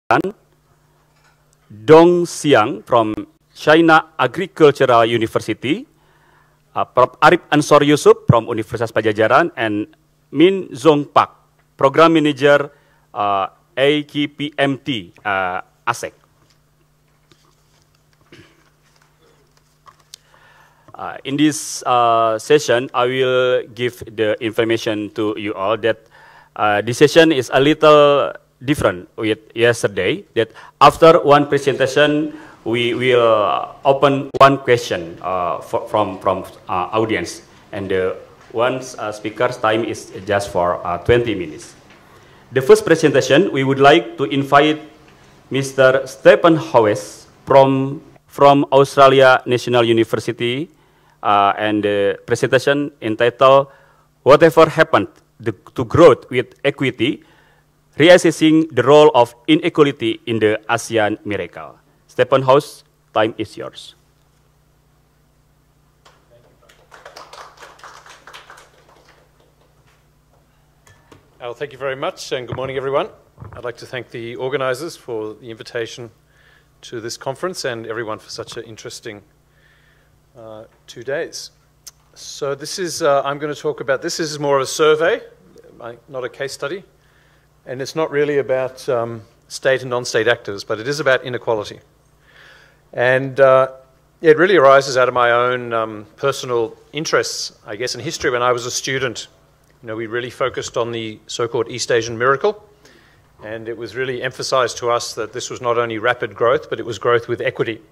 Dong Xiang from China Agricultural University, Prof. Arif Ansor Yusuf from Universitas Pajajaran, and Min Zong Pak, Program Manager AKPMT ASEC. In this session, I will give the information to you all that this session is a little different with yesterday, that after one presentation, we will open one question from audience, and one speaker's time is just for 20 minutes. The first presentation, we would like to invite Mr. Stephen Howes from Australia National University, and the presentation entitled "Whatever Happened to Growth with Equity, Reassessing the Role of Inequality in the ASEAN Miracle." Stephen Howes, time is yours. Well, thank you very much, and good morning, everyone. I'd like to thank the organizers for the invitation to this conference and everyone for such an interesting 2 days. So this is, I'm going to talk about, this is more of a survey, not a case study, and it's not really about state and non-state actors, but it is about inequality. And it really arises out of my own personal interests, I guess, in history. When I was a student, we really focused on the so-called East Asian miracle, and it was really emphasized to us that this was not only rapid growth, but it was growth with equity.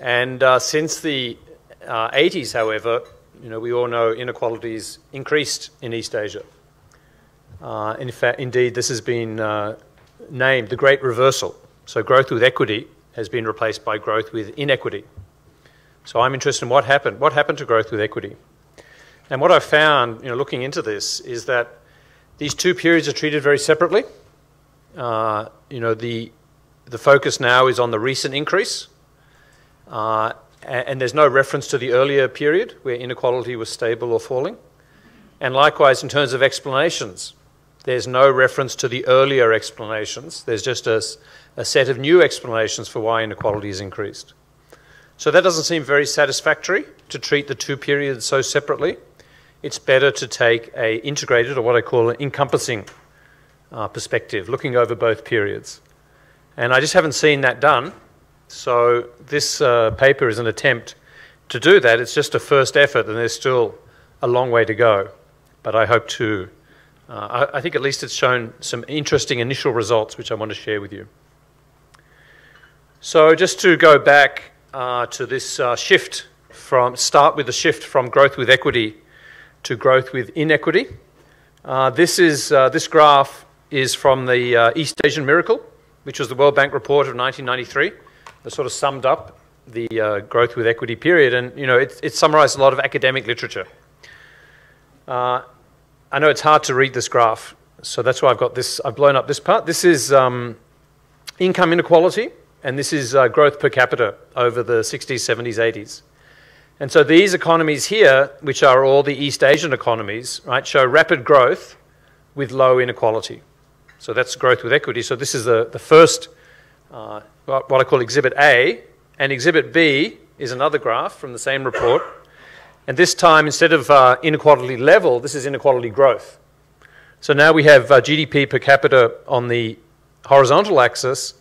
And since the 80s, however, we all know inequalities increased in East Asia. In fact, indeed, this has been named the Great Reversal. So growth with equity has been replaced by growth with inequity. So I'm interested in what happened. What happened to growth with equity? And what I found, looking into this, is that these two periods are treated very separately. The focus now is on the recent increase, and there's no reference to the earlier period where inequality was stable or falling. And likewise, in terms of explanations, there's no reference to the earlier explanations. There's just a set of new explanations for why inequality has increased. So that doesn't seem very satisfactory to treat the two periods so separately. It's better to take an integrated, or what I call an encompassing perspective, looking over both periods. And I just haven't seen that done. So this paper is an attempt to do that. It's just a first effort, and there's still a long way to go. But I hope to, I think at least it's shown some interesting initial results, which I want to share with you. So just to go back to this start with the shift from growth with equity to growth with inequity. This graph is from the East Asian Miracle, which was the World Bank report of 1993. That sort of summed up the growth with equity period, and it summarized a lot of academic literature. I know it's hard to read this graph, so that's why I've blown up this part. This is income inequality, and this is growth per capita over the 60s, 70s, 80s. And so these economies here, which are all the East Asian economies, right, show rapid growth with low inequality. So that's growth with equity. So this is the first, what I call Exhibit A, and Exhibit B is another graph from the same report. And this time, instead of inequality level, this is inequality growth. So now we have GDP per capita on the horizontal axis,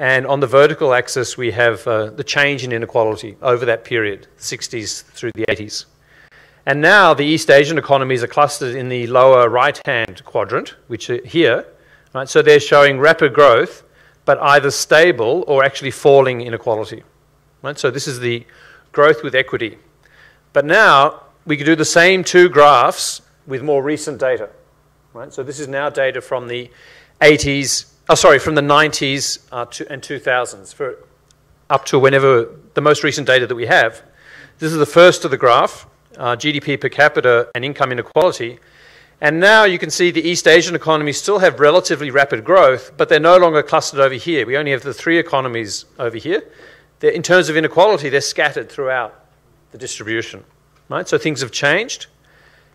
and on the vertical axis, we have the change in inequality over that period, 60s through the 80s. And now the East Asian economies are clustered in the lower right-hand quadrant, which are here. Right? So they're showing rapid growth, but either stable or actually falling inequality. Right? So this is the growth with equity. But now we can do the same two graphs with more recent data. Right? So this is now data from the 80s, from the 90s and 2000s, up to whenever the most recent data that we have. This is the first of the graph, GDP per capita and income inequality. And now you can see the East Asian economies still have relatively rapid growth, but they're no longer clustered over here. We only have the three economies over here. In terms of inequality, they're scattered throughout the distribution. Right? So things have changed.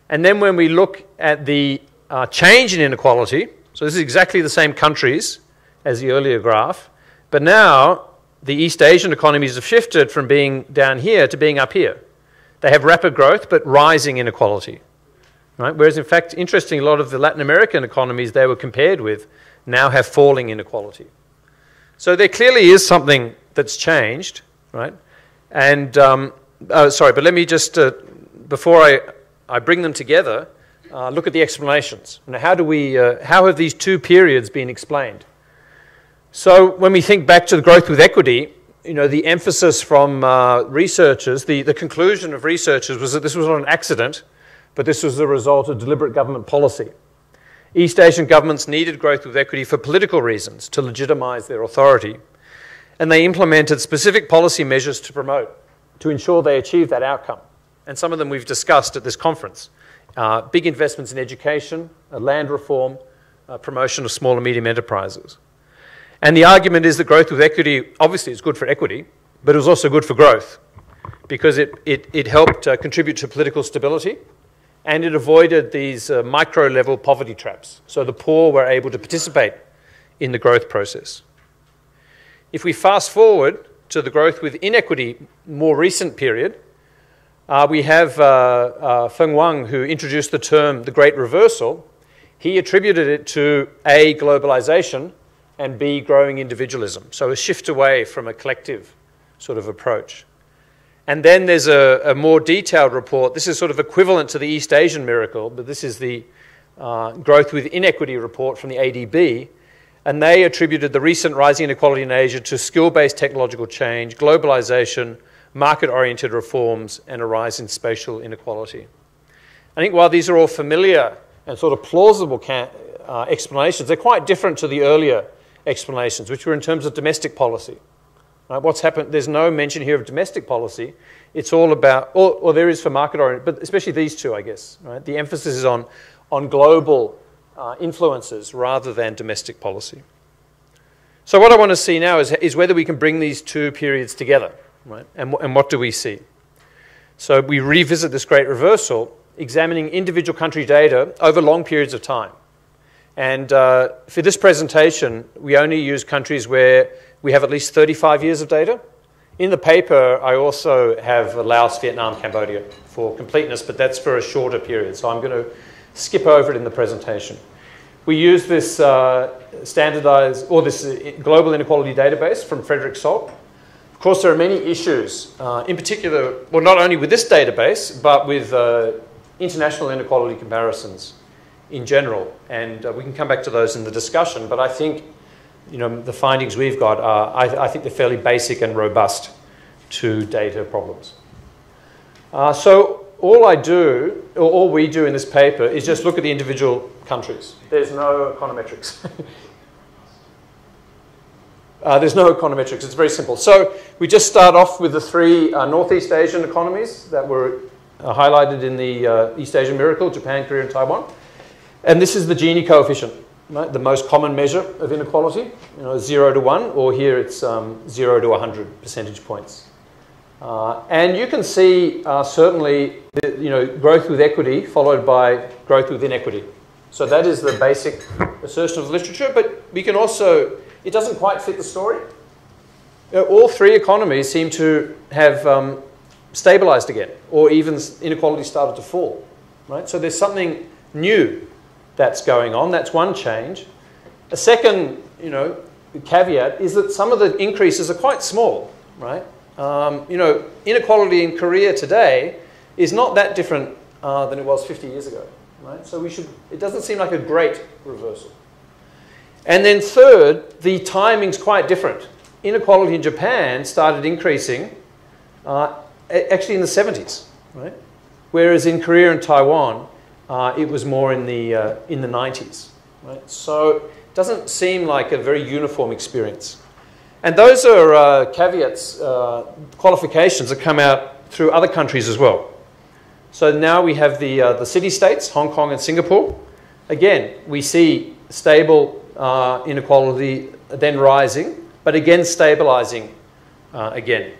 And then when we look at the change in inequality, so this is exactly the same countries as the earlier graph. But now the East Asian economies have shifted from being down here to being up here. They have rapid growth, but rising inequality. Right? Whereas, in fact, interestingly, a lot of the Latin American economies they were compared with now have falling inequality. So there clearly is something that's changed, right? And, sorry, but let me just, before I bring them together, look at the explanations. Now, how have these two periods been explained? So when we think back to the growth with equity, the emphasis from researchers, the conclusion of researchers was that this was not an accident, but this was the result of deliberate government policy. East Asian governments needed growth with equity for political reasons, to legitimize their authority. And they implemented specific policy measures to ensure they achieved that outcome. And some of them we've discussed at this conference. Big investments in education, land reform, promotion of small and medium enterprises. And the argument is that growth with equity, obviously is good for equity, but it was also good for growth because it helped contribute to political stability and it avoided these micro-level poverty traps. So the poor were able to participate in the growth process. If we fast forward to the growth with inequity more recent period, we have Feng Wang, who introduced the term the Great Reversal. He attributed it to A, globalization, and B, growing individualism. So a shift away from a collective sort of approach. And then there's a more detailed report. This is sort of equivalent to the East Asian miracle, but this is the growth with inequity report from the ADB. And they attributed the recent rising inequality in Asia to skill-based technological change, globalization, market-oriented reforms, and a rise in spatial inequality. I think while these are all familiar and sort of plausible explanations, they're quite different to the earlier explanations, which were in terms of domestic policy. What's happened, there's no mention here of domestic policy. It's all about, or there is for market-oriented, but especially these two, I guess. Right? The emphasis is on global influences rather than domestic policy. So what I want to see now is whether we can bring these two periods together, right? And what do we see? So we revisit this Great Reversal, examining individual country data over long periods of time. And for this presentation, we only use countries where we have at least 35 years of data. In the paper, I also have Laos, Vietnam, Cambodia for completeness, but that's for a shorter period. So I'm going to skip over it in the presentation. We use this standardized, or this global inequality database from Frederick Salt. Of course, there are many issues, in particular, well, not only with this database, but with international inequality comparisons in general. And we can come back to those in the discussion, but I think the findings we've got are, I think they're fairly basic and robust to data problems. So all we do in this paper is just look at the individual countries. There's no econometrics. There's no econometrics. It's very simple. So we just start off with the three Northeast Asian economies that were highlighted in the East Asian Miracle, Japan, Korea, and Taiwan. And this is the Gini coefficient, right? The most common measure of inequality, 0 to 1, or here it's 0 to 100 percentage points. And you can see certainly growth with equity followed by growth with inequity. So that is the basic assertion of the literature, but we can also, it doesn't quite fit the story. All three economies seem to have stabilized again, or even inequality started to fall, right? So there's something new that's going on. That's one change. A second, caveat is that some of the increases are quite small, right? Inequality in Korea today is not that different than it was 50 years ago, right? So it doesn't seem like a great reversal. And then third, the timing's quite different. Inequality in Japan started increasing actually in the 70s, right? Whereas in Korea and Taiwan, it was more in the 90s, right? So it doesn't seem like a very uniform experience. And those are caveats, qualifications that come out through other countries as well. So now we have the city-states, Hong Kong and Singapore. Again, we see stable inequality, then rising, but again stabilizing again.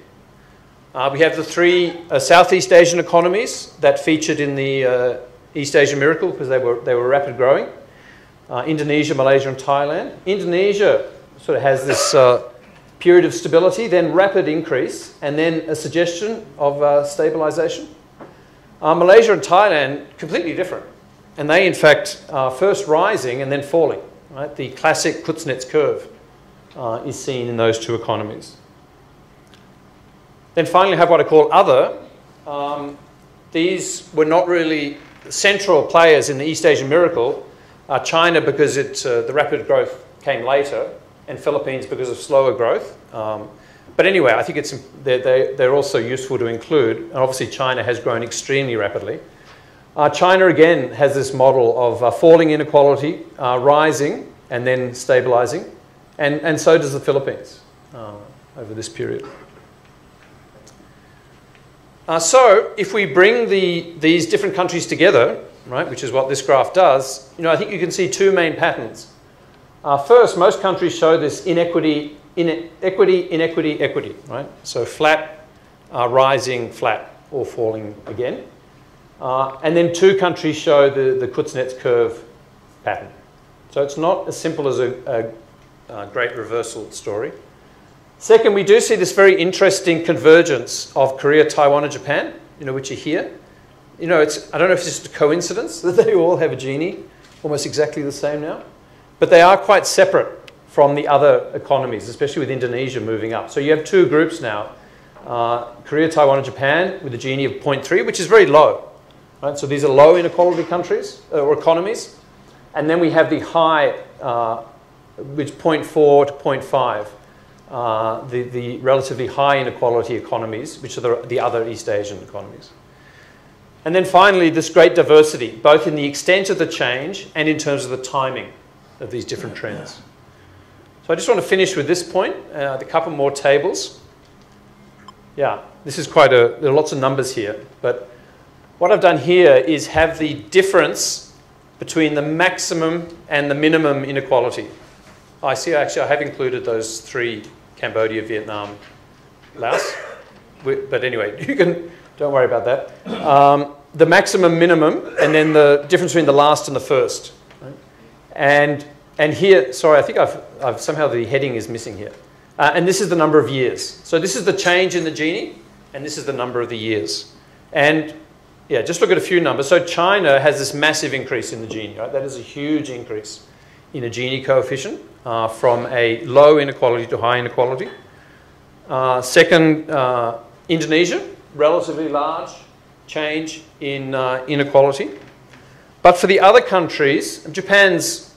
We have the three Southeast Asian economies that featured in the East Asian Miracle because they were rapid growing. Indonesia, Malaysia, and Thailand. Indonesia sort of has this period of stability, then rapid increase, and then a suggestion of stabilization. Malaysia and Thailand, completely different. And they, in fact, are first rising and then falling. Right? The classic Kuznets curve is seen in those two economies. Then finally, have what I call other. These were not really central players in the East Asian miracle. China, because the rapid growth came later, and Philippines because of slower growth. But anyway, I think they're also useful to include. And obviously, China has grown extremely rapidly. China, again, has this model of falling inequality, rising, and then stabilizing. And so does the Philippines over this period. So if we bring these different countries together, right, which is what this graph does, I think you can see two main patterns. First, most countries show this inequity, equity, right? So flat, rising, flat, or falling again. And then two countries show the Kuznets curve pattern. So it's not as simple as a great reversal story. Second, we do see this very interesting convergence of Korea, Taiwan, and Japan, which are here. I don't know if it's just a coincidence that they all have a Gini, almost exactly the same now. But they are quite separate from the other economies, especially with Indonesia moving up. So you have two groups now, Korea, Taiwan, and Japan, with a Gini of 0.3, which is very low. Right? So these are low inequality countries or economies. And then we have the high, which 0.4 to 0.5. The relatively high inequality economies, which are the other East Asian economies. And then finally, this great diversity, both in the extent of the change and in terms of the timing of these different trends. So I just want to finish with this point, a couple more tables. Yeah, this is there are lots of numbers here, but what I've done here is have the difference between the maximum and the minimum inequality. I see, actually, I have included those three, Cambodia, Vietnam, Laos. But anyway, don't worry about that. The maximum, minimum, and then the difference between the last and the first. Right? And here, sorry, I think I've somehow the heading is missing here. And this is the number of years. So this is the change in the Gini, and this is the number of the years. And yeah, just look at a few numbers. So China has this massive increase in the Gini, right? That is a huge increase in a Gini coefficient from a low inequality to high inequality. Second, Indonesia, relatively large change in inequality. But for the other countries, Japan's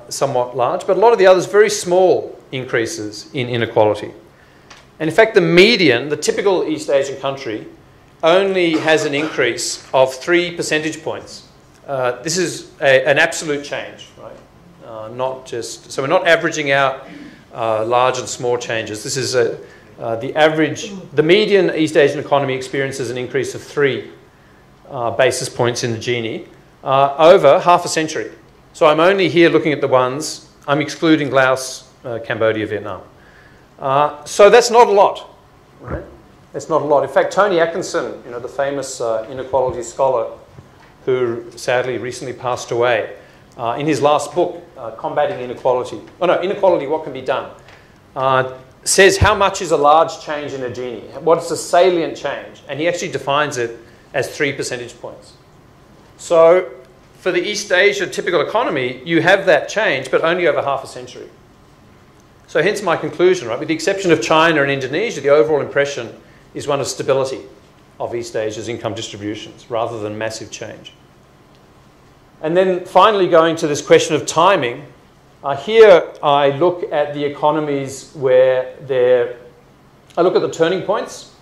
somewhat large, but a lot of the others, very small increases in inequality. And in fact, the median, the typical East Asian country, only has an increase of 3 percentage points. This is an absolute change, right? Not just, so we're not averaging out large and small changes. This is the average, the median East Asian economy experiences an increase of 3 basis points in the Gini over half a century. So I'm only here looking at the ones, I'm excluding Laos, Cambodia, Vietnam. So that's not a lot, right? It's not a lot. In fact, Tony Atkinson, the famous inequality scholar who sadly recently passed away, in his last book, Combating Inequality, Inequality, What Can Be Done, says how much is a large change in a Gini? What's a salient change? And he actually defines it as 3 percentage points. So for the East Asia typical economy, you have that change, but only over half a century. So hence my conclusion, right? With the exception of China and Indonesia, the overall impression is one of stability of East Asia's income distributions rather than massive change. And then finally going to this question of timing, here I look at the economies where I look at the turning points.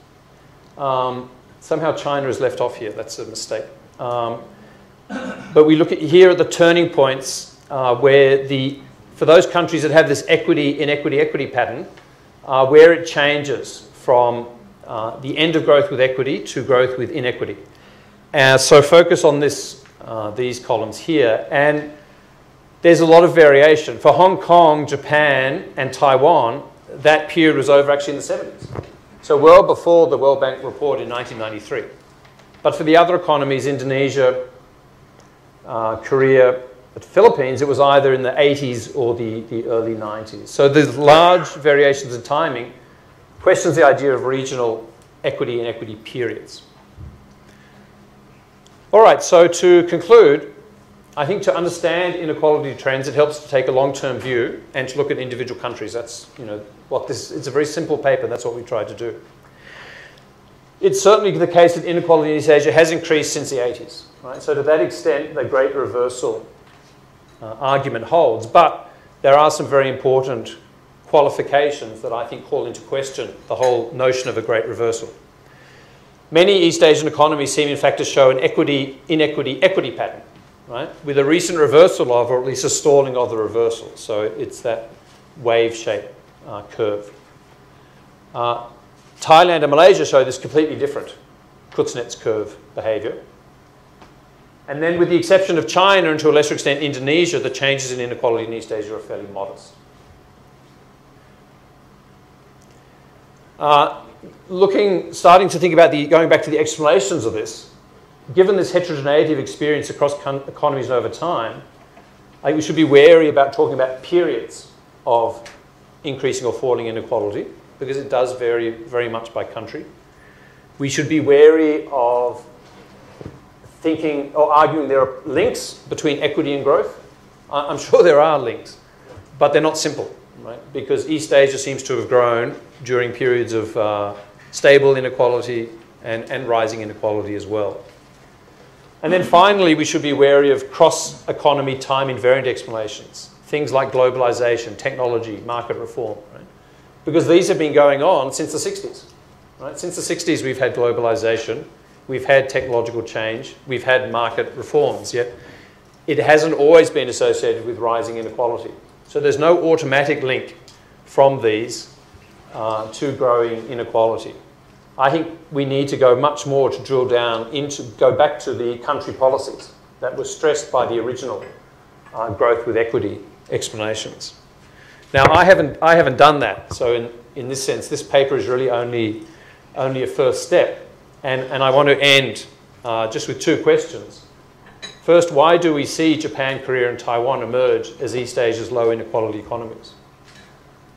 Somehow China is left off here, that's a mistake. But we look at here at the turning points where for those countries that have this equity pattern, where it changes from the end of growth with equity to growth with inequity. So focus on these columns here. And there's a lot of variation. For Hong Kong, Japan, and Taiwan, that period was over actually in the 70s. So well before the World Bank report in 1993. But for the other economies, Indonesia, Korea, But Philippines, it was either in the 80s or the early 90s. So there's large variations in timing, questions the idea of regional equity and equity periods. All right, so to conclude, I think to understand inequality trends, it helps to take a long-term view and to look at individual countries. That's, what this, it's a very simple paper, that's what we tried to do. It's certainly the case that inequality in East Asia has increased since the 80s, right? So to that extent, the Great Reversal argument holds, but there are some very important qualifications that I think call into question the whole notion of a Great Reversal. Many East Asian economies seem in fact to show an equity pattern, right? With a recent reversal of, or at least a stalling of the reversal. So it's that wave-shaped curve. Thailand and Malaysia show this completely different Kuznets curve behaviour. And then with the exception of China and to a lesser extent Indonesia, the changes in inequality in East Asia are fairly modest. Starting to think about going back to the explanations of this, given this heterogeneity of experience across economies over time, I think we should be wary about talking about periods of increasing or falling inequality, because it does vary very much by country. We should be wary of thinking or arguing there are links between equity and growth. I'm sure there are links, but they're not simple, right? Because East Asia seems to have grown during periods of stable inequality and rising inequality as well. And then finally, we should be wary of cross-economy time-invariant explanations, things like globalization, technology, market reform, right? Because these have been going on since the 60s. Right? Since the 60s, we've had globalization, we've had technological change, we've had market reforms, yet it hasn't always been associated with rising inequality. So there's no automatic link from these to growing inequality. I think we need to go much more to drill down go back to the country policies that were stressed by the original growth with equity explanations. Now, I haven't done that. So in this sense, this paper is really only a first step. And I want to end just with two questions. First, why do we see Japan, Korea, and Taiwan emerge as East Asia's low inequality economies?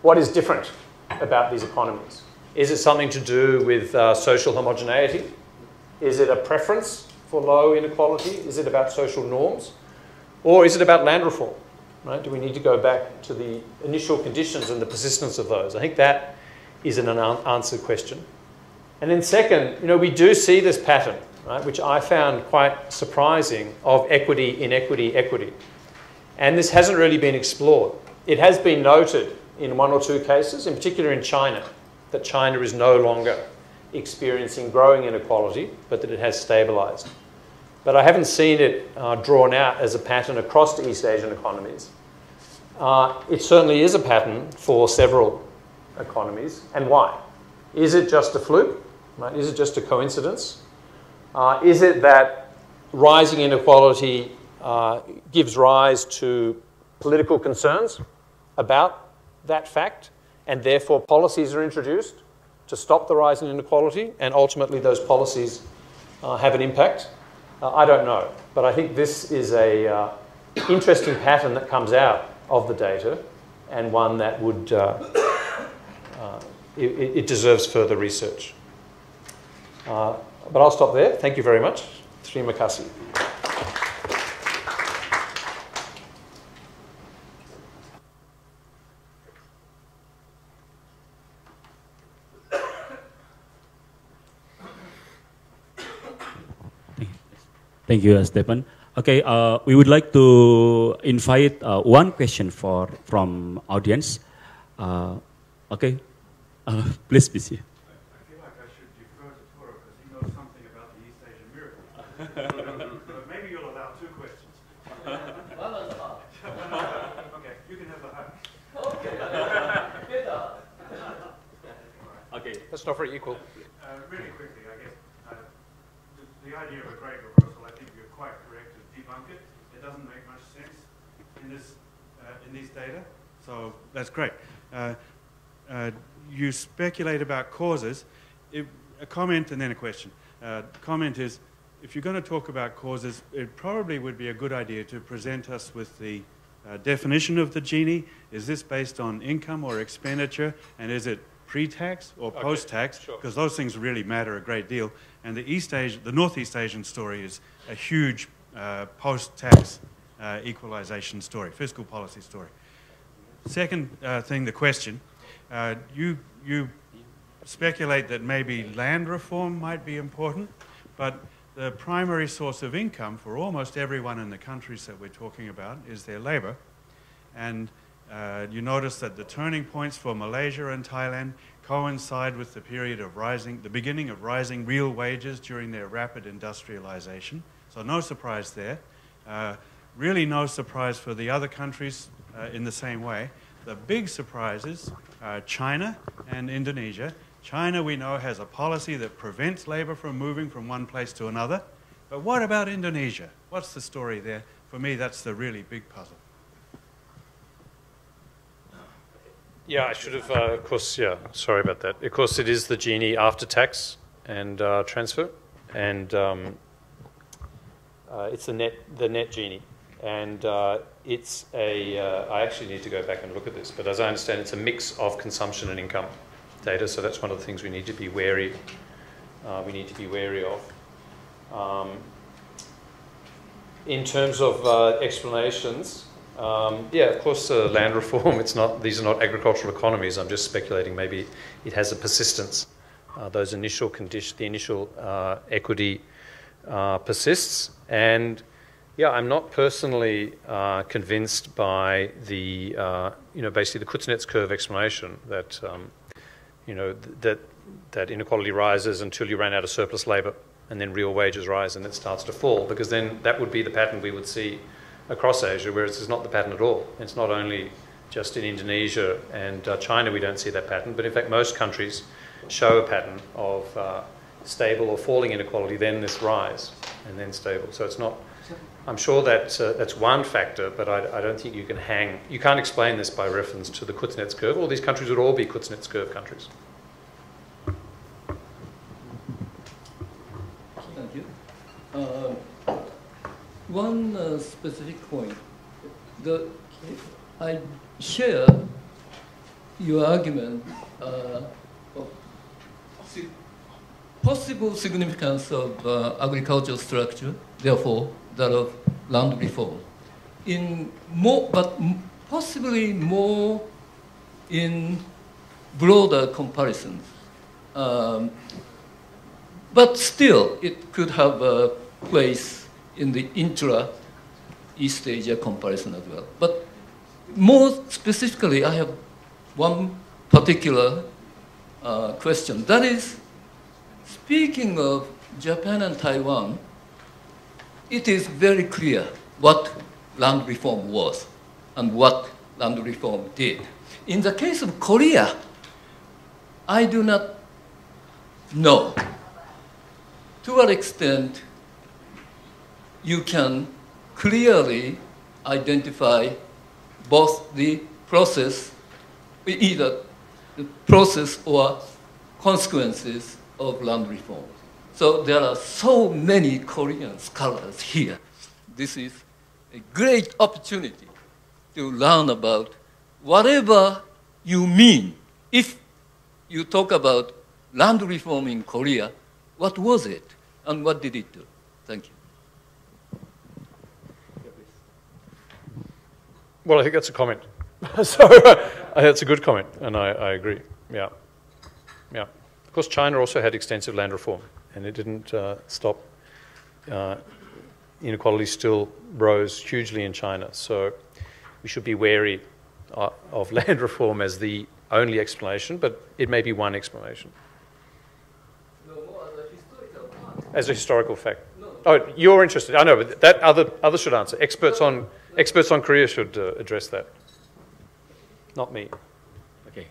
What is different about these economies? Is it something to do with social homogeneity? Is it a preference for low inequality? Is it about social norms? Or is it about land reform? Right? Do we need to go back to the initial conditions and the persistence of those? I think that is an unanswered question. And then second, we do see this pattern, right, which I found quite surprising, of equity, inequity, equity. And this hasn't really been explored. It has been noted in one or two cases, in particular in China, that China is no longer experiencing growing inequality, but that it has stabilized. But I haven't seen it drawn out as a pattern across the East Asian economies. It certainly is a pattern for several economies. And why? Is it just a fluke? Right? Is it just a coincidence? Is it that rising inequality gives rise to political concerns about that fact, and therefore policies are introduced to stop the rise in inequality, and ultimately those policies have an impact? I don't know, but I think this is an interesting pattern that comes out of the data, and one that would it deserves further research. But I'll stop there. Thank you very much. Terima kasih. Thank you, Stephen. Okay, we would like to invite one question from audience. Okay, please be seated. I feel like I should defer to Toro because he knows something about the East Asian miracle. But maybe you'll allow two questions. Okay, you can have the hug. Okay. That's not very equal. Really quickly, I guess, the idea of a great reversal, I think you're quite correct to debunk it. It doesn't make much sense in these data, so that's great. You speculate about causes. A comment and then a question. The comment is, if you're going to talk about causes, it probably would be a good idea to present us with the definition of the Gini. Is this based on income or expenditure, and is it pre-tax or post-tax? Because those things really matter a great deal. And the Northeast Asian story is a huge post-tax equalization story, fiscal policy story. Second thing, the question. You speculate that maybe land reform might be important, but the primary source of income for almost everyone in the countries that we're talking about is their labor. And you notice that the turning points for Malaysia and Thailand coincide with the period of the beginning of rising real wages during their rapid industrialization. So no surprise there. Really no surprise for the other countries in the same way. The big surprises are China and Indonesia. China, we know, has a policy that prevents labor from moving from one place to another. But what about Indonesia? What's the story there? For me, that's the really big puzzle. Yeah, I should have, of course, yeah, sorry about that. Of course, it is the Gini after tax and transfer, and it's the net Gini. And it's I actually need to go back and look at this, but as I understand, it's a mix of consumption and income data, so that's one of the things we need to be wary of. In terms of explanations, yeah, of course, land reform. These are not agricultural economies. I'm just speculating. Maybe it has a persistence. Those initial the initial equity persists, and yeah, I'm not personally convinced by the basically the Kuznets curve explanation that that inequality rises until you run out of surplus labour, and then real wages rise and it starts to fall, because then that would be the pattern we would see across Asia, whereas it's not the pattern at all. It's not only just in Indonesia and China we don't see that pattern, but in fact most countries show a pattern of stable or falling inequality, then this rise, and then stable. So it's not. I'm sure that that's one factor, but I don't think you can't explain this by reference to the Kuznets curve. All these countries would all be Kuznets curve countries. Thank you. One specific point. I share your argument of possible significance of agricultural structure, therefore that of land reform, but possibly more in broader comparisons. But still, it could have a place in the intra-East Asia comparison as well. But more specifically, I have one particular question. That is, speaking of Japan and Taiwan, it is very clear what land reform was and what land reform did. In the case of Korea, I do not know to what extent you can clearly identify both the process, either the process or consequences of land reform. So there are so many Korean scholars here. This is a great opportunity to learn about whatever you mean. If you talk about land reform in Korea, what was it and what did it do? Thank you. Well, I think that's a comment. So that's a good comment, and I agree. Yeah, yeah. Of course, China also had extensive land reform, and it didn't stop. Inequality still rose hugely in China, so we should be wary of land reform as the only explanation, but it may be one explanation. No, more as a historical fact. As a historical fact. No. Oh, you're interested. I know, but that others should answer. Experts on Korea should address that. Not me. Okay.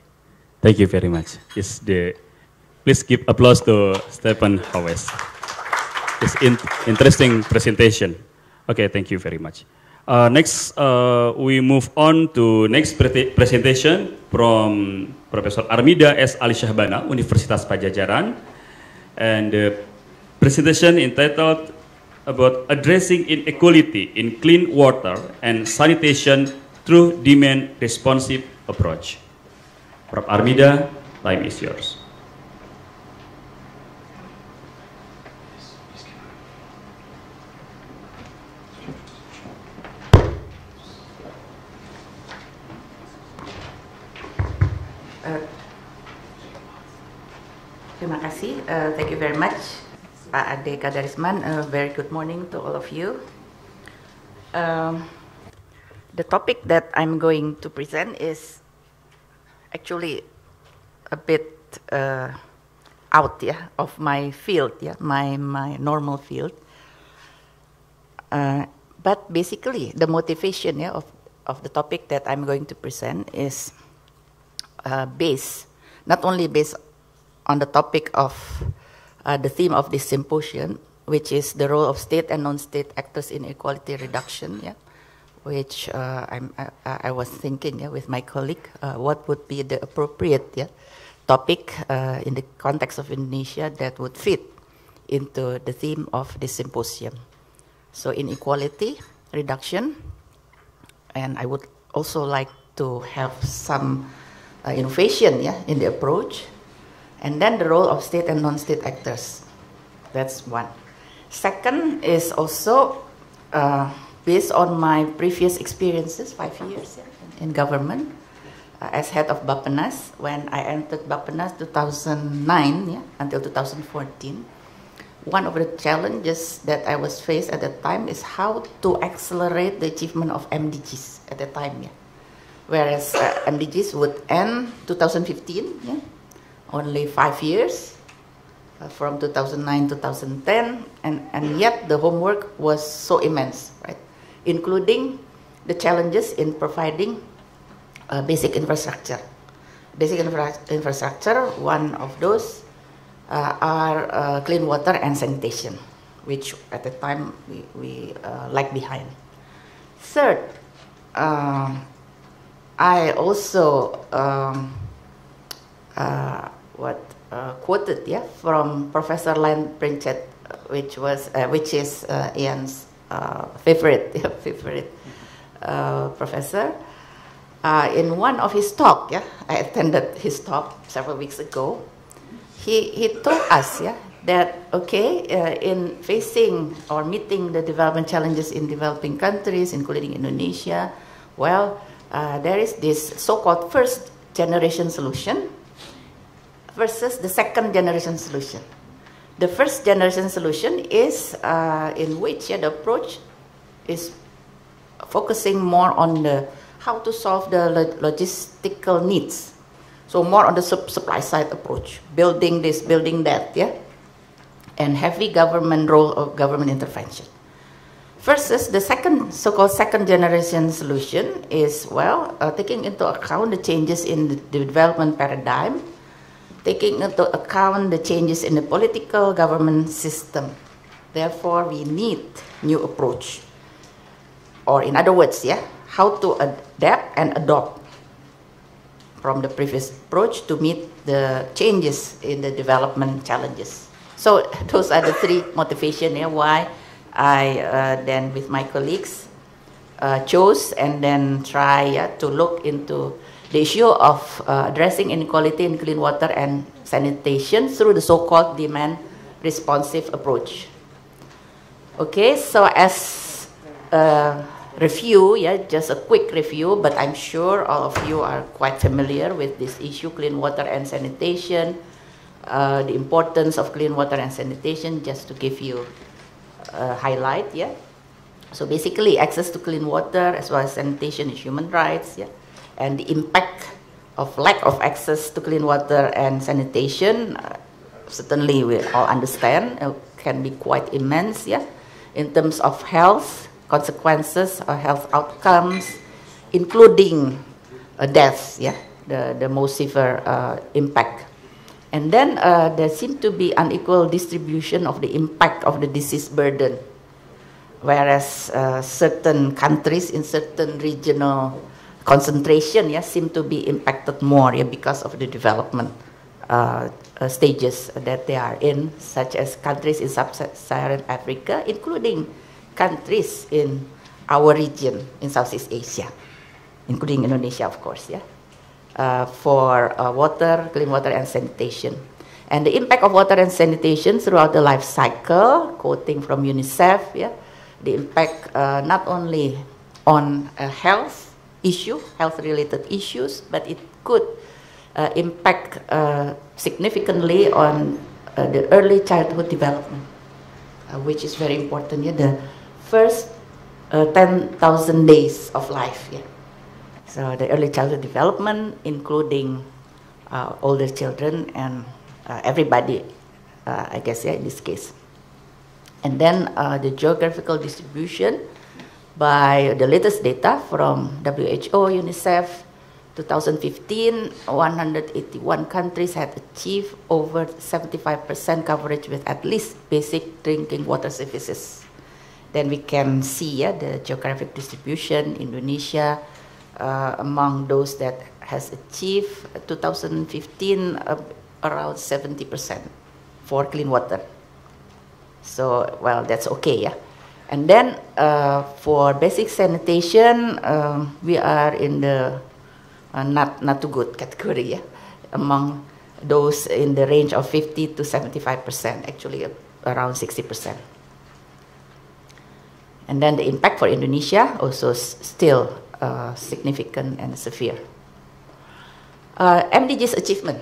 Thank you very much. Please give applause to Stephen Howes. It's interesting presentation. Okay, thank you very much. Next, we move on to next presentation from Professor Armida S. Ali Syahbana, Universitas Pajajaran, and the presentation entitled about addressing inequality in clean water and sanitation through demand-responsive approach. Prof. Armida, time is yours. Terima kasih. Thank you very much, Pak Ade Kadarisman. Very good morning to all of you. The topic that I'm going to present is actually a bit out of my field, my normal field. But basically, the motivation of the topic that I'm going to present is not only based on the topic of the theme of this symposium, which is the role of state and non-state actors in equality reduction, which I was thinking with my colleague, what would be the appropriate topic in the context of Indonesia that would fit into the theme of this symposium. So inequality reduction, and I would also like to have some innovation in the approach. And then the role of state and non-state actors. That's one. Second is also based on my previous experiences, 5 years in government, as head of Bappenas. When I entered Bappenas 2009 until 2014, one of the challenges that I was faced at that time is how to accelerate the achievement of MDGs at that time. Whereas MDGs would end 2015, only 5 years, from 2009 to 2010, and yet the homework was so immense, right? Including the challenges in providing basic infrastructure. Basic infrastructure, one of those are clean water and sanitation, which at the time we lag behind. Third, I also quoted from Professor Len Princhet, which is Ian's favorite professor. In one of his talk, I attended his talk several weeks ago. He told us that in facing or meeting the development challenges in developing countries, including Indonesia, there is this so-called first generation solution versus the second generation solution. The first generation solution is in which the approach is focusing more on the how to solve the logistical needs. So more on the supply side approach, building this, building that, and heavy government role of government intervention. Versus the so-called second generation solution is, taking into account the changes in the development paradigm, taking into account the changes in the political government system. Therefore, we need new approach. Or in other words, how to adapt and adopt from the previous approach to meet the changes in the development challenges. So those are the three motivations why I then with my colleagues chose and then try to look into the issue of addressing inequality in clean water and sanitation through the so-called demand-responsive approach. Okay, so as a review, just a quick review, but I'm sure all of you are quite familiar with this issue, clean water and sanitation, the importance of clean water and sanitation, just to give you a highlight, So basically, access to clean water as well as sanitation is human rights, and the impact of lack of access to clean water and sanitation, certainly we all understand, can be quite immense, in terms of health consequences or health outcomes, including deaths, the most severe impact. And then there seems to be unequal distribution of the impact of the disease burden, whereas certain countries in certain regional concentration seem to be impacted more because of the development stages that they are in, such as countries in sub-Saharan Africa, including countries in our region in Southeast Asia, including Indonesia, of course, for water, clean water, and sanitation. And the impact of water and sanitation throughout the life cycle, quoting from UNICEF, the impact not only on health issue, health-related issues, but it could impact significantly on the early childhood development, which is very important. The first 10,000 days of life. So the early childhood development, including older children and everybody, I guess, in this case. And then the geographical distribution by the latest data from WHO, UNICEF, 2015, 181 countries had achieved over 75% coverage with at least basic drinking water services. Then we can see the geographic distribution. Indonesia, among those that has achieved 2015 around 70% for clean water. So, well, that's okay, And then for basic sanitation, we are in the not too good category, among those in the range of 50 to 75%, actually around 60%. And then the impact for Indonesia also still significant and severe. MDGs achievement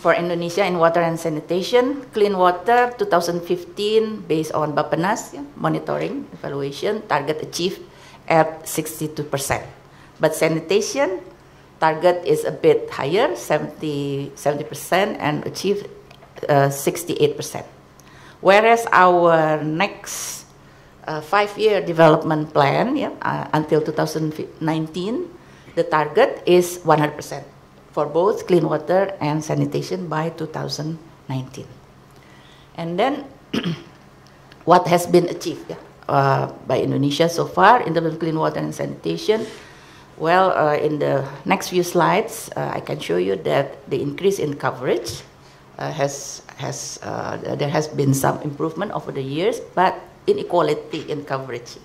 for Indonesia in water and sanitation, clean water 2015 based on Bappenas monitoring evaluation, target achieved at 62%. But sanitation target is a bit higher, 70%, and achieved 68%. Whereas our next 5-year development plan until 2019, the target is 100% for both clean water and sanitation by 2019. And then what has been achieved by Indonesia so far in terms of clean water and sanitation? Well, in the next few slides, I can show you that the increase in coverage there has been some improvement over the years, but inequality in coverage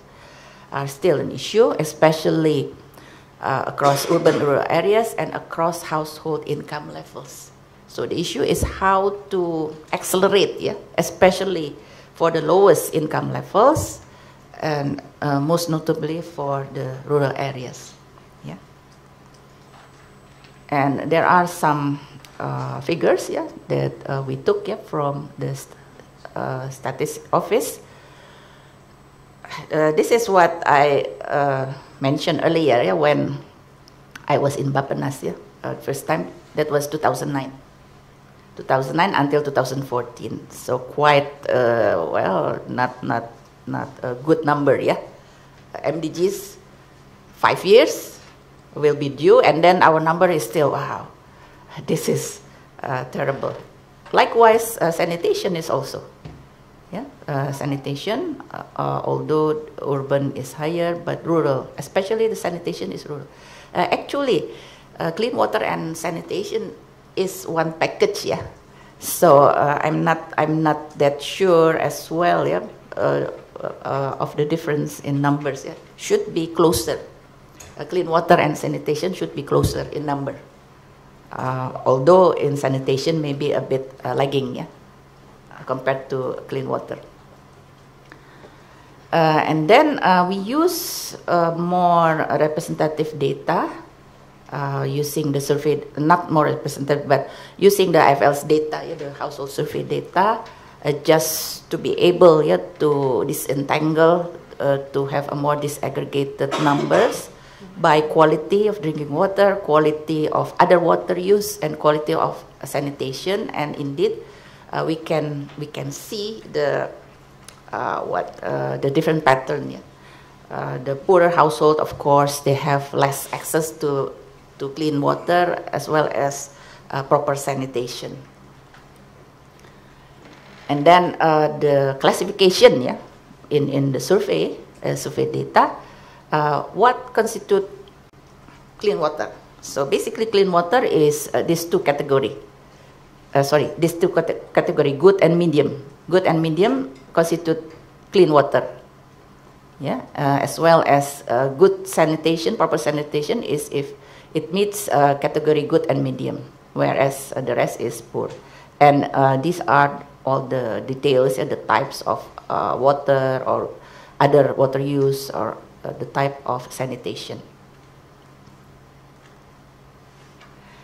are still an issue, especially across urban rural areas and across household income levels. So the issue is how to accelerate, especially for the lowest income levels, and most notably for the rural areas. And there are some figures that we took from the Statistics Office. This is what I mentioned earlier when I was in Bappenas first time. That was 2009 until 2014. So quite well, not a good number. MDGs 5 years will be due, and then our number is still, wow, this is terrible. Likewise, sanitation is also. Sanitation, although urban is higher, but rural, especially the sanitation is rural. Actually, clean water and sanitation is one package, So I'm not that sure as well, of the difference in numbers. Should be closer. Clean water and sanitation should be closer in number. Although in sanitation may be a bit lagging, compared to clean water. And then we use more representative data using the survey, not more representative, but using the IFL's data, the household survey data, just to be able to disentangle, to have a more disaggregated numbers by quality of drinking water, quality of other water use, and quality of sanitation. And indeed, we can see the the different pattern. The poorer household, of course, they have less access to clean water as well as proper sanitation. And then the classification, in the survey data, what constitute clean water? So basically, clean water is these two categories. these two category, good and medium. Good and medium constitute clean water. Yeah, as well as good sanitation, proper sanitation is if it meets category good and medium, whereas the rest is poor. And these are all the details and the types of water or other water use or the type of sanitation.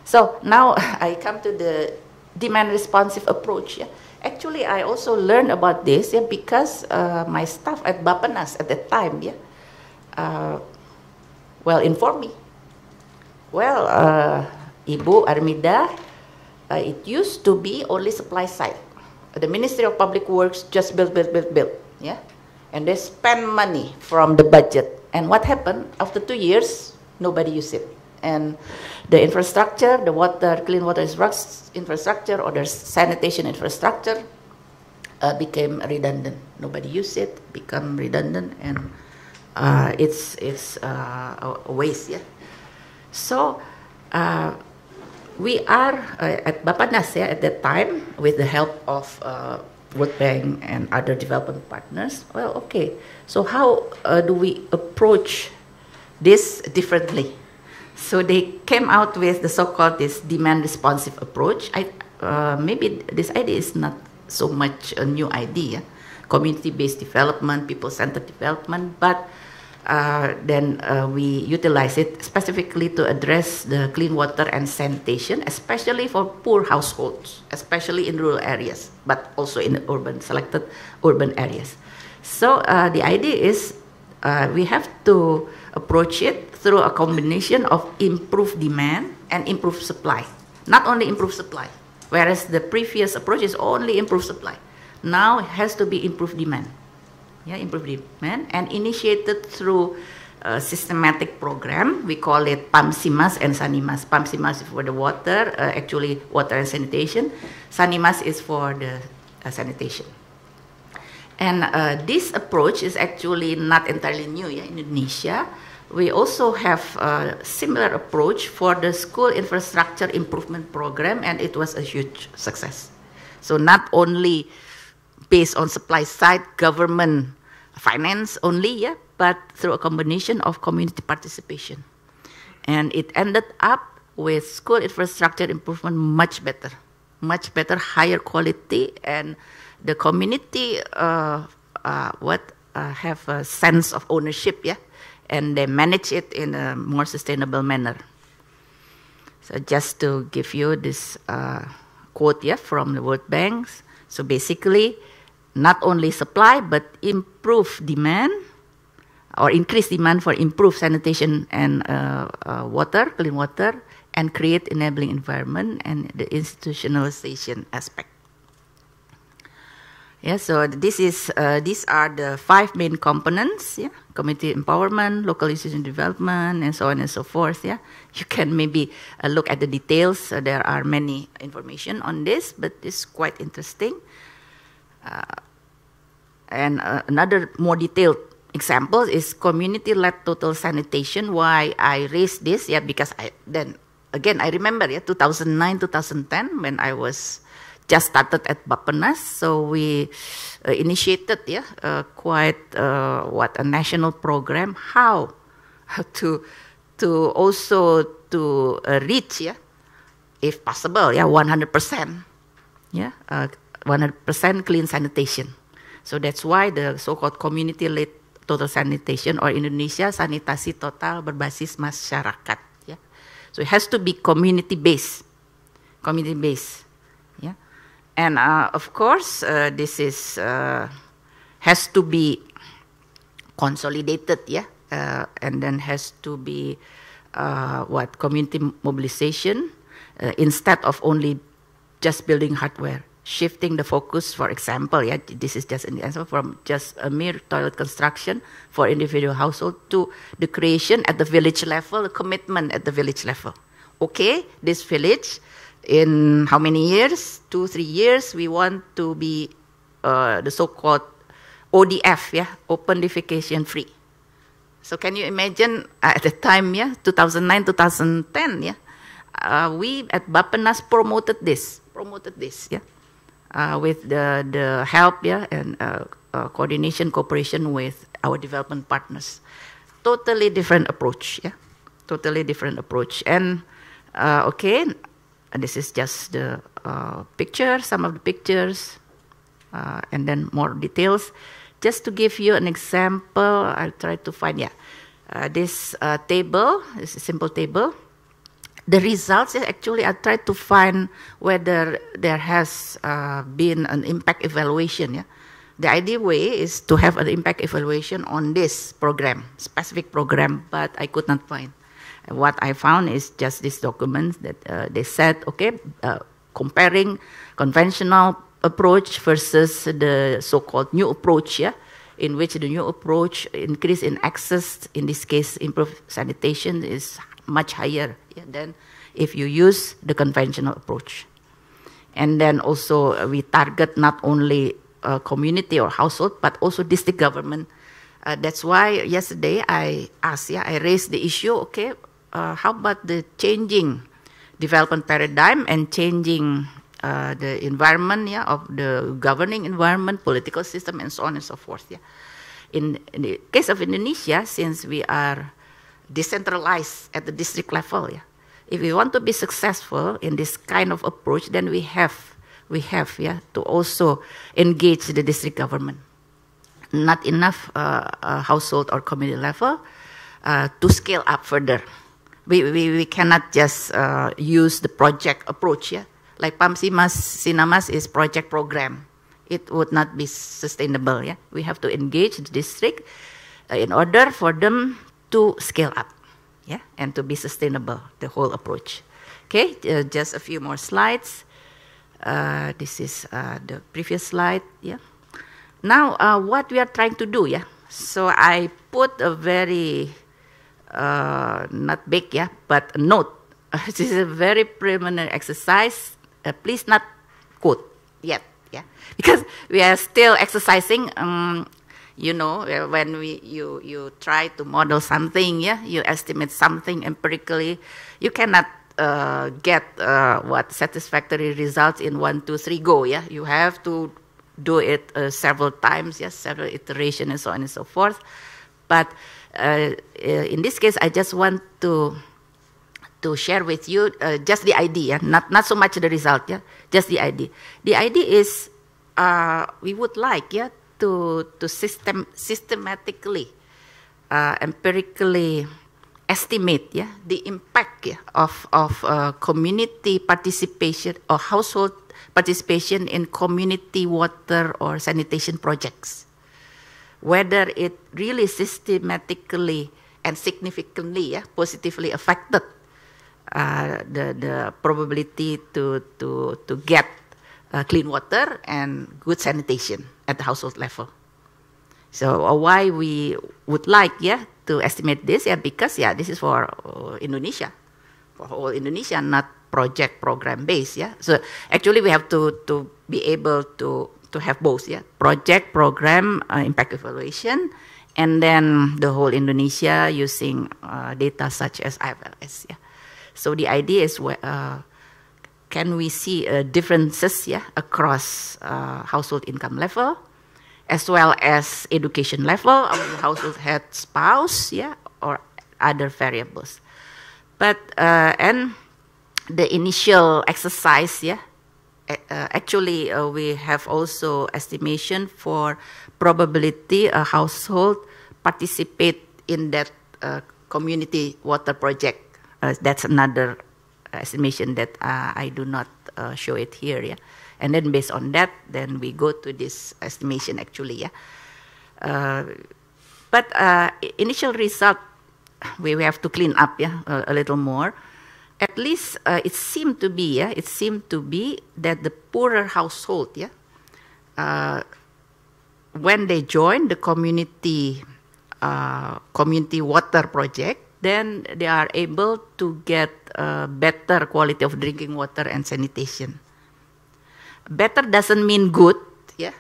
So now I come to the demand responsive approach. Yeah? Actually, I also learned about this because my staff at Bapenas at that time, informed me. Well, Ibu Armida, it used to be only supply side. The Ministry of Public Works just built, yeah, and they spend money from the budget. And what happened after 2 years? Nobody used it. And the infrastructure, the water, clean water infrastructure or the sanitation infrastructure became redundant. Nobody used it, become redundant, and it's a waste. Yeah. So we are at Bapenas at that time with the help of World Bank and other development partners. Well, okay. So how do we approach this differently? So they came out with the so-called this demand responsive approach. Maybe this idea is not so much a new idea, community-based development, people-centered development, but then we utilize it specifically to address the clean water and sanitation, especially for poor households, especially in rural areas, but also in selected urban areas. So the idea is we have to approach it through a combination of improved demand and improved supply. Not only improved supply, whereas the previous approach is only improved supply. Now it has to be improved demand. Yeah, improved demand, and initiated through a systematic program. We call it PAMSIMAS and SANIMAS. PAMSIMAS is for the water, actually water and sanitation. SANIMAS is for the sanitation. And this approach is actually not entirely new in Indonesia. We also have a similar approach for the school infrastructure improvement program, and it was a huge success. So not only based on supply side government finance only, but through a combination of community participation. And it ended up with school infrastructure improvement much better, higher quality, and the community have a sense of ownership, and they manage it in a more sustainable manner. So just to give you this quote from the World Bank. So basically, not only supply, but improve demand or increase demand for improved sanitation and water, clean water, and create enabling environment and the institutionalization aspect. Yeah, so these are the 5 main components, community empowerment, local institution development, and so on and so forth, You can maybe look at the details. There are many information on this, but it's quite interesting. And another more detailed example is community-led total sanitation. Why I raised this, because I remember, 2009, 2010, when I was just started at Bapenas, so we initiated, quite a national program how to also to reach, if possible, 100%, 100% clean sanitation. So that's why the so-called community-led total sanitation, or Indonesia sanitasi total berbasis masyarakat. So it has to be community-based. And of course, this is has to be consolidated, and then has to be community mobilization instead of only just building hardware. Shifting the focus, for example, this is just an example, from just a mere toilet construction for individual household to the creation at the village level, the commitment at the village level. Okay, this village, in how many years? 2-3 years, we want to be the so-called ODF, open defecation free. So can you imagine at the time, 2009, 2010, we at Bappenas promoted this, yeah, with the help, yeah, and coordination, cooperation with our development partners. Totally different approach, yeah, totally different approach. And okay, this is just the picture, some of the pictures, and then more details. Just to give you an example, I'll try to find, yeah, this table, this is a simple table. The results is actually, I tried to find whether there has been an impact evaluation. Yeah? The ideal way is to have an impact evaluation on this program, specific program, but I could not find. And what I found is just this document that they said, okay, comparing conventional approach versus the so-called new approach, yeah, in which the new approach increase in access, in this case, improved sanitation is much higher, yeah, than if you use the conventional approach. And then also we target not only community or household, but also district government. That's why yesterday I asked, yeah, I raised the issue, okay, how about the changing development paradigm and changing the environment, yeah, of the governing environment, political system, and so on and so forth. Yeah. In the case of Indonesia, since we are decentralized at the district level, yeah, if we want to be successful in this kind of approach, then we have, yeah, to also engage the district government. Not enough household or community level to scale up further. We cannot just use the project approach, yeah. Like Pamsimas Sinamas is project program. It would not be sustainable, yeah. We have to engage the district in order for them to scale up, yeah, and to be sustainable, the whole approach. Okay, just a few more slides. This is the previous slide, yeah. Now, what we are trying to do, yeah. So I put a very, not big, yeah, but a note. This is a very preliminary exercise. Please not quote yet, yeah, because we are still exercising. You know, when you try to model something, yeah, you estimate something empirically, you cannot get what satisfactory results in 1, 2, 3 go, yeah. You have to do it several times, yes, several iterations and so on and so forth. But in this case, I just want to share with you just the idea, not so much the result, yeah, just the idea. The idea is we would like, yeah, to systematically, empirically estimate, yeah, the impact, yeah, of community participation or household participation in community water or sanitation projects. Whether it really systematically and significantly, yeah, positively affected the probability to get clean water and good sanitation at the household level. So why we would like, yeah, to estimate this, yeah, because, yeah, this is for Indonesia, for whole Indonesia, not project program based, yeah. So actually we have to be able to have both, yeah, project program impact evaluation, and then the whole Indonesia using data such as IFLS, yeah. So the idea is, can we see differences, yeah, across household income level, as well as education level of the household head spouse, yeah, or other variables. But and the initial exercise, yeah, actually we have also estimation for probability a household participate in that community water project. That's another estimation that I do not show it here, yeah. And then based on that, then we go to this estimation actually, yeah. But initial result, we have to clean up, yeah, a little more. At least it seemed to be, yeah, it seemed to be that the poorer household, yeah, when they join the community water project, then they are able to get better quality of drinking water and sanitation. Better doesn't mean good, yeah,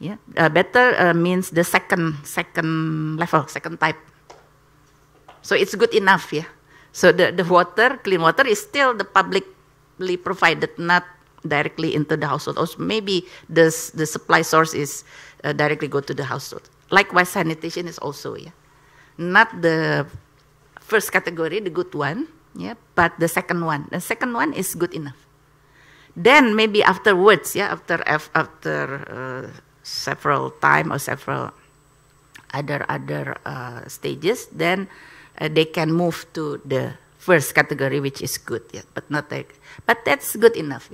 yeah. Better means the second level, second type. So it's good enough, yeah. So the water, clean water, is still the publicly provided, not directly into the household. Also, maybe the supply source is directly go to the household. Likewise, sanitation is also, not the first category, the good one, but the second one. The second one is good enough. Then maybe afterwards, after several time or several other stages, then they can move to the first category, which is good, but not like, but that's good enough,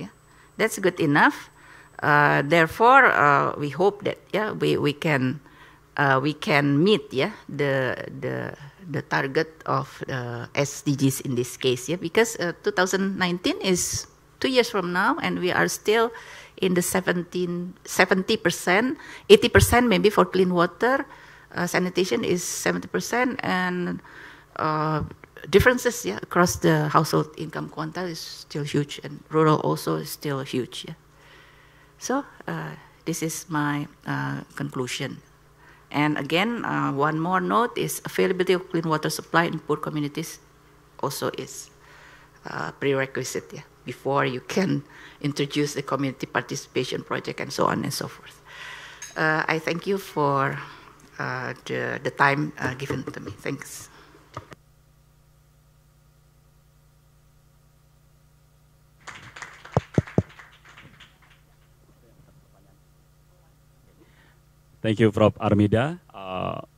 That's good enough. Therefore, we hope that we can meet the target of SDGs in this case, because 2019 is 2 years from now, and we are still in the 70%, 80% maybe for clean water. Sanitation is 70%, and differences across the household income quantile is still huge, and rural also is still huge. So this is my conclusion. And again, one more note is availability of clean water supply in poor communities also is prerequisite before you can introduce the community participation project and so on and so forth. I thank you for the time given to me. Thanks. Thank you, Prof. Armida.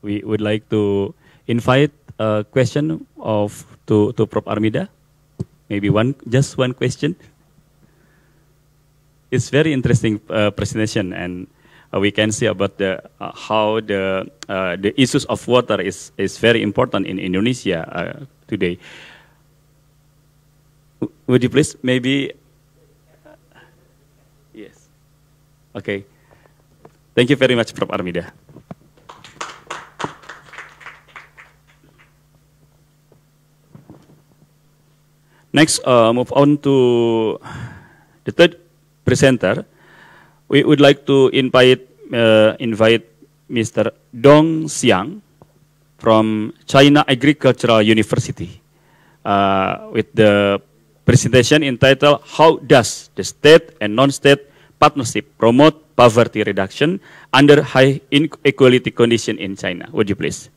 We would like to invite a question to Prof. Armida. Maybe just one question. It's very interesting presentation, and we can see about how the issues of water is very important in Indonesia today. Would you please maybe? Yes. Okay. Thank you very much, Prof. Armida. Next, move on to the third presenter. We would like to invite Mr. Dong Xiang from China Agricultural University with the presentation entitled "How Does the State and Non-State Partnership Promote Poverty Reduction Under High Inequality Condition in China?" Would you please?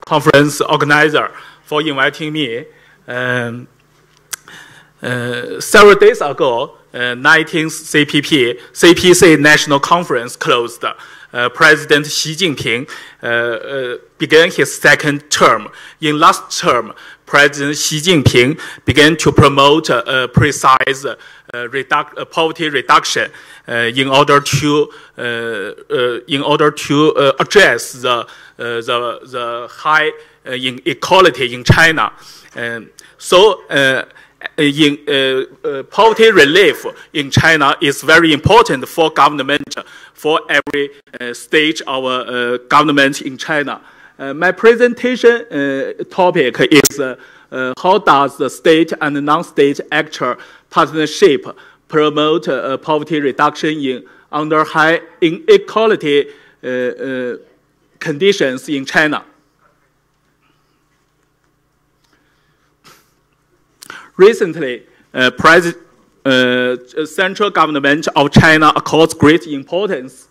Conference organizer for inviting me. Several days ago, 19th CPC National Conference closed. President Xi Jinping began his second term. In last term, President Xi Jinping began to promote precise poverty reduction in order to address the high inequality in China. Poverty relief in China is very important for government, for every stage of government in China. My presentation topic is how does the state and non-state actor partnership promote poverty reduction under high inequality conditions in China. Recently, central government of China accords great importance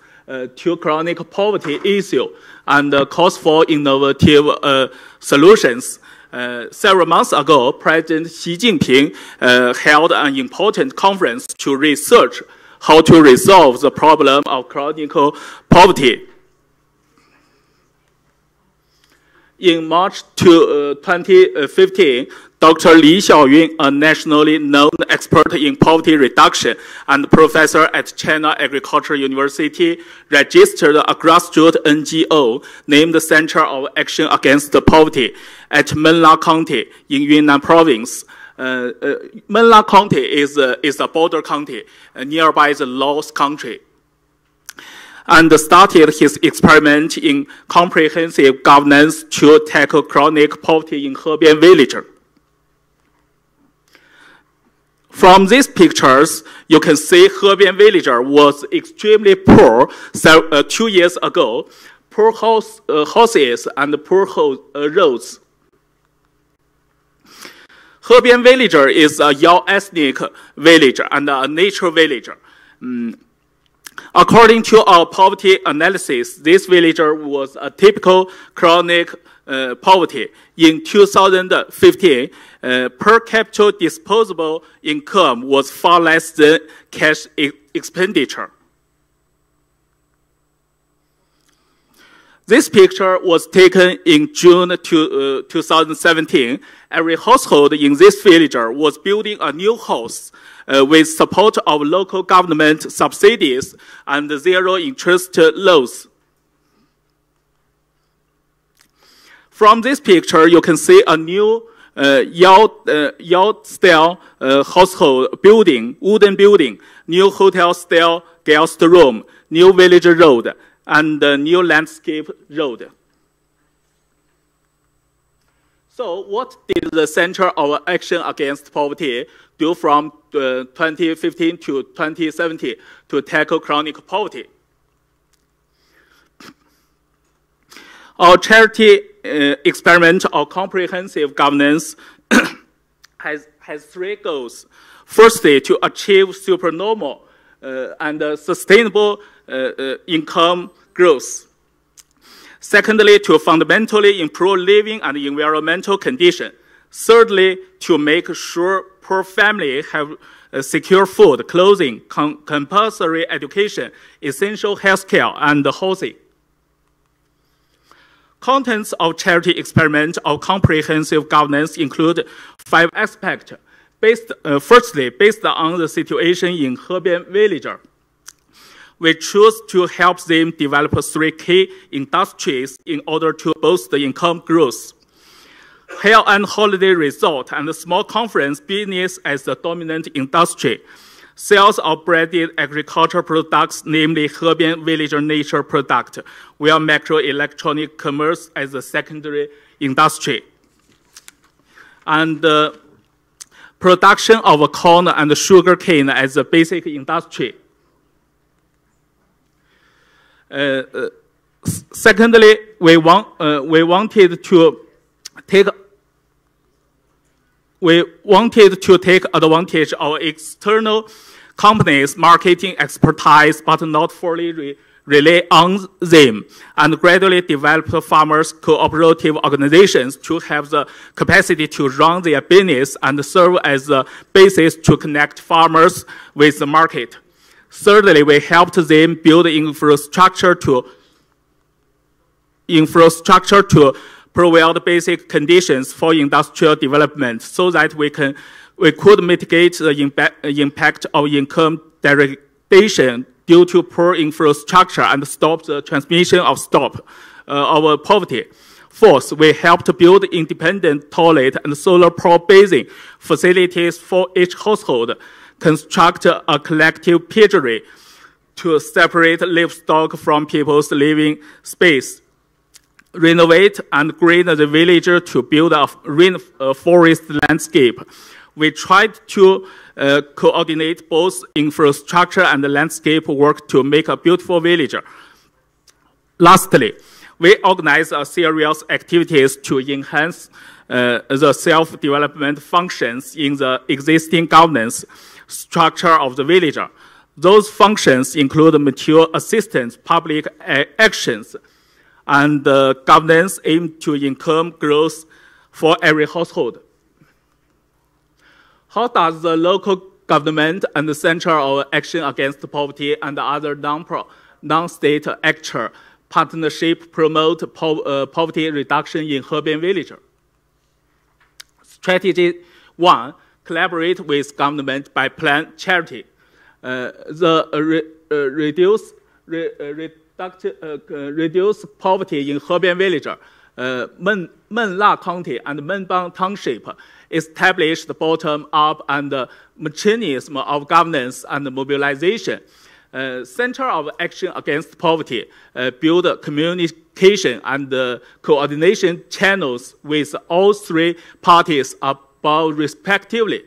to chronic poverty issue and calls for innovative solutions. Several months ago, President Xi Jinping held an important conference to research how to resolve the problem of chronic poverty. In March 2015, Dr. Li Xiaoyun, a nationally known expert in poverty reduction and professor at China Agricultural University, registered a grassroots NGO named the Center of Action Against Poverty at Menla County in Yunnan Province. Menla County is a border county nearby the Laos country, and started his experiment in comprehensive governance to tackle chronic poverty in Hebian village. From these pictures, you can see Hebian villager was extremely poor 2 years ago, poor houses and poor roads. Hebian villager is a Yao ethnic villager and a nature villager. According to our poverty analysis, this villager was a typical chronic poverty. In 2015, per capita disposable income was far less than cash expenditure. This picture was taken in June 2017. Every household in this villager was building a new house with support of local government subsidies and zero interest loans. From this picture, you can see a new Yao-style household building, wooden building, new hotel-style guest room, new village road, and new landscape road. So what did the Center of Action Against Poverty do from 2015 to 2017 to tackle chronic poverty? Our charity experiment of comprehensive governance has 3 goals. Firstly, to achieve supernormal and sustainable income growth. Secondly, to fundamentally improve living and environmental conditions. Thirdly, to make sure poor families have secure food, clothing, compulsory education, essential health care, and housing. Contents of charity experiment of comprehensive governance include 5 aspects. Firstly, based on the situation in Hebian villager, we choose to help them develop 3 key industries in order to boost the income growth. Hair and holiday resort and small conference business as the dominant industry. Sales of branded agricultural products, namely Hebian villager nature product, while microelectronic commerce as a secondary industry. And production of corn and sugar cane as a basic industry. Secondly, we wanted to take advantage of external companies' marketing expertise, but not fully rely on them, and gradually develop farmers' cooperative organizations to have the capacity to run their business and serve as a basis to connect farmers with the market. Thirdly, we helped them build infrastructure to provide basic conditions for industrial development so that we could mitigate the impact of income degradation due to poor infrastructure and stop the transmission of poverty. Fourth, we helped build independent toilet and solar power bathing facilities for each household, construct a collective piggery to separate livestock from people's living space, renovate and green the village to build a rainforest landscape. We tried to coordinate both infrastructure and landscape work to make a beautiful village. Lastly, we organized a series of activities to enhance the self-development functions in the existing governance structure of the village. Those functions include material assistance, public actions, and governance aimed to income growth for every household. How does the local government and the Center of Action Against Poverty and other non-state actor partnership promote poverty reduction in Hebian village? Strategy 1, collaborate with government by plan charity. Reduce poverty in Hebian village. Menla County and Menbang Township established the bottom-up and mechanism of governance and mobilization. Center of Action Against Poverty build communication and coordination channels with all 3 parties above respectively.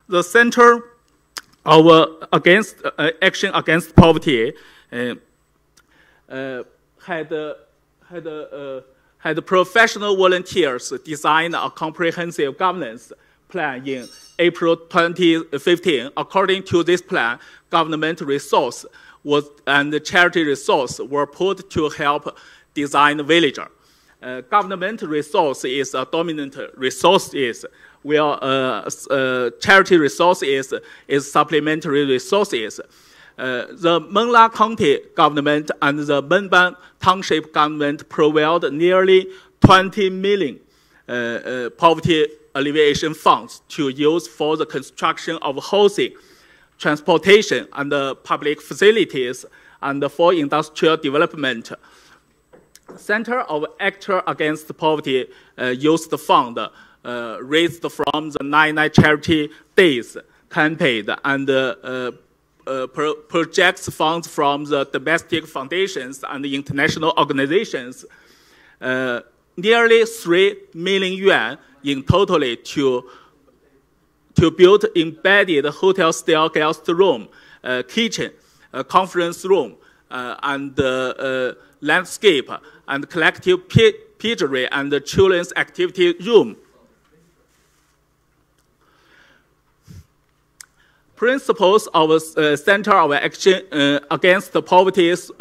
the Center of Action Against Poverty had professional volunteers design a comprehensive governance plan in April 2015. According to this plan, government resource and charity resource were put to help design the villager. Government resource is a dominant resource, where charity resource is supplementary resources. The Mengla County government and the Menban Township government provide nearly 20 million poverty alleviation funds to use for the construction of housing, transportation, and public facilities, and for industrial development. Center of Action Against Poverty used the fund raised from the 99 charity days campaign and projects funds from the domestic foundations and international organizations, nearly 3 million yuan in total to build embedded hotel-style guest room, kitchen, conference room, and landscape, and collective piggery and children's activity room. Principles of Center of Action Against Poverty's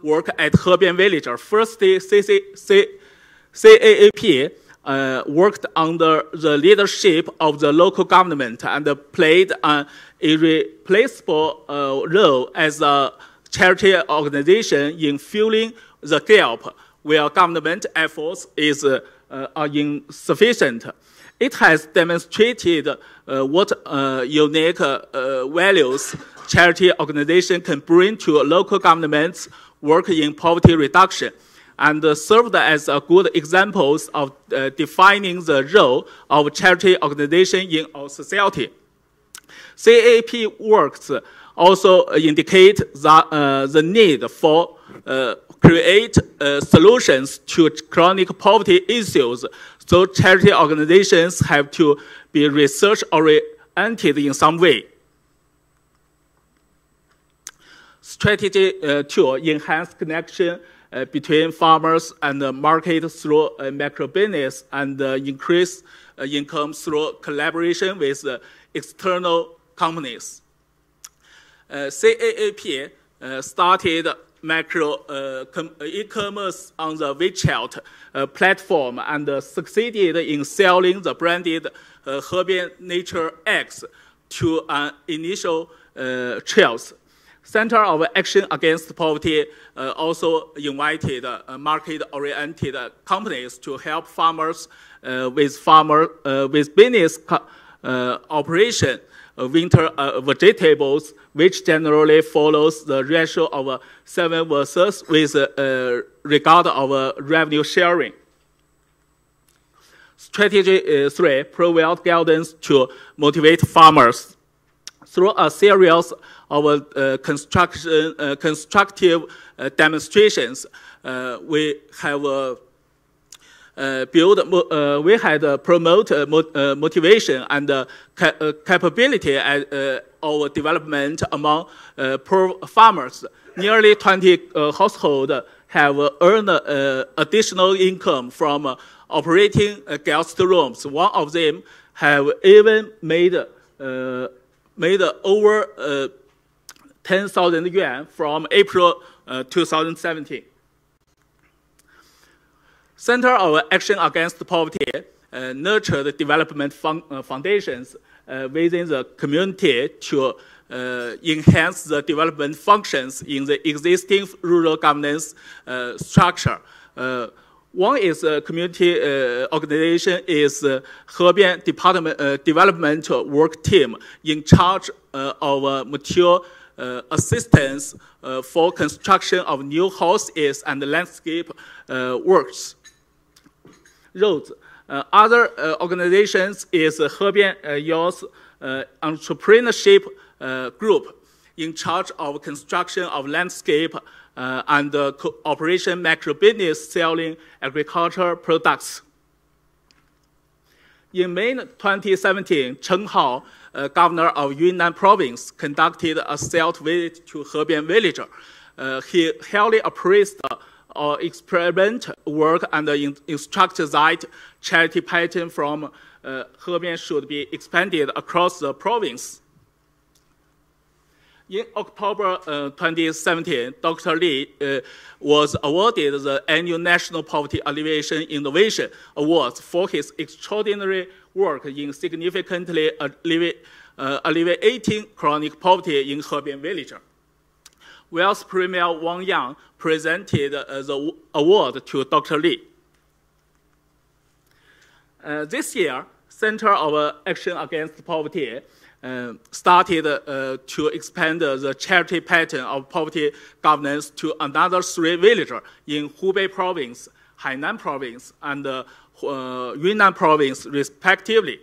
work at Hebian Village. Firstly, CAAP worked under the leadership of the local government and played an irreplaceable role as a charity organization in filling the gap where government efforts are insufficient. It has demonstrated what unique values charity organization can bring to local governments' work in poverty reduction, and served as a good examples of defining the role of charity organization in our society. CAP works also indicate the need for create solutions to chronic poverty issues, so charity organizations have to be research-oriented in some way. Strategy to enhance connection between farmers and the market through microbusiness and increase income through collaboration with external companies. CAAP started micro e-commerce on the WeChat platform and succeeded in selling the branded Hebian Nature X to an initial trials. Center of Action Against Poverty also invited market-oriented companies to help farmers with business operation, winter vegetables, which generally follows the ratio of 7 versus with regard of revenue sharing. Strategy 3, provide guidance to motivate farmers. Through a series of constructive demonstrations, we have promote motivation and capability of development among poor farmers. Nearly 20 households have earned additional income from operating guest rooms. One of them have even made over 10,000 yuan from April 2017. Center of Action Against Poverty nurtured development foundations within the community to enhance the development functions in the existing rural governance structure. One is a community organization is Hebian Development Work Team in charge of material assistance for construction of new houses and landscape works. Roads. Other organizations is Hebian Youth Entrepreneurship Group in charge of construction of landscape and cooperation microbusiness selling agricultural products. In May 2017, Chen Hao, governor of Yunnan province, conducted a sales visit to Hebian village. He highly appraised our experiment work and instructed that charity pattern from Hebian should be expanded across the province. In October 2017, Dr. Li was awarded the annual National Poverty Alleviation Innovation Awards for his extraordinary work in significantly alleviating chronic poverty in Hebian village. Vice Premier Wang Yang presented the award to Dr. Li. This year, Center of Action Against Poverty started to expand the charity pattern of poverty governance to another 3 villages in Hubei province, Hainan province, and Yunnan province, respectively.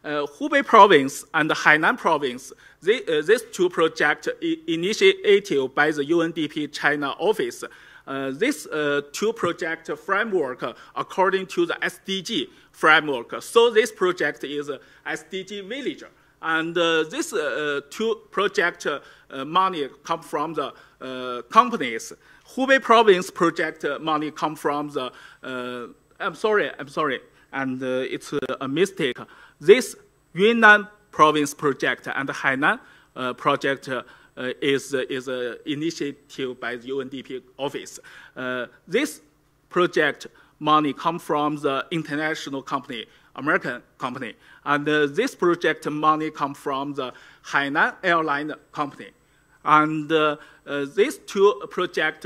Hubei province and Hainan province, these 2 projects initiated by the UNDP China office. This 2 project framework according to the SDG framework. So this project is SDG village. And this 2 project money come from the companies. Hubei province project money come from the, I'm sorry, and it's a mistake. This Yunnan province project and Hainan project is initiative by the UNDP office. This project money come from the international company, American company, and this project money come from the Hainan airline company. And these 2 project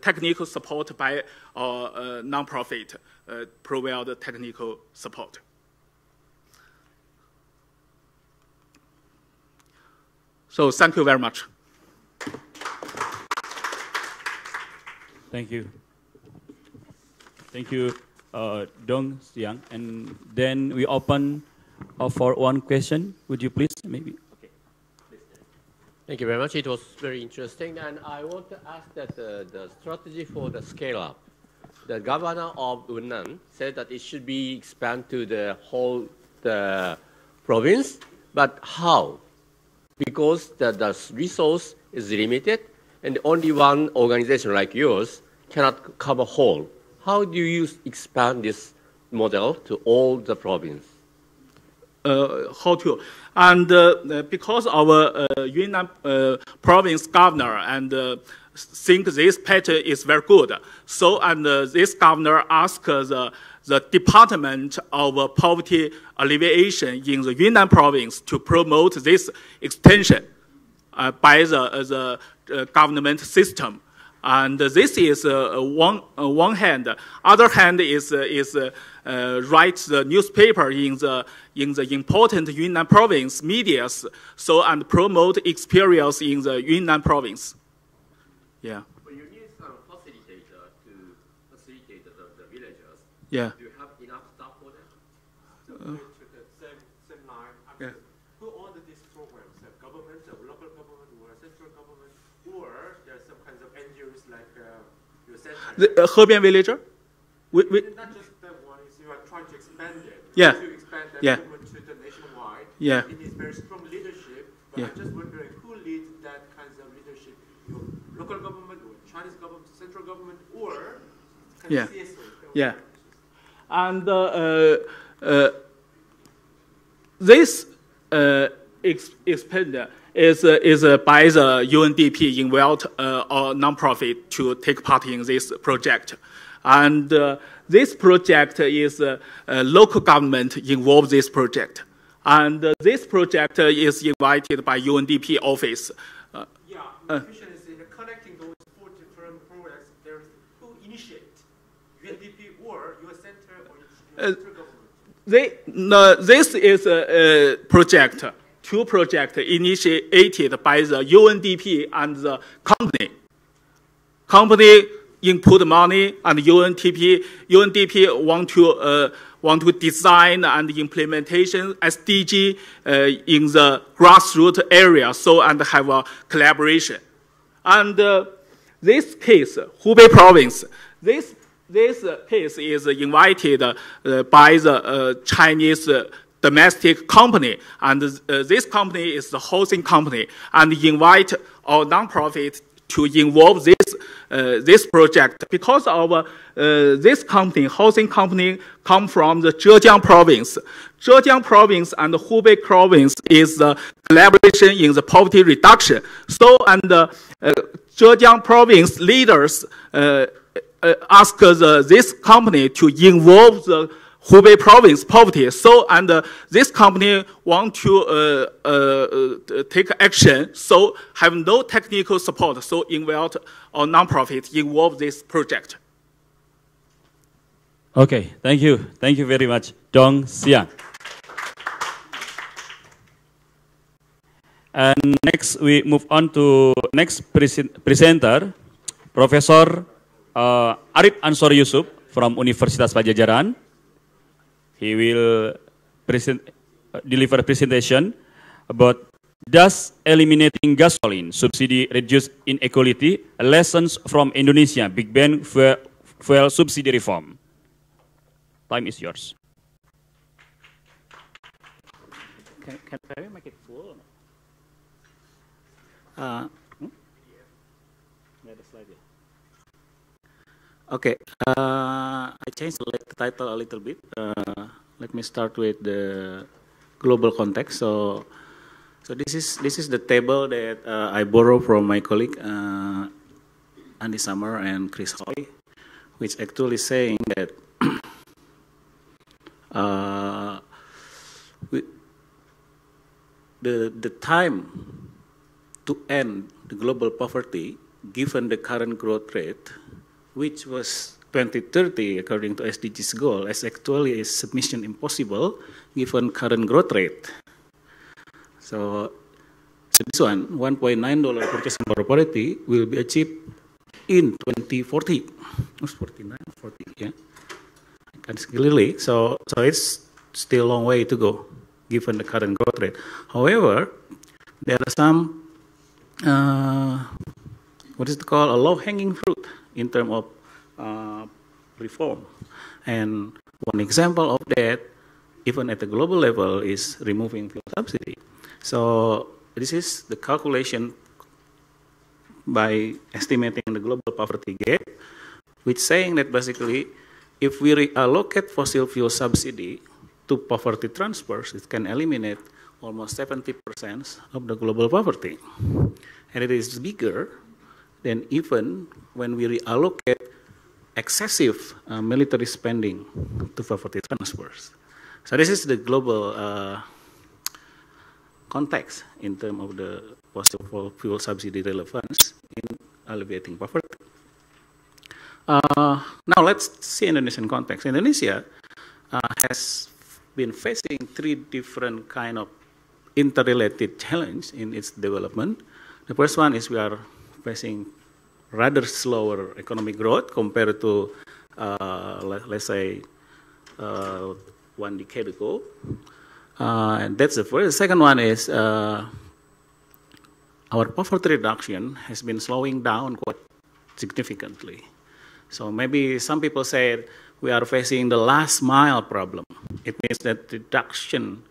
technical support by our non-profit provide technical support. So thank you very much. Thank you. Thank you, Dong Xiang. And then we open for one question. Would you please, maybe? Okay. Thank you very much. It was very interesting. And I want to ask that the strategy for the scale-up. The governor of Yunnan said that it should be expanded to the whole province, but how? Because the resource is limited, and only one organization like yours cannot cover whole. How do you expand this model to all the province? How to? And because our Yunnan province governor and think this pattern is very good, so and this governor asked the Department of Poverty Alleviation in the Yunnan province to promote this extension by the government system. And this is one hand. Other hand is write the newspaper in the important Yunnan province medias, so and promote experience in the Yunnan province. Yeah. But you need some facilitator to facilitate the villagers. Yeah. Do you have enough staff for that? To the same line, Yeah. who ordered these programs? The government, the local government, or central government, or there are some kinds of NGOs like your center? The Hebian villager? Not just that one, is you are trying to expand it. Yeah. To expand that Yeah. movement to the nationwide. Yeah. It needs very strong leadership. But Yeah. I'm just wondering who leads that kinds of leadership? Your local government, or Chinese government, central government, or kind Yeah. of CSO? Yeah. And this expand is by the UNDP involved or nonprofit to take part in this project. And this project is local government involved this project. And this project is invited by UNDP office. Yeah, my question is in connecting those 4 different programs, there is who initiate? UNDP or your center or your central government? This is a project, 2 projects initiated by the UNDP and the company. Company input money, and UNDP want to design and implementation SDG in the grassroots area, so and have a collaboration. And this case, Hubei province, this this piece is invited by the Chinese domestic company, and this company is the hosting company, and invite our nonprofit to involve this project because our this company, hosting company, come from the Zhejiang province. Zhejiang province and Hubei province is the collaboration in the poverty reduction. So, and Zhejiang province leaders ask this company to involve the Hubei province poverty. So, and this company want to take action, so have no technical support, so invite our nonprofit involve this project. Okay, thank you. Thank you very much, Dong Xiang. And next, we move on to next presenter, Professor Arif Ansor Yusuf from Universitas Pajajaran. He will deliver a presentation about does eliminating gasoline subsidy reduce inequality? Lessons from Indonesia Big Bang fuel subsidy reform. Time is yours. Can I make it full? Okay, I changed the title a little bit. Let me start with the global context. So this is the table that I borrowed from my colleague Andy Summer and Chris Hoy, which actually saying that the time to end the global poverty, given the current growth rate, which was 2030 according to SDGs goal, is actually a mission impossible given current growth rate. So this one, $1.9 purchasing power parity will be achieved in 2040. It's 49, 40, yeah. I can see clearly. So it's still a long way to go given the current growth rate. However, there are some what is it called, a low-hanging fruit in terms of reform. And one example of that, even at the global level, is removing fuel subsidy. So this is the calculation by estimating the global poverty gap, which saying that basically, if we reallocate fossil fuel subsidy to poverty transfers, it can eliminate almost 70% of the global poverty. And it is bigger than even when we reallocate excessive military spending to poverty transfers. So this is the global context in terms of the fossil fuel subsidy relevance in alleviating poverty. Now let's see Indonesian context. Indonesia has been facing three different kind of interrelated challenge in its development. The first one is we are facing rather slower economic growth compared to, let's say, 1 decade ago. And that's the first. The second one is our poverty reduction has been slowing down quite significantly. So maybe some people say we are facing the last mile problem. It means that reduction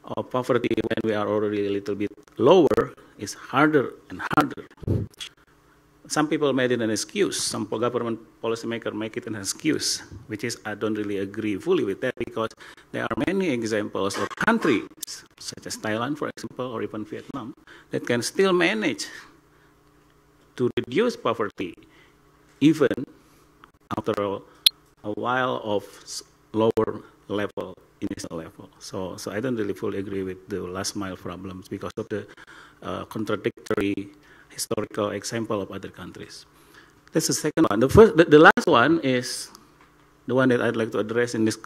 of poverty when we are already a little bit lower is harder and harder. Some people made it an excuse. Some government policymakers make it an excuse, which is I don't really agree fully with that because there are many examples of countries, such as Thailand, for example, or even Vietnam, that can still manage to reduce poverty even after a while of lower level, initial level. So I don't really fully agree with the last mile problems because of the contradictory historical example of other countries. That's the second one. The last one is the one that I'd like to address in this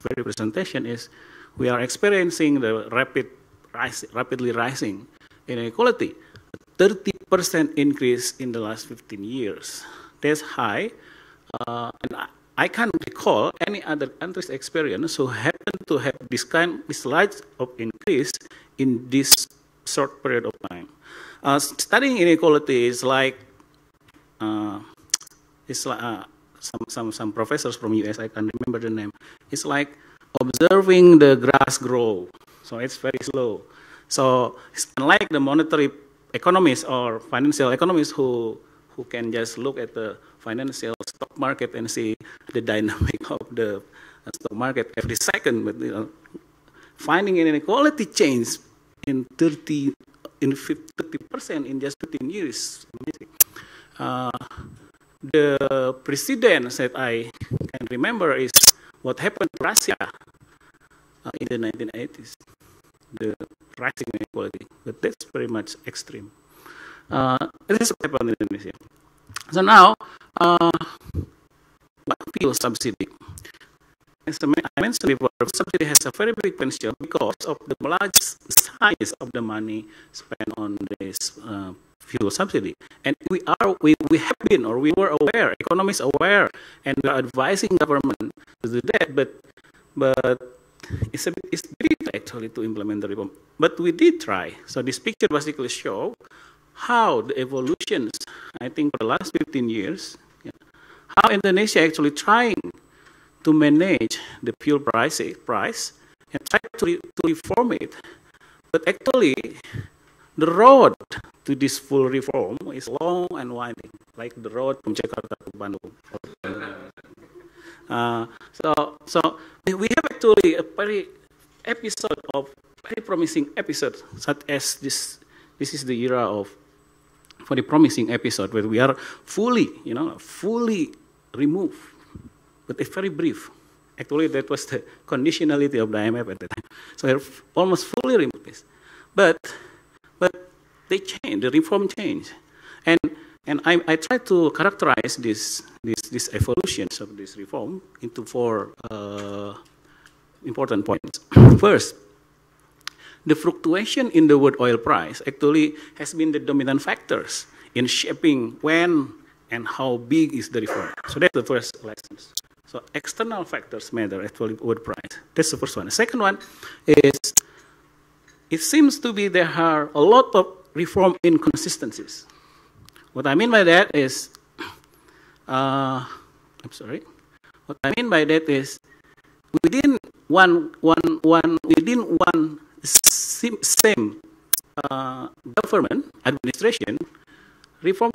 very presentation is we are experiencing the rapidly rising inequality, 30% increase in the last 15 years. That's high, and I can't recall any other country's experience who happen to have this large of increase in this short period of time. Studying inequality is like some professors from US, I can't remember the name. It's like observing the grass grow. So it's very slow. So it's unlike the monetary economists or financial economists who can just look at the financial stock market and see the dynamic of the stock market every second, but finding an inequality change in 30% in just 15 years. Amazing. The precedent that I can remember is what happened to Russia in the 1980s, the rising inequality, but that's very much extreme. This is what happened in Indonesia. So now, fuel subsidy. As I mentioned before, subsidy has a very big potential because of the large size of the money spent on this fuel subsidy. And we have been, or we were aware, economists aware, and we are advising government to do that, but it's difficult actually to implement the reform. But we did try. So this picture basically shows how the evolutions, I think for the last 15 years, how Indonesia actually trying to manage the fuel price and try to reform it. But actually, the road to this full reform is long and winding, like the road from Jakarta to Bandung. So we have actually a very promising episode, such as this. This is the era of very promising episode where we are fully removed, but it's very brief. Actually, that was the conditionality of the IMF at the time. So we're almost fully removed this, but they changed. The reform changed, and I try to characterize these evolutions of this reform into 4 important points. First, the fluctuation in the world oil price actually has been the dominant factors in shaping when and how big is the reform. So that's the first lesson. So external factors matter, actually, world price. That's the first one. The second one is, it seems to be there are a lot of reform inconsistencies. What I mean by that is, What I mean by that is, within one same government administration, reform.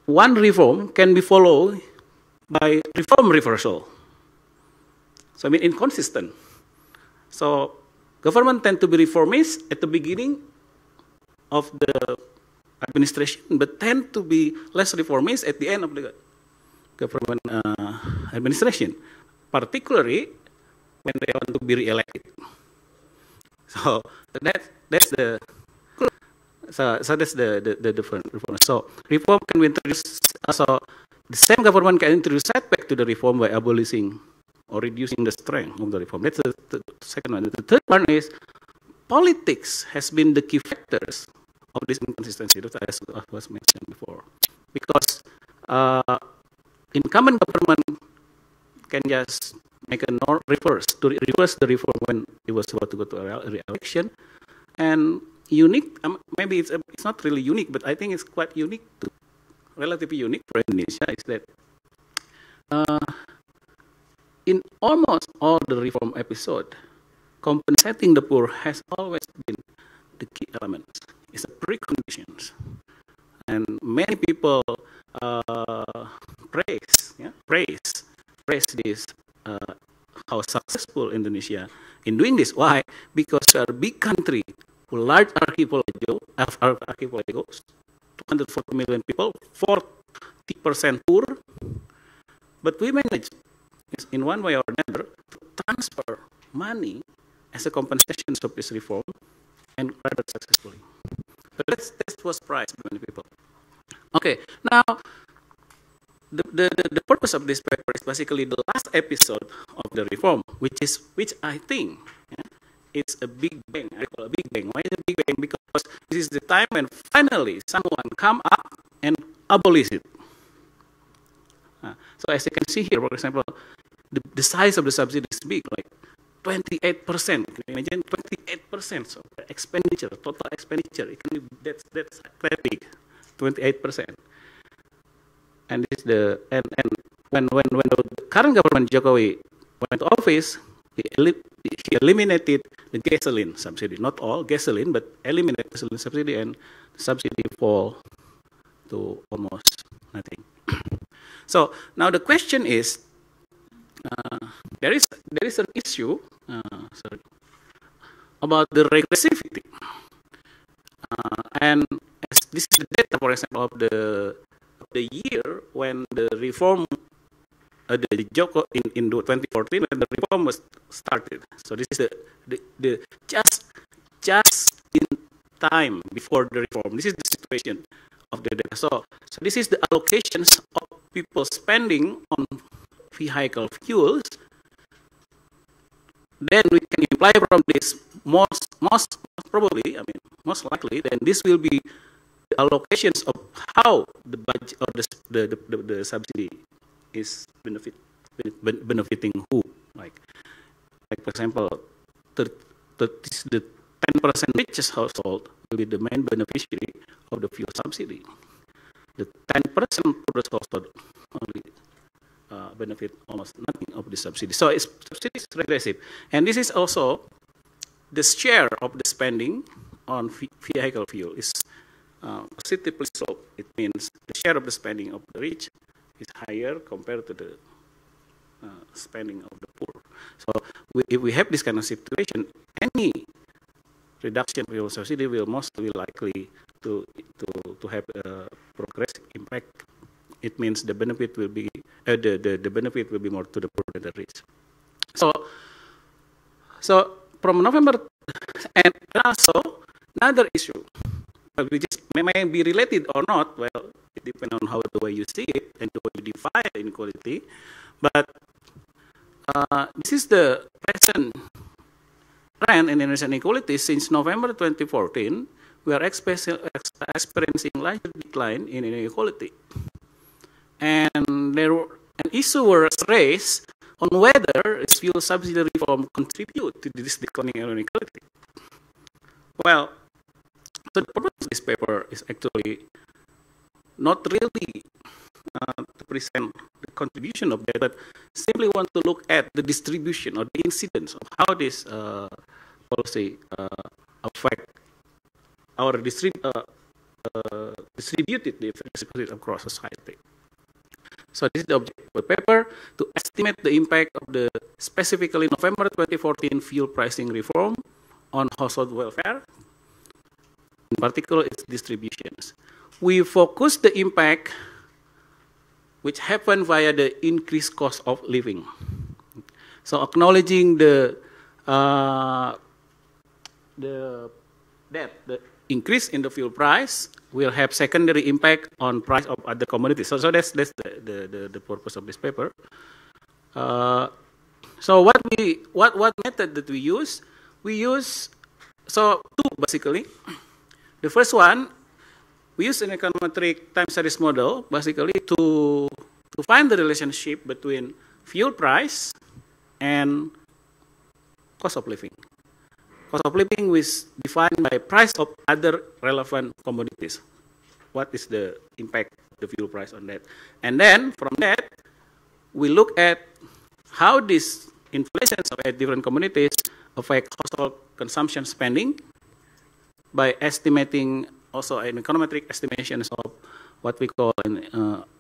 One reform can be followed by reform reversal. So I mean inconsistent. So government tend to be reformist at the beginning of the administration, but tend to be less reformist at the end of the government administration, particularly when they want to be re-elected. So that's the different reform. So reform can be introduced. So the same government can introduce setback to the reform by abolishing or reducing the strength of the reform. That's the second one. The third one is politics has been the key factors of this inconsistency that I was mentioned before, because incumbent government can just make a reverse the reform when it was about to go to a re-election. And unique, maybe it's not really unique, but I think it's quite unique, relatively unique for Indonesia, is that in almost all the reform episode, compensating the poor has always been the key elements. It's a preconditions, and many people praise this how successful Indonesia in doing this. Why? Because we are a big country, large archipelago, 240 million people, 40% poor, but we managed in one way or another to transfer money as a compensation of this reform, and rather successfully. But that was prized by many people. Okay, now the purpose of this paper is basically the last episode of the reform, which I think it's a big bang. I call it a big bang. Why is it a big bang? Because this is the time when finally someone come up and abolish it. So as you can see here, for example, the size of the subsidy is big, like 28%. Can you imagine 28%? So expenditure, total expenditure, that's very big, 28%. and this is and when the current government Jokowi went to office, he eliminated the gasoline subsidy, not all gasoline, but eliminated gasoline subsidy, and the subsidy fall to almost nothing. So now the question is, there is an issue about the regressivity, and as this is the data, for example, of the year when the reform, the Joko in 2014 when the reform was started. So this is the just in time before the reform. This is the situation of the data. So this is the allocations of people spending on vehicle fuels. Then we can imply from this most probably, I mean, most likely, then this will be the allocations of how the budget or the subsidy is benefiting who. Like for example, the 10% richest household will be the main beneficiary of the fuel subsidy. The 10% poorest household only benefit almost nothing of the subsidy. So subsidy is regressive, and this is also the share of the spending on vehicle fuel is positively sloped. It means the share of the spending of the rich is higher compared to the spending of the poor. So if we have this kind of situation, any reduction in fuel subsidy will mostly likely to have a progressive impact. It means the benefit will be the benefit will be more to the poor than the rich. So from November, and also another issue, which may be related or not. Well, it depends on how the way you see it and the way you define inequality. But this is the present trend in Indonesian inequality since November 2014. We are experiencing larger decline in inequality, and an issue was raised on whether fuel subsidy reform contribute to this declining inequality. Well, so the purpose of this paper is actually not really to present the contribution of that, but simply want to look at the distribution or the incidence of how this policy affect our distributed the effects across society. So this is the objective of the paper, to estimate the impact of the specifically November 2014 fuel pricing reform on household welfare, in particular its distributions. We focus the impact which happened via the increased cost of living. So acknowledging the increase in the fuel price will have secondary impact on price of other commodities. So that's the purpose of this paper. So what method that we use? We use two basically. The first one, we use an econometric time series model basically to find the relationship between fuel price and cost of living. Cost of living is defined by price of other relevant commodities. What is the impact of the fuel price on that? And then from that, we look at how these inflations of different commodities affect household consumption spending by estimating also an econometric estimations of what we call an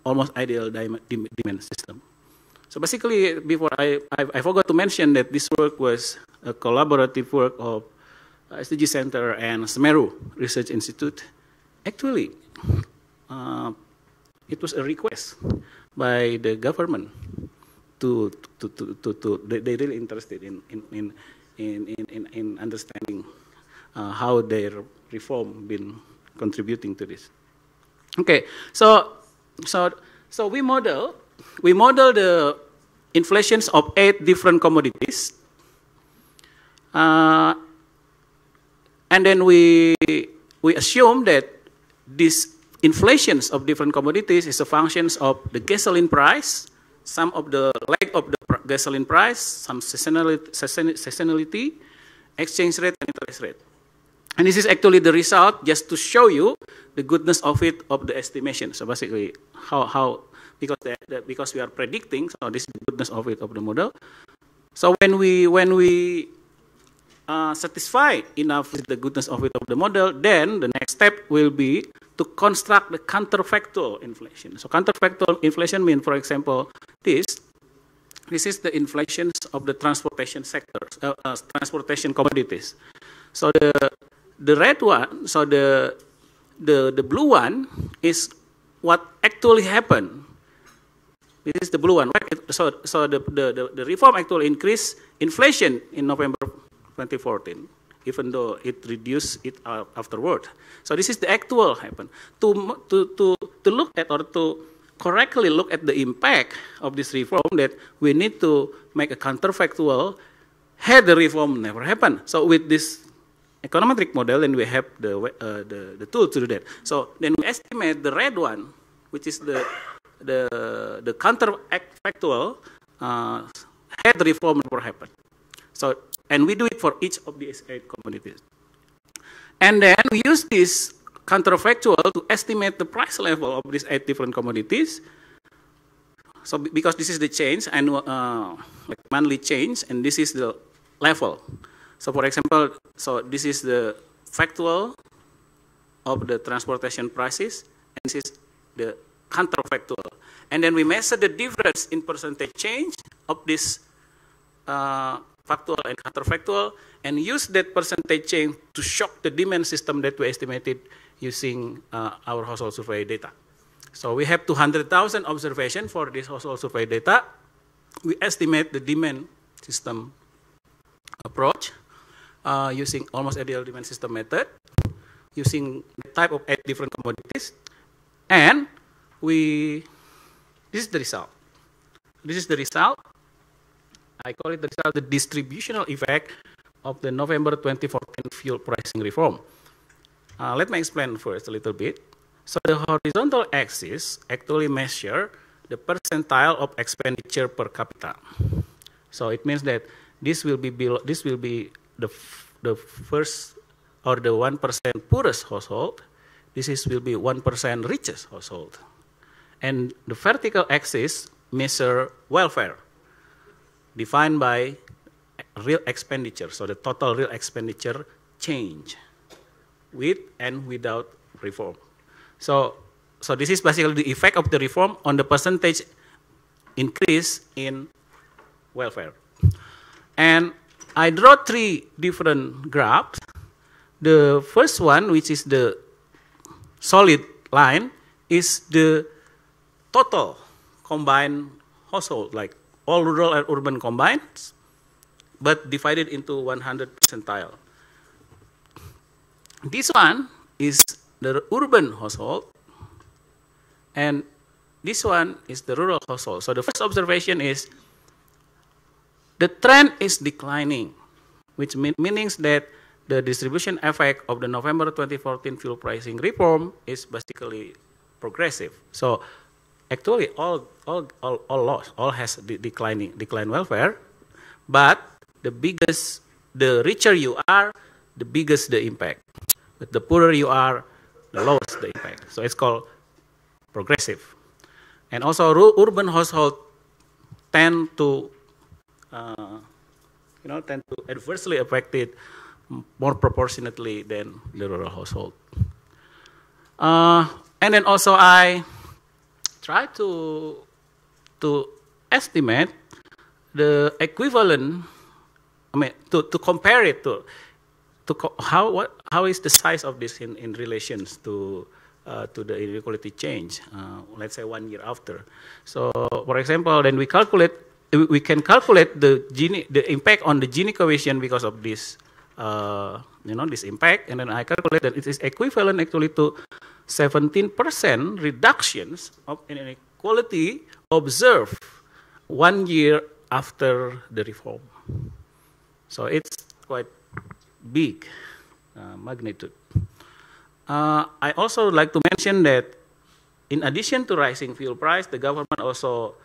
almost ideal demand system. So basically, before I forgot to mention that this work was a collaborative work of SDG Center and Semeru Research Institute. Actually, it was a request by the government they really interested in understanding how their reform been contributing to this. Okay, so we model the inflations of 8 different commodities, and then we assume that these inflations of different commodities is a function of the gasoline price, some of the lag of the gasoline price, some seasonality, exchange rate, and interest rate. And this is actually the result, just to show you the goodness of it, of the estimation. So basically, because we are predicting, so this is the goodness of it, of the model. So when we satisfy enough with the goodness of it, of the model, then the next step will be to construct the counterfactual inflation. So counterfactual inflation means, for example, this is the inflations of the transportation sectors, transportation commodities. So the red one, so the blue one is what actually happened. This is the blue one. So the reform actually increased inflation in November 2014, even though it reduced it afterward. So this is the actual happen. To look at, or to correctly look at the impact of this reform, that we need to make a counterfactual had the reform never happened. So with this econometric model, and we have the tool to do that. So then we estimate the red one, which is the counterfactual, had the reform never happened. So, and we do it for each of these 8 commodities. And then we use this counterfactual to estimate the price level of these 8 different commodities. So because this is the change, and like monthly change, and this is the level. So for example, so this is the factual of the transportation prices, and this is the counterfactual. And then we measure the difference in percentage change of this factual and counterfactual, and use that percentage change to shock the demand system that we estimated using our household survey data. So we have 200,000 observations for this household survey data. We estimate the demand system approach using almost ideal demand system method, using the type of 8 different commodities, and this is the result. This is the result. I call it the result, the distributional effect of the November 2014 fuel pricing reform. Let me explain first a little bit. So the horizontal axis actually measure the percentile of expenditure per capita. So it means that this will be below, this will be the first, or the 1% poorest household. This will be 1% richest household. And the vertical axis measure welfare, defined by real expenditure, so the total real expenditure change with and without reform. So this is basically the effect of the reform on the percentage increase in welfare. And I draw 3 different graphs. The first one, which is the solid line, is the total combined household, like all rural and urban combined, but divided into 100 percentile. This one is the urban household, and this one is the rural household. So the first observation is the trend is declining, which means that the distribution effect of the November 2014 fuel pricing reform is basically progressive. So actually all loss, all has decline welfare, but the richer you are, the biggest the impact. But the poorer you are, the lowest the impact. So it's called progressive. And also urban household tend to adversely affected more proportionately than the rural household. And then also I try to estimate the equivalent, to compare it to how is the size of this in relations to the inequality change, let's say 1 year after. So for example, then we can calculate the impact on the Gini coefficient because of this this impact, and then I calculate that it is equivalent actually to 17% reductions of inequality observed 1 year after the reform. So it's quite big magnitude. I also would like to mention that in addition to rising fuel price, the government also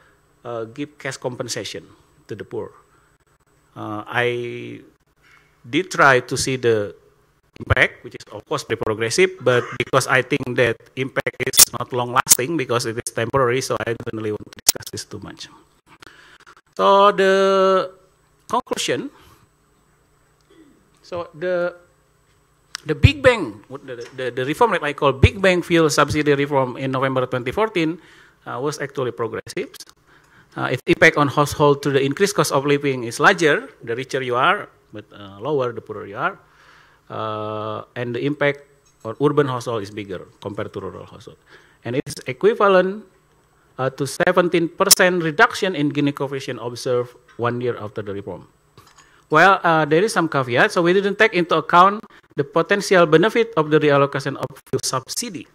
give cash compensation to the poor. I did try to see the impact, which is of course very progressive, but because I think that impact is not long-lasting because it is temporary, so I don't really want to discuss this too much. So the conclusion, so the Big Bang, the reform that I call Big Bang fuel subsidy reform in November 2014 was actually progressive. Its impact on household to the increased cost of living is larger, the richer you are, but lower the poorer you are. And the impact on urban household is bigger compared to rural household. And it's equivalent to 17% reduction in Gini coefficient observed 1 year after the reform. Well, there is some caveat, so we didn't take into account the potential benefit of the reallocation of fuel subsidy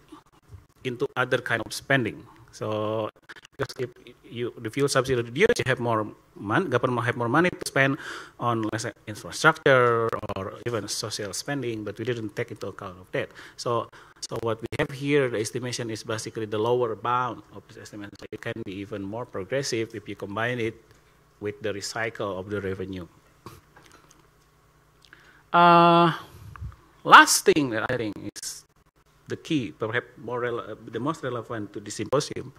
into other kind of spending. So, because if the fuel subsidy reduced, you have more money, government have more money to spend on, let's say, infrastructure or even social spending, but we didn't take into account of that. So what we have here, the estimation is basically the lower bound of this estimate. So it can be even more progressive if you combine it with the recycle of the revenue. Last thing that I think is the key, perhaps the most relevant to this symposium,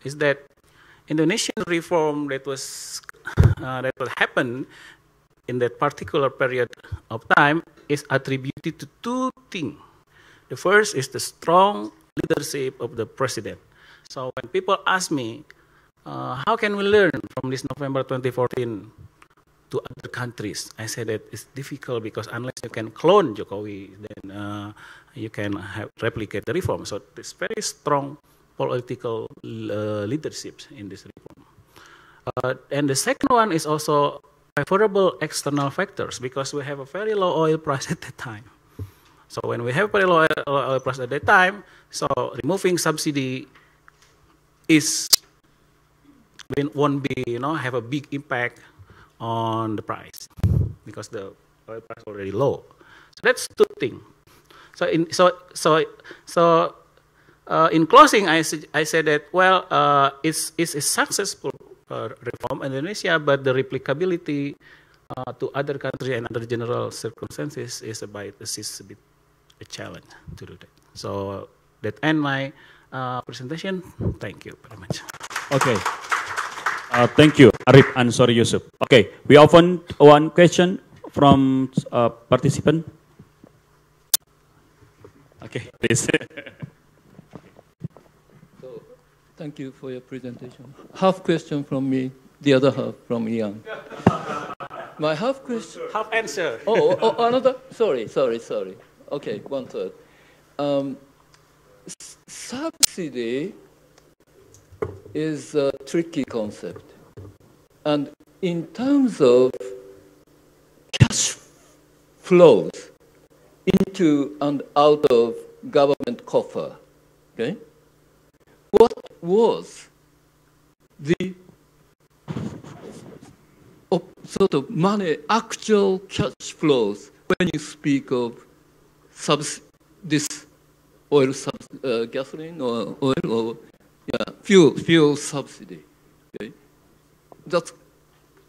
is that Indonesian reform that was happened in that particular period of time is attributed to two things. The first is the strong leadership of the president. So when people ask me, how can we learn from this November 2014 to other countries, I say that it's difficult because unless you can clone Jokowi, then you can replicate the reform. So there's very strong political leadership in this reform. And the second one is also favorable external factors because we have a very low oil price at that time. So when we have very low oil price at that time, so removing subsidy won't be, have a big impact on the price because the oil price is already low. So that's two things. So in closing, I said that it's a successful reform in Indonesia, but the replicability to other countries and other general circumstances is a bit a challenge to do that. So that ends my presentation. Thank you very much. Okay. Thank you, Arif Ansori Yusuf. Okay, we open one question from participant. Okay, please. So, thank you for your presentation. Half question from me, the other half from Ian. My half question. Half answer. Oh, another. Sorry. Okay, 1/3. Subsidy is a tricky concept. And in terms of cash flows into and out of government coffer, okay, what was the sort of money, actual cash flows when you speak of this oil, gasoline or oil or fuel subsidy? Okay? That's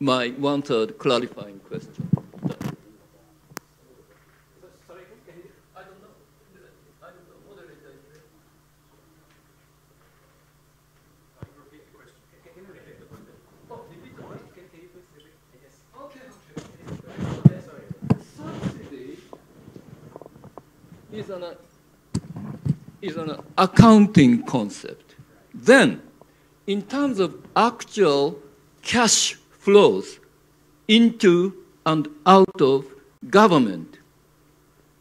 my 1/3 clarifying question. Sorry, I don't know. Moderator. Subsidy is an accounting concept. Then, in terms of actual cash flows into and out of government,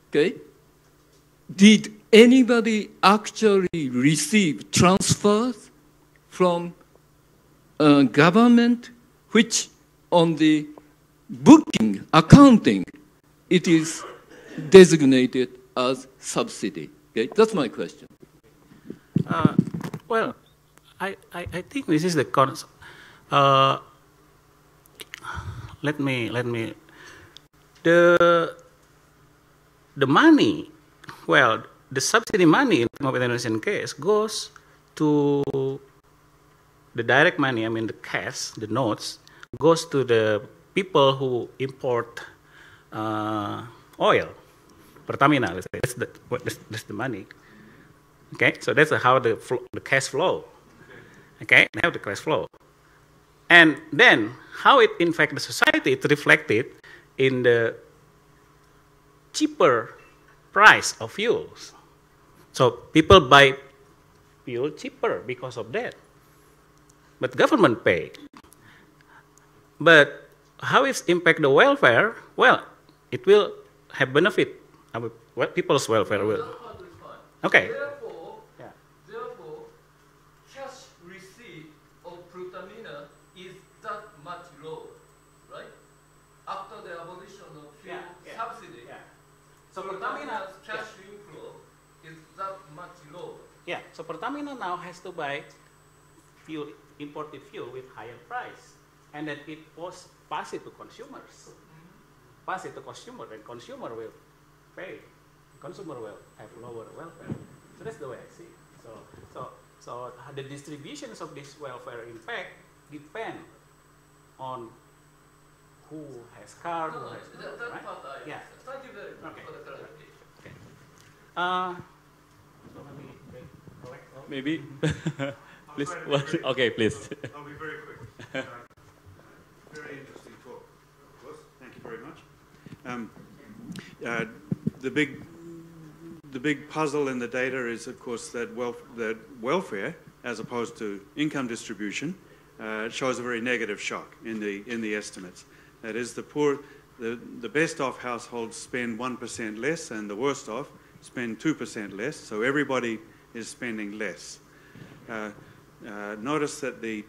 okay, did anybody actually receive transfers from government, which on the booking, accounting, it is designated as subsidy? Okay, that's my question. Well, I think this is the concept. Let me. The money, well, the subsidy money in the Indonesian case goes to the direct money. I mean, the cash, the notes, goes to the people who import oil. Pertamina, let's say, that's the money. Okay, so that's how the cash flow. Okay, now the cash flow. And then how it infects the society, it's reflected in the cheaper price of fuels. So people buy fuel cheaper because of that. But government pay. But how it impact the welfare? Well, it will have benefit. People's welfare will. Okay. Therefore, cash receipt of Pertamina is that much low, right? After the abolition of fuel subsidy, So Pertamina's cash inflow is that much low. Yeah, so Pertamina now has to buy fuel, imported fuel with higher price, and then it was pass it to consumers. Pass it to consumer, and consumer will pay. Consumer will have lower welfare. So that's the way I see it. So the distributions of this welfare impact depend on who has car, who has That right? part I Thank you very much for the clarification. Okay. So let me collect all. Maybe, please. Okay, please. I'll be very quick. Very interesting talk, of course. Thank you very much. The big puzzle in the data is, of course, that welfare, as opposed to income distribution, shows a very negative shock in the estimates. That is, the best off households spend 1% less, and the worst off spend 2% less. So everybody is spending less. Notice that the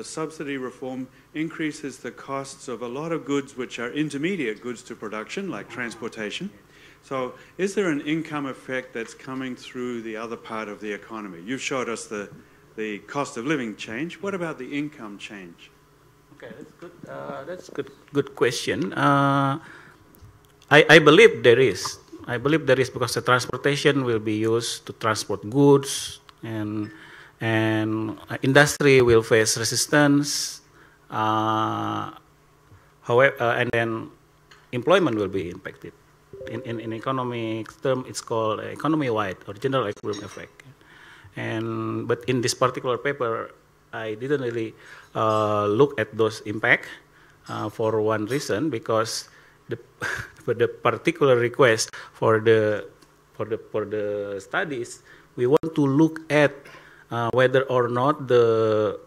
subsidy reform increases the costs of a lot of goods which are intermediate goods to production, like transportation. So is there an income effect that's coming through the other part of the economy? You've showed us the cost of living change. What about the income change? Okay, that's good. That's good question. I believe there is. I believe there is, because the transportation will be used to transport goods, and industry will face resistance. However, and then employment will be impacted. In economic term, it's called economy-wide or general equilibrium effect. But in this particular paper, I didn't really look at those impact for one reason, because the particular request for the studies, we want to look at whether or not the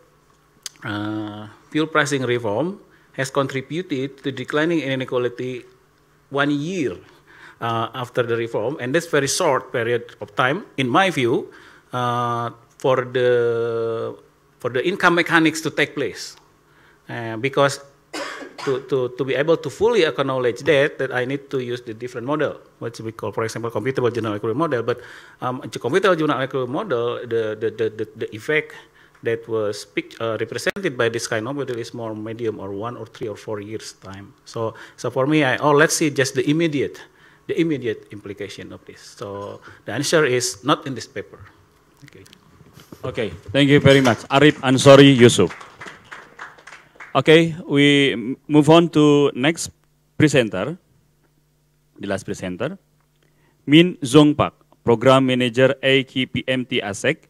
fuel pricing reform has contributed to declining inequality 1 year after the reform, and that's very short period of time, in my view, for the income mechanics to take place, because to be able to fully acknowledge that I need to use the different model, which we call, for example, computable general equilibrium model. But the computable general equilibrium model, the effect that was represented by this kind of model is more medium, or 1 or 3 or 4 years time. So for me, let's see just the immediate implication of this. So the answer is not in this paper. Okay. Okay, thank you very much, Arif Ansori Yusuf. Okay, we move on to next presenter, the last presenter, Min Zong Pak, Program Manager AKPMT ASEC.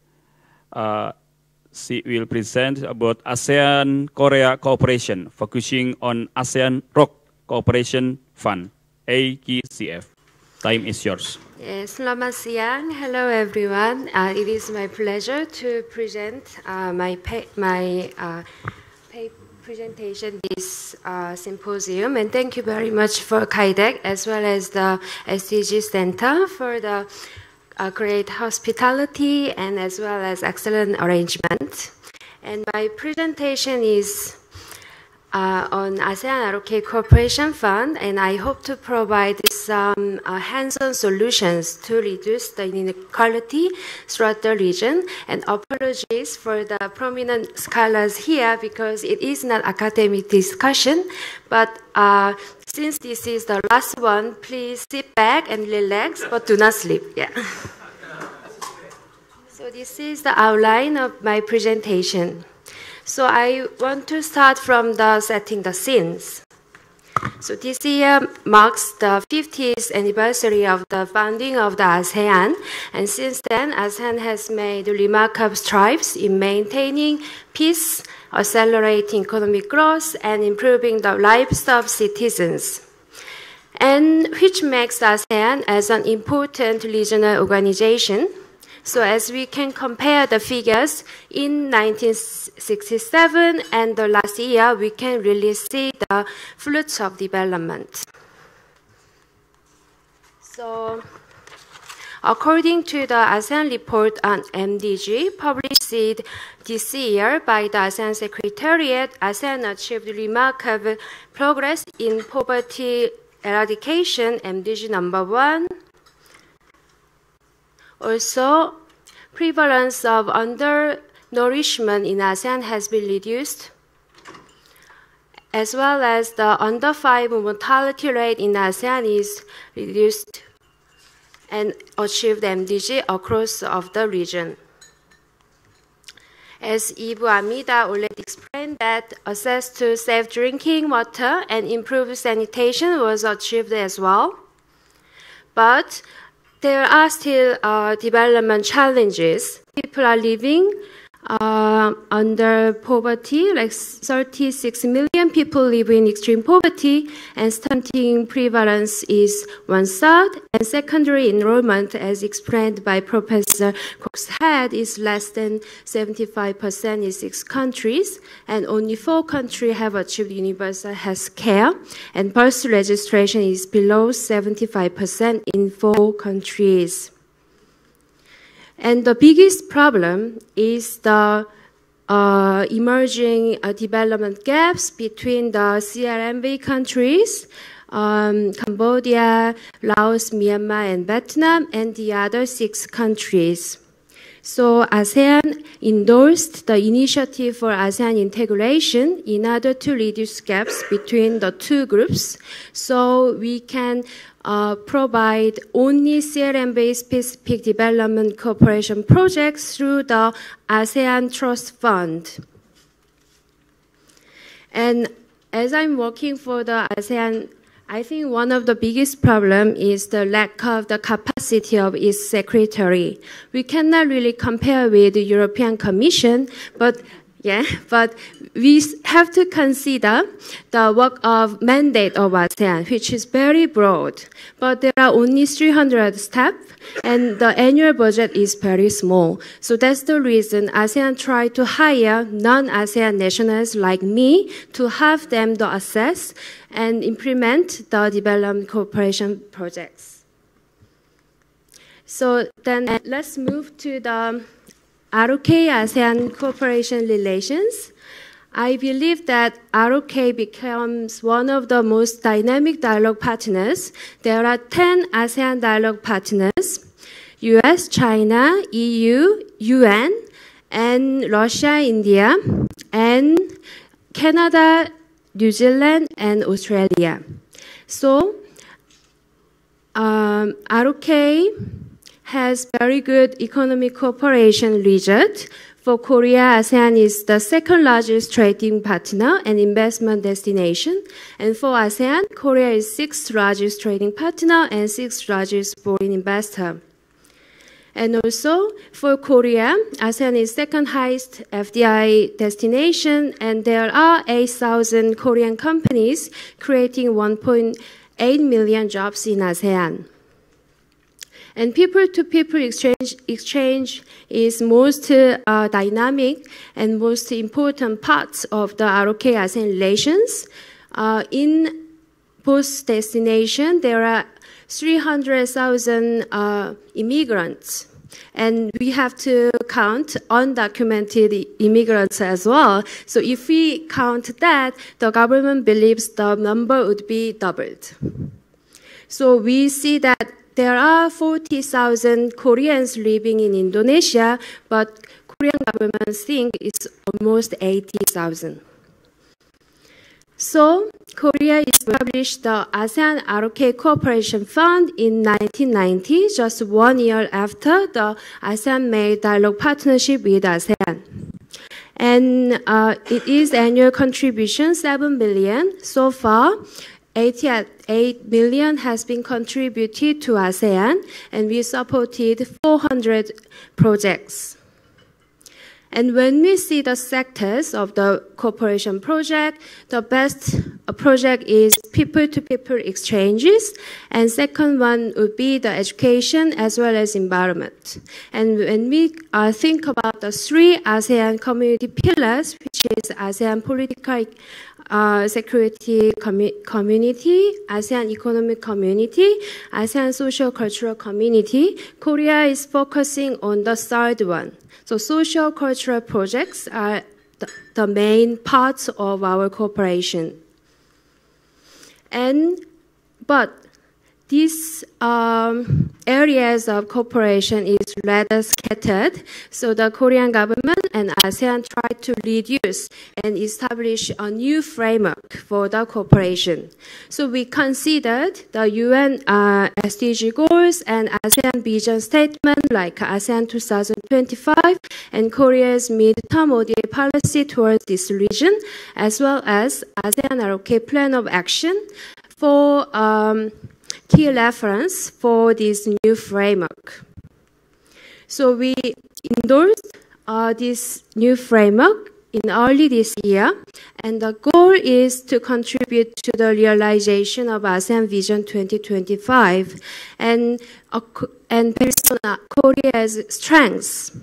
She will present about ASEAN-Korea cooperation, focusing on ASEAN ROC Cooperation Fund, AKCF. Time is yours. Yes, selamat siang. Hello, everyone. It is my pleasure to present my presentation this symposium, and thank you very much for KAIDEC as well as the SDG Center for the great hospitality and as well as excellent arrangement. And my presentation is on ASEAN ROK Cooperation Fund, and I hope to provide some hands-on solutions to reduce the inequality throughout the region. And apologies for the prominent scholars here, because it is not academic discussion, but since this is the last one, please sit back and relax, but do not sleep. Yeah. So this is the outline of my presentation. So I want to start from the setting the scenes. So this year marks the 50th anniversary of the founding of the ASEAN, and since then, ASEAN has made remarkable strides in maintaining peace, accelerating economic growth, and improving the lives of citizens, and which makes ASEAN as an important regional organization. So as we can compare the figures in 1967 and the last year, we can really see the fruits of development. So according to the ASEAN report on MDG published this year by the ASEAN Secretariat, ASEAN achieved remarkable progress in poverty eradication, MDG number 1. Also, prevalence of undernourishment in ASEAN has been reduced, as well as the under 5 mortality rate in ASEAN is reduced and achieved MDG across of the region. As Ibu Amida already explained, that access to safe drinking water and improved sanitation was achieved as well. But there are still development challenges. People are living under poverty, like 36 million people live in extreme poverty, and stunting prevalence is 1/3, and secondary enrollment, as explained by Professor Cox-Head, is less than 75% in 6 countries, and only 4 countries have achieved universal health care, and birth registration is below 75% in 4 countries. And the biggest problem is the emerging development gaps between the CLMV countries, Cambodia, Laos, Myanmar, and Vietnam, and the other 6 countries. So ASEAN endorsed the initiative for ASEAN integration in order to reduce gaps between the 2 groups, so we can provide only CLMV-specific development cooperation projects through the ASEAN Trust Fund. And as I'm working for the ASEAN, I think one of the biggest problems is the lack of the capacity of its secretary. We cannot really compare with the European Commission, but we have to consider the work of mandate of ASEAN, which is very broad. But there are only 300 staff, and the annual budget is very small. So that's the reason ASEAN tried to hire non-ASEAN nationals like me to have them to assess and implement the development cooperation projects. So then let's move to the ROK ASEAN cooperation relations. I believe that ROK becomes one of the most dynamic dialogue partners. There are 10 ASEAN dialogue partners: US, China, EU, UN, and Russia, India, and Canada, New Zealand, and Australia. So ROK has very good economic cooperation result. For Korea, ASEAN is the 2nd largest trading partner and investment destination. And for ASEAN, Korea is 6th largest trading partner and 6th largest foreign investor. And also, for Korea, ASEAN is 2nd highest FDI destination, and there are 8,000 Korean companies creating 1.8 million jobs in ASEAN. And people-to-people exchange is most dynamic and most important parts of the ROK-ASEAN relations. In both destinations, there are 300,000 immigrants. And we have to count undocumented immigrants as well. So if we count that, the government believes the number would be doubled. So we see that there are 40,000 Koreans living in Indonesia, but Korean government think it's almost 80,000. So Korea established the ASEAN ROK Cooperation Fund in 1990, just 1 year after the ASEAN made dialogue partnership with ASEAN. And it is annual contribution 7 billion. So far, 88 million has been contributed to ASEAN, and we supported 400 projects. And when we see the sectors of the cooperation project, the best project is people-to-people exchanges, and second one would be the education as well as environment. And when we think about the three ASEAN community pillars, which is ASEAN political security community, ASEAN economic community, ASEAN social cultural community, Korea is focusing on the third one. So social cultural projects are the main parts of our cooperation. But these areas of cooperation is rather scattered, so the Korean government and ASEAN tried to reduce and establish a new framework for the cooperation. So we considered the UN SDG goals and ASEAN vision statement like ASEAN 2025 and Korea's midterm ODA policy towards this region, as well as ASEAN ROK plan of action for key reference for this new framework. So we endorsed this new framework in early this year, and the goal is to contribute to the realization of ASEAN Vision 2025 and based on Korea's strengths.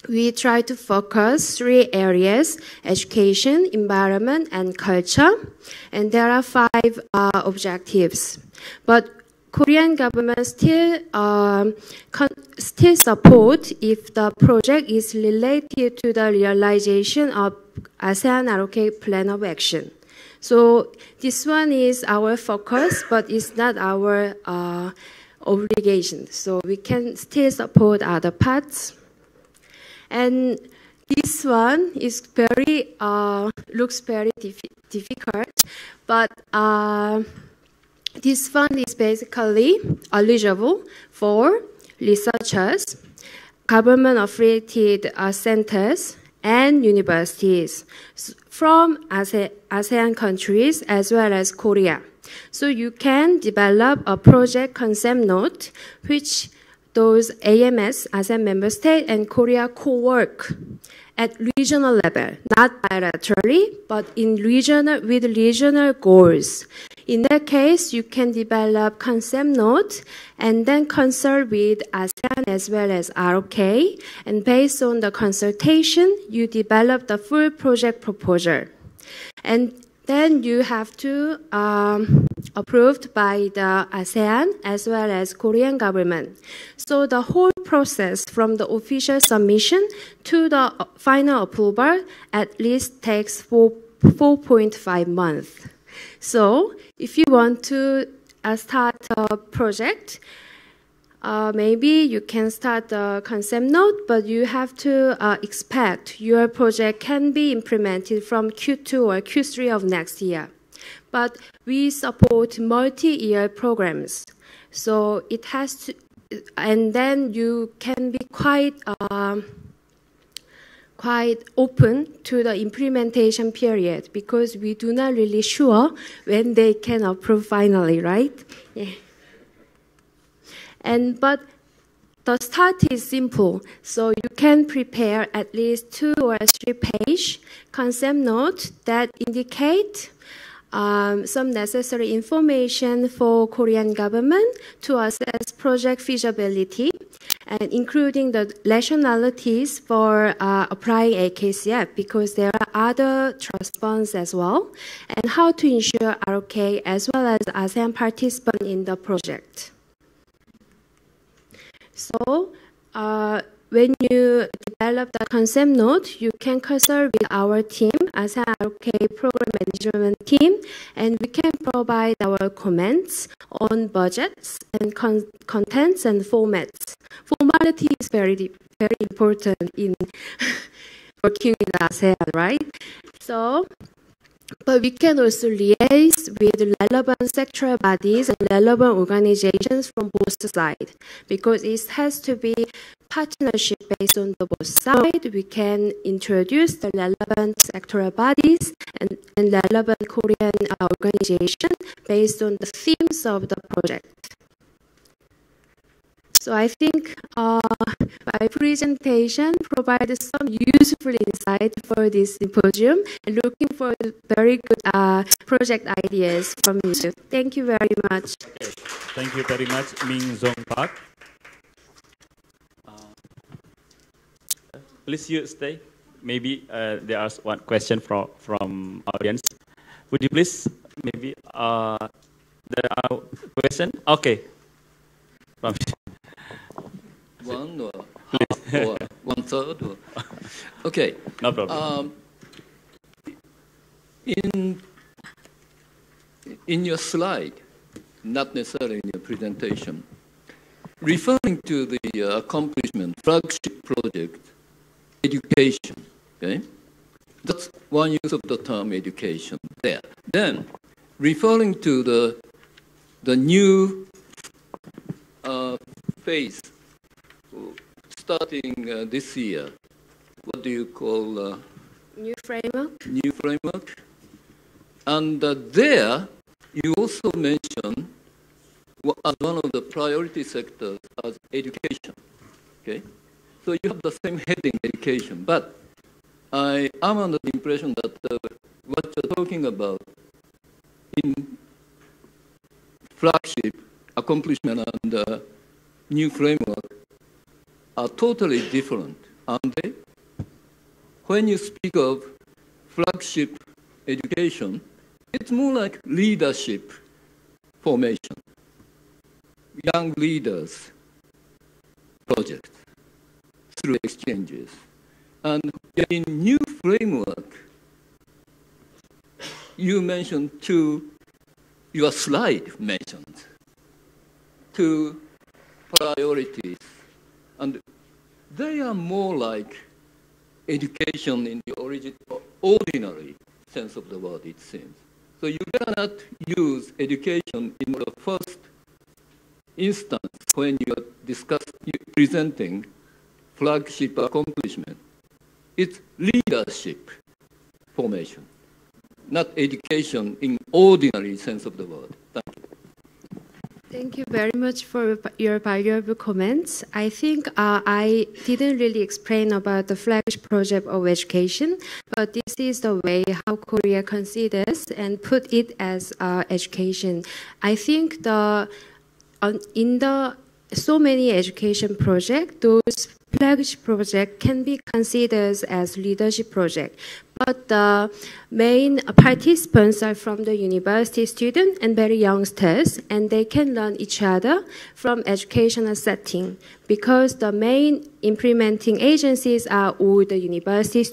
We try to focus three areas: education, environment, and culture. And there are 5 objectives. But Korean government still support if the project is related to the realization of ASEAN ROK plan of action. So this one is our focus, but it's not our obligation. So we can still support other parts. And this one is very looks very difficult, but this fund is basically eligible for researchers, government-affiliated centers, and universities from ASEAN countries as well as Korea. So you can develop a project concept note, which those AMS, ASEAN member state, and Korea co-work at regional level, not bilaterally, but with regional goals. In that case, you can develop concept notes and then consult with ASEAN as well as ROK. And based on the consultation, you develop the full project proposal. And then you have to approved by the ASEAN as well as Korean government. So the whole process from the official submission to the final approval at least takes 4.5 months. So if you want to start a project, maybe you can start the concept note, but you have to expect your project can be implemented from Q2 or Q3 of next year. But we support multi-year programs. So it has to, and then you can be quite open to the implementation period because we do not really sure when they can approve finally, right? Yeah. But the start is simple. So you can prepare at least 2 or 3 page concept notes that indicate some necessary information for Korean government to assess project feasibility, and including the rationalities for applying AKCF because there are other trust funds as well, and how to ensure ROK as well as ASEAN participant in the project. So when you develop the concept note, you can consult with our team, ASEAN ROK program management team, and we can provide our comments on budgets and contents and formats. Formality is very, very important in working with ASEAN, right? So, but we can also liaise with relevant sectoral bodies and relevant organizations from both sides because it has to be partnership based on the both sides. We can introduce the relevant sectoral bodies and and relevant Korean organizations based on the themes of the project. So I think my presentation provided some useful insight for this symposium and looking for very good project ideas from you. Thank you very much. Okay. Thank you very much, Min Zong Park. Please you stay. Maybe there is one question from audience. Would you please maybe there are question? Okay. One or half or one third? Or? Okay. No problem. In your slide, not necessarily in your presentation, referring to the accomplishment flagship project, education, okay? That's one use of the term education there. Then, referring to the new phase, starting this year, what do you call? New framework. New framework. And there, you also mentioned as one of the priority sectors as education. Okay, so you have the same heading, education. But I am under the impression that what you're talking about in flagship accomplishment and new framework are totally different, aren't they? When you speak of flagship education, it's more like leadership formation, young leaders project through exchanges. And in new framework, you mentioned your slide mentioned two priorities. And they are more like education in the ordinary sense of the word, it seems. So you cannot use education in the first instance when you are presenting flagship accomplishment. It's leadership formation, not education in ordinary sense of the word. Thank you. Thank you very much for your valuable comments. I think I didn't really explain about the flagship project of education, but this is the way how Korea considers and put it as education. I think in the so many education projects, those flagship projects can be considered as leadership projects. But the main participants are from the university students and very youngsters, and they can learn each other from educational setting because the main implementing agencies are all the universities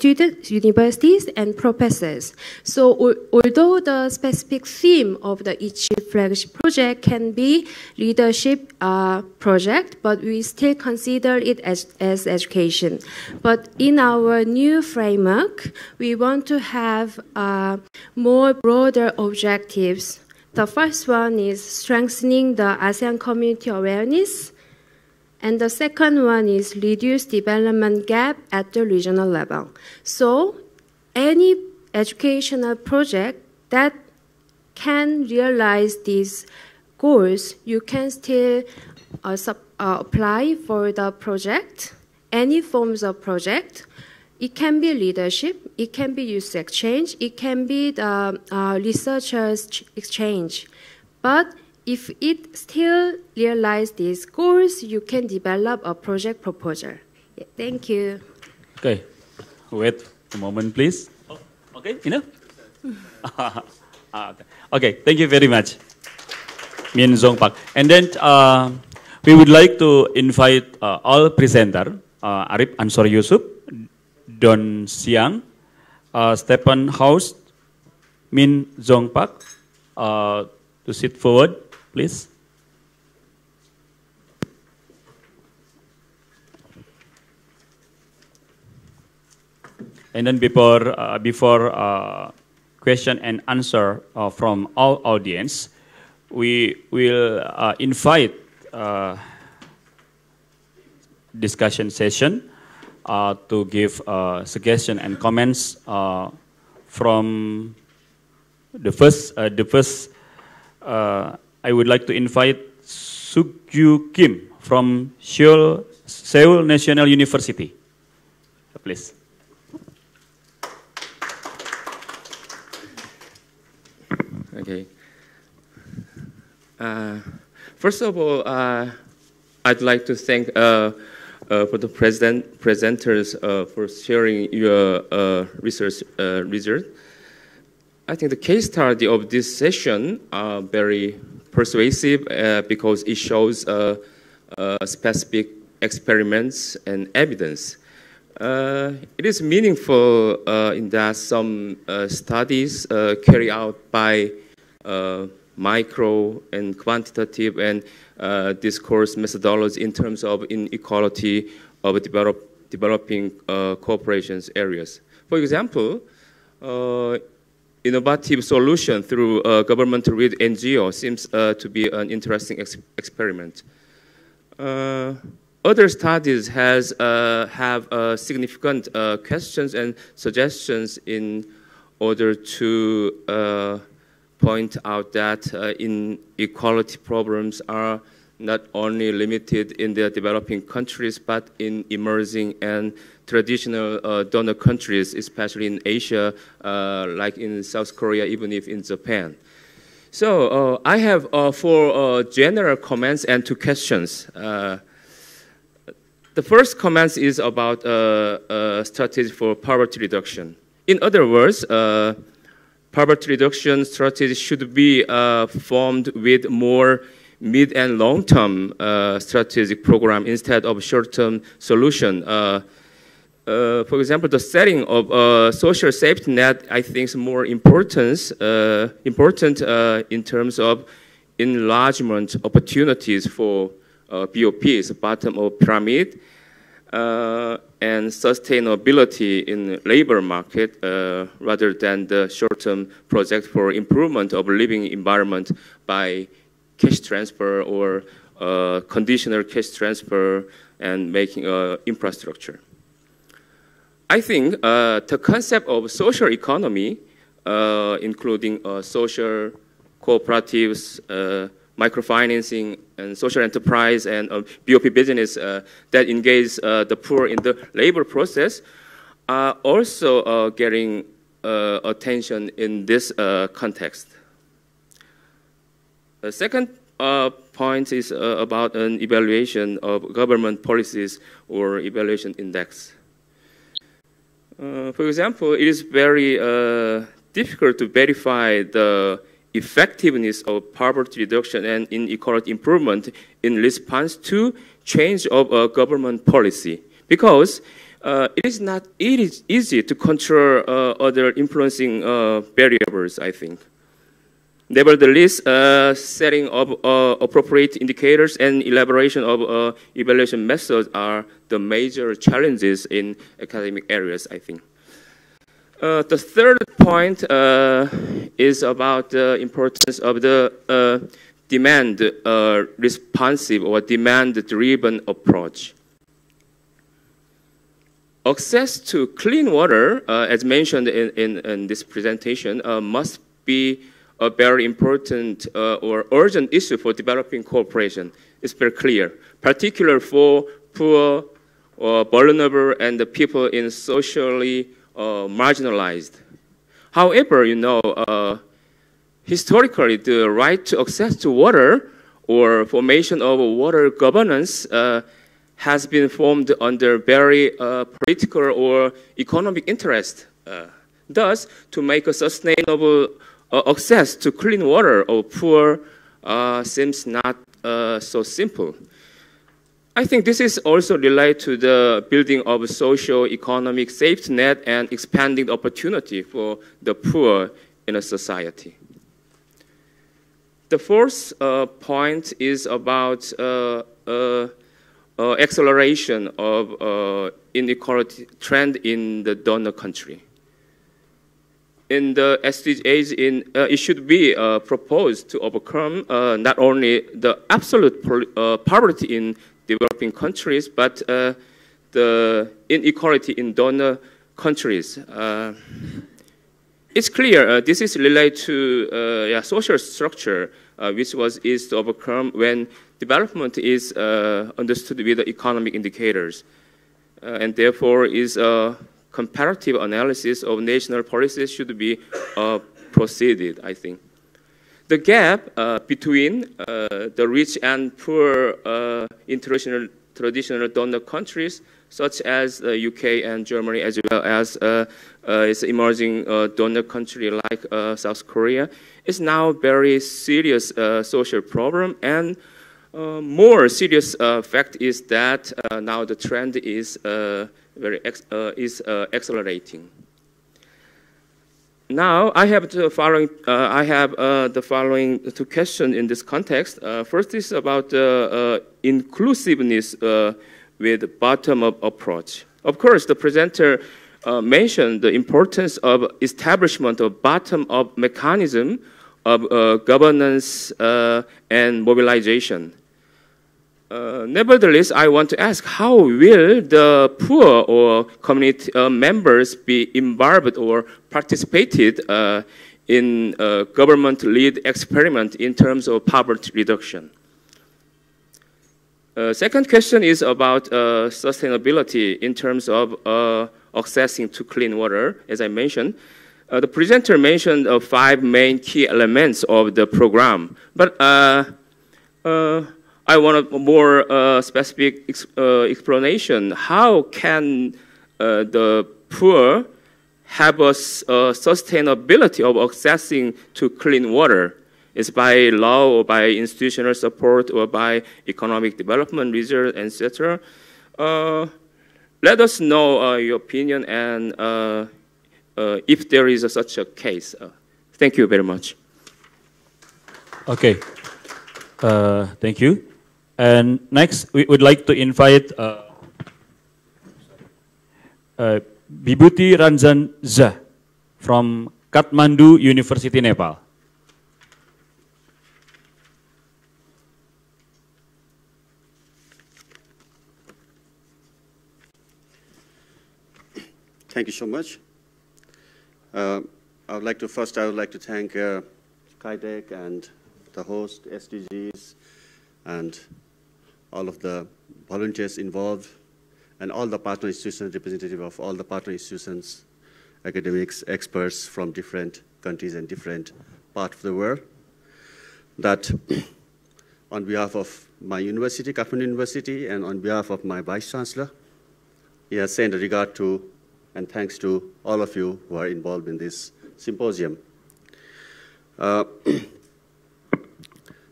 and professors. So although the specific theme of each flagship project can be leadership project, but we still consider it as education. But in our new framework, we want to have more broader objectives. The first one is strengthening the ASEAN community awareness. And the second one is reduce development gap at the regional level. So any educational project that can realize these goals, you can still apply for the project, any forms of project. It can be leadership, it can be youth exchange, it can be the researchers exchange. But if it still realizes these goals, you can develop a project proposal. Yeah, thank you. Okay, wait a moment, please. Oh, okay, enough? Okay, thank you very much, Min Zong Park. And then we would like to invite all presenters, Arif Ansor Yusuf, Don Siang, Stephen House, Min Zong Park, to sit forward, please. And then before question and answer from all audience, we will invite discussion session to give suggestion and comments from The first, I would like to invite Sukju Kim from Seoul National University. Please. Okay. First of all, I'd like to thank for the presenters for sharing your research result. I think the case study of this session are very persuasive because it shows specific experiments and evidence. It is meaningful in that some studies carried out by micro and quantitative and discourse methodology in terms of inequality of developing cooperations areas. For example, innovative solution through government with NGO seems to be an interesting experiment. Other studies have significant questions and suggestions in order to point out that inequality problems are not only limited in the developing countries, but in emerging and traditional donor countries, especially in Asia, like in South Korea, even if in Japan. So I have 4 general comments and 2 questions. The first comment is about strategy for poverty reduction. In other words, poverty reduction strategy should be formed with more mid and long-term strategic program instead of short-term solution. For example, the setting of a social safety net, I think, is more important in terms of enlargement opportunities for BOPs, bottom of pyramid, and sustainability in labor market rather than the short-term project for improvement of living environment by cash transfer or conditional cash transfer and making infrastructure. I think the concept of social economy, including social cooperatives, microfinancing, and social enterprise, and BOP business that engage the poor in the labor process, are also getting attention in this context. The second point is about an evaluation of government policies or evaluation index. For example, it is very difficult to verify the effectiveness of poverty reduction and inequality improvement in response to change of government policy, because it is not easy to control other influencing variables, I think. Nevertheless, setting of appropriate indicators and elaboration of evaluation methods are the major challenges in academic areas, I think. The third point is about the importance of the demand responsive or demand-driven approach. Access to clean water, as mentioned in this presentation, must be a very important or urgent issue for developing cooperation. It's very clear, particularly for poor or vulnerable and the people in socially marginalized. However, you know, historically, the right to access to water or formation of water governance has been formed under very political or economic interest. Thus, to make a sustainable access to clean water of poor seems not so simple. I think this is also related to the building of a socio-economic safety net and expanding the opportunity for the poor in a society. The fourth point is about acceleration of inequality trend in the donor country. In the SDGs, it should be proposed to overcome not only the absolute poverty in developing countries, but the inequality in donor countries. it's clear this is related to social structure, which is to overcome when development is understood with the economic indicators, and therefore is a comparative analysis of national policies should be proceeded, I think. The gap between the rich and poor international traditional donor countries, such as the UK and Germany, as well as its emerging donor country like South Korea, is now very serious social problem. And more serious fact is that now the trend is accelerating. Now I have the following. The following two questions in this context. First is about inclusiveness with bottom-up approach. Of course, the presenter mentioned the importance of establishment of bottom-up mechanism of governance and mobilization. Nevertheless, I want to ask, how will the poor or community members be involved or participated in government-led experiment in terms of poverty reduction? Second question is about sustainability in terms of accessing to clean water, as I mentioned. The presenter mentioned 5 main key elements of the program, but I want a more specific explanation. How can the poor have a sustainability of accessing to clean water? Is by law or by institutional support or by economic development, research, etc. Let us know your opinion and if there is such a case. Thank you very much. Okay. Thank you. And next, we would like to invite Bibhuti Ranjan Zha from Kathmandu University, Nepal. Thank you so much. I would like to thank KIDEC and the host, SDGs, and all of the volunteers involved, and all the partner institutions, representative of all the partner institutions, academics, experts from different countries and different parts of the world, that on behalf of my university, Kathmandu University, and on behalf of my Vice Chancellor, he has sent a regard to and thanks to all of you who are involved in this symposium.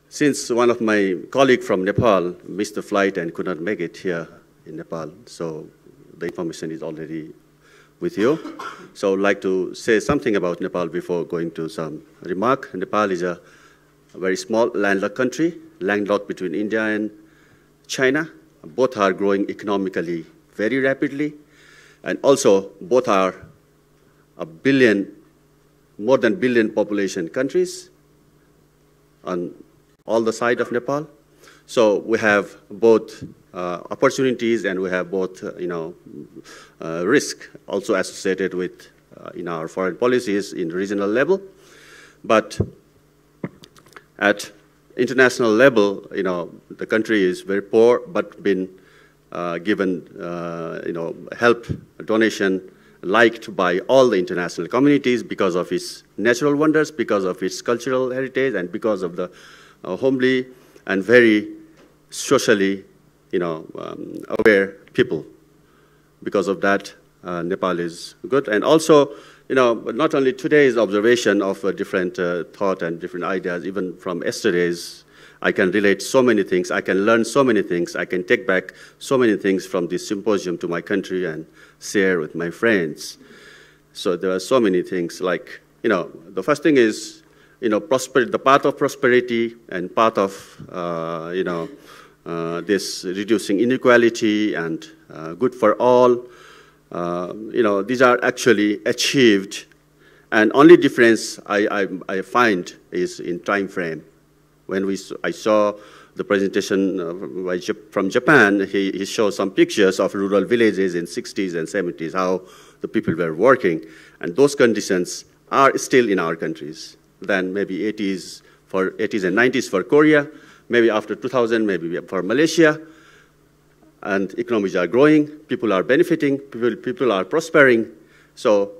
Since one of my colleagues from Nepal missed the flight and could not make it here in Nepal, so the information is already with you. So I would like to say something about Nepal before going to some remark. Nepal is a very small landlocked country, landlocked between India and China. Both are growing economically very rapidly, and also both are more than billion population countries on all the side of Nepal. So we have both opportunities and we have both, risk also associated with in our foreign policies in regional level. But at international level, the country is very poor, but been given, help, donation, liked by all the international communities because of its natural wonders, because of its cultural heritage, and because of the homely and very socially, aware people. Because of that, Nepal is good. And also, not only today's observation of different thought and different ideas, even from yesterday's, I can relate so many things, I can learn so many things, I can take back so many things from this symposium to my country and share with my friends. So there are so many things like, the first thing is, the path of prosperity and path of, this reducing inequality and good for all. These are actually achieved, and only difference I find is in time frame. When I saw the presentation from Japan, he showed some pictures of rural villages in 60s and 70s, how the people were working. And those conditions are still in our countries than maybe 80s and 90s for Korea, maybe after 2000, maybe for Malaysia. And economies are growing, people are benefiting, people are prospering. So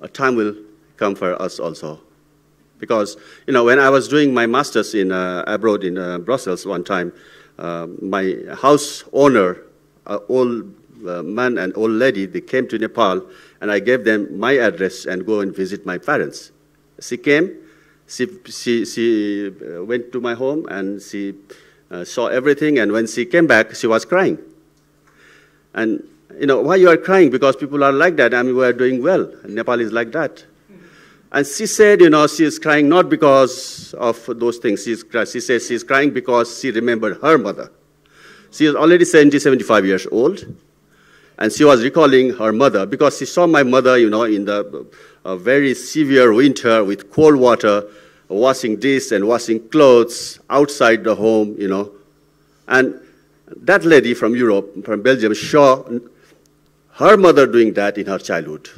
a time will come for us also. Because, when I was doing my master's abroad in Brussels one time, my house owner, old man and old lady, they came to Nepal, and I gave them my address and go and visit my parents. She came, she went to my home, and she saw everything, and when she came back, she was crying. And, why you are crying? Because people are like that. I mean, we are doing well. Nepal is like that. And she said, she is crying not because of those things. She says she's crying because she remembered her mother. She is already 75 years old. And she was recalling her mother because she saw my mother, in the very severe winter with cold water, washing dishes and washing clothes outside the home, And that lady from Europe, from Belgium, saw her mother doing that in her childhood.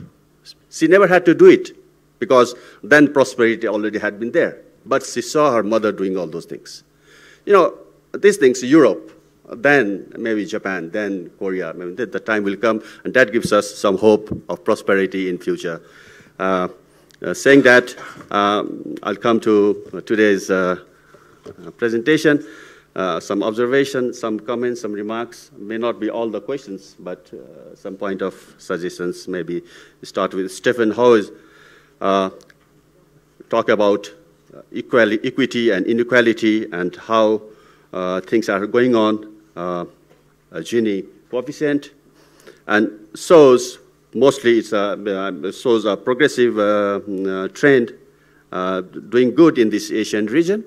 She never had to do it because then prosperity already had been there. But she saw her mother doing all those things. These things, Europe, then maybe Japan, then Korea, maybe the time will come, and that gives us some hope of prosperity in future. Saying that, I'll come to today's presentation. Some observations, some comments, some remarks. May not be all the questions, but some point of suggestions. Maybe start with Stephen Howes. Talk about equity and inequality and how things are going on. Gini coefficient, and shows mostly shows a progressive trend, doing good in this Asian region.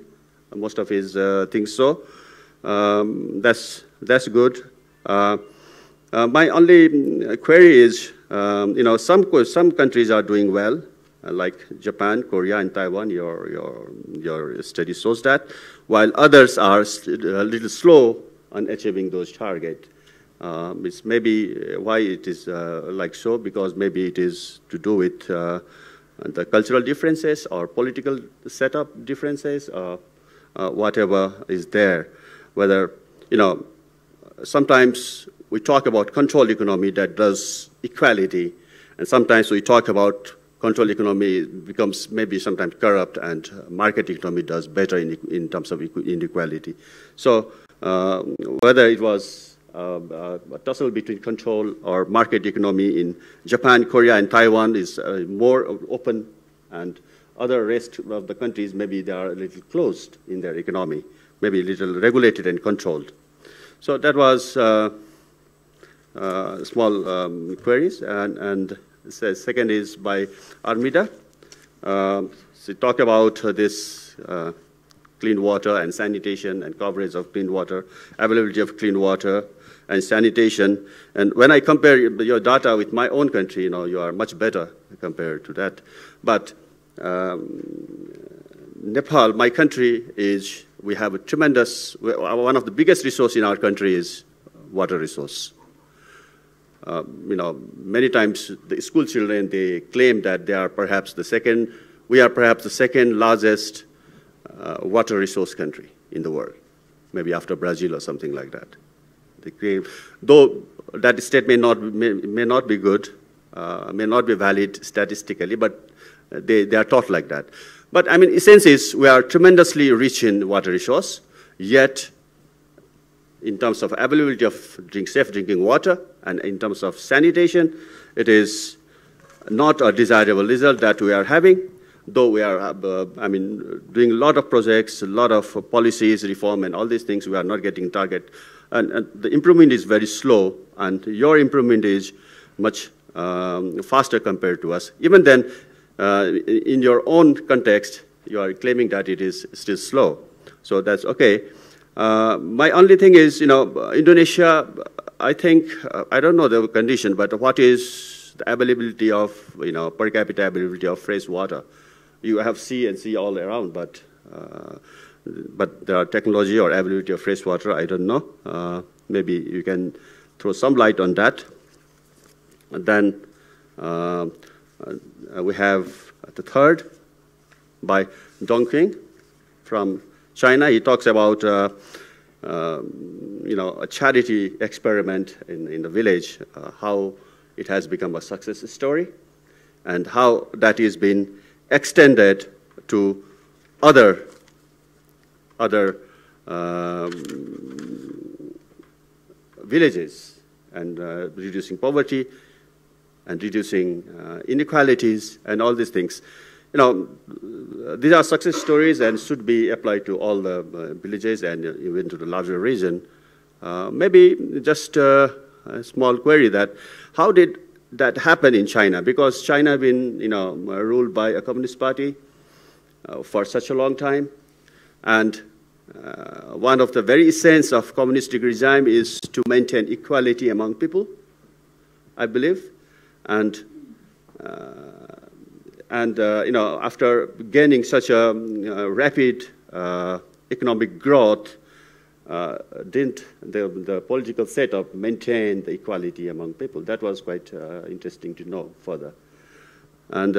Most of his things so. That's good. My only query is, some countries are doing well, like Japan, Korea, and Taiwan. Your study shows that, while others are a little slow on achieving those targets. It's maybe why it is like so, because maybe it is to do with the cultural differences or political setup differences or whatever is there. Whether, sometimes we talk about control economy that does equality, and sometimes we talk about control economy becomes maybe sometimes corrupt, and market economy does better in terms of inequality. So whether it was a tussle between control or market economy in Japan, Korea, and Taiwan is more open, and other rest of the countries, maybe they are a little closed in their economy, maybe a little regulated and controlled. So that was small queries. And second is by Armida. She talked about this clean water and sanitation and coverage of clean water, availability of clean water and sanitation. And when I compare your data with my own country, you are much better compared to that. But Nepal, my country, we have a tremendous, one of the biggest resources in our country is water resource. Many times the school children, they claim that we are perhaps the second largest water resource country in the world, maybe after Brazil or something like that. They claim, though that statement may not be good, may not be valid statistically, but they are taught like that. But I mean, essence is we are tremendously rich in water resource, yet in terms of availability of safe drinking water and in terms of sanitation, it is not a desirable result that we are having, though we are, doing a lot of projects, a lot of policies, reform, and all these things, we are not getting target. And the improvement is very slow, and your improvement is much faster compared to us. Even then, in your own context, you are claiming that it is still slow. So that's okay. My only thing is, Indonesia, I think, I don't know the condition, but what is the availability of, per capita availability of fresh water? You have sea and sea all around, but the technology or availability of fresh water, I don't know. Maybe you can throw some light on that. And then we have the third by Dongqing from China. He talks about a charity experiment in the village, how it has become a success story, and how that is being extended to other villages, and reducing poverty and reducing inequalities and all these things. These are success stories and should be applied to all the villages and even to the larger region. Maybe just a small query that how did that happen in China? Because China has been ruled by a communist party for such a long time, and one of the very essence of communistic regime is to maintain equality among people, I believe, and after gaining such a rapid economic growth, didn't the political setup maintain the equality among people? That was quite interesting to know further. And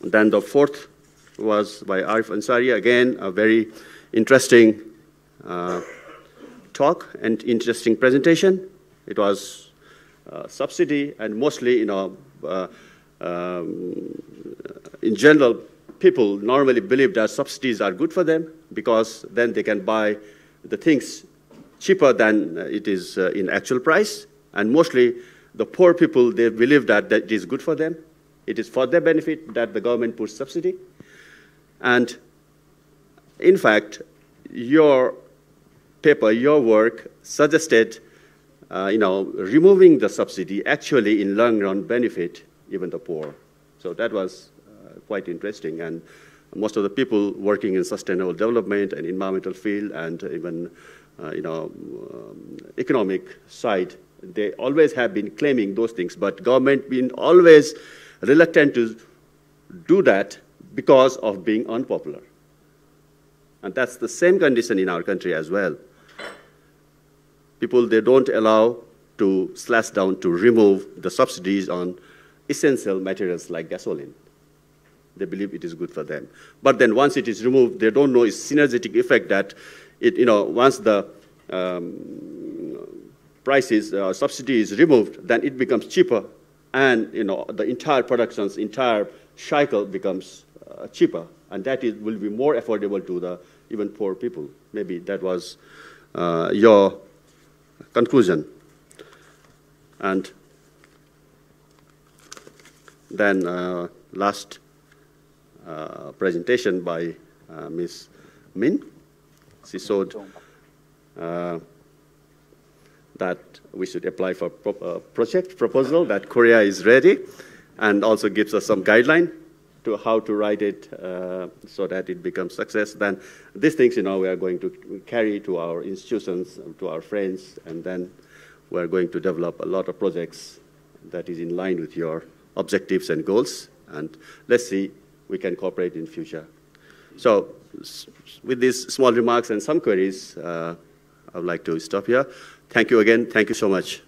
then the fourth was by Arif Ansari, again a very interesting talk and interesting presentation. It was subsidy, and mostly, in general, people normally believe that subsidies are good for them because then they can buy the things cheaper than it is in actual price. And mostly the poor people, they believe that it is good for them. It is for their benefit that the government puts subsidy. And in fact, your paper, your work suggested, removing the subsidy actually in long run benefit even the poor. So that was quite interesting. And most of the people working in sustainable development and environmental field and even, economic side, they always have been claiming those things, but government been always reluctant to do that because of being unpopular. And that's the same condition in our country as well. People, they don't allow to slash down, to remove the subsidies on essential materials like gasoline. They believe it is good for them. But then once it is removed, they don't know its synergetic effect that once the prices, subsidy is removed, then it becomes cheaper, and the entire production's entire cycle becomes cheaper, and that will be more affordable to the even poor people. Maybe that was your conclusion. And then last presentation by Ms. Min. She showed that we should apply for a project proposal, that Korea is ready, and also gives us some guideline to how to write it so that it becomes success. Then these things, we are going to carry to our institutions, to our friends, and then we're going to develop a lot of projects that is in line with your objectives and goals. And let's see, we can cooperate in future. So with these small remarks and some queries, I would like to stop here. Thank you again. Thank you so much.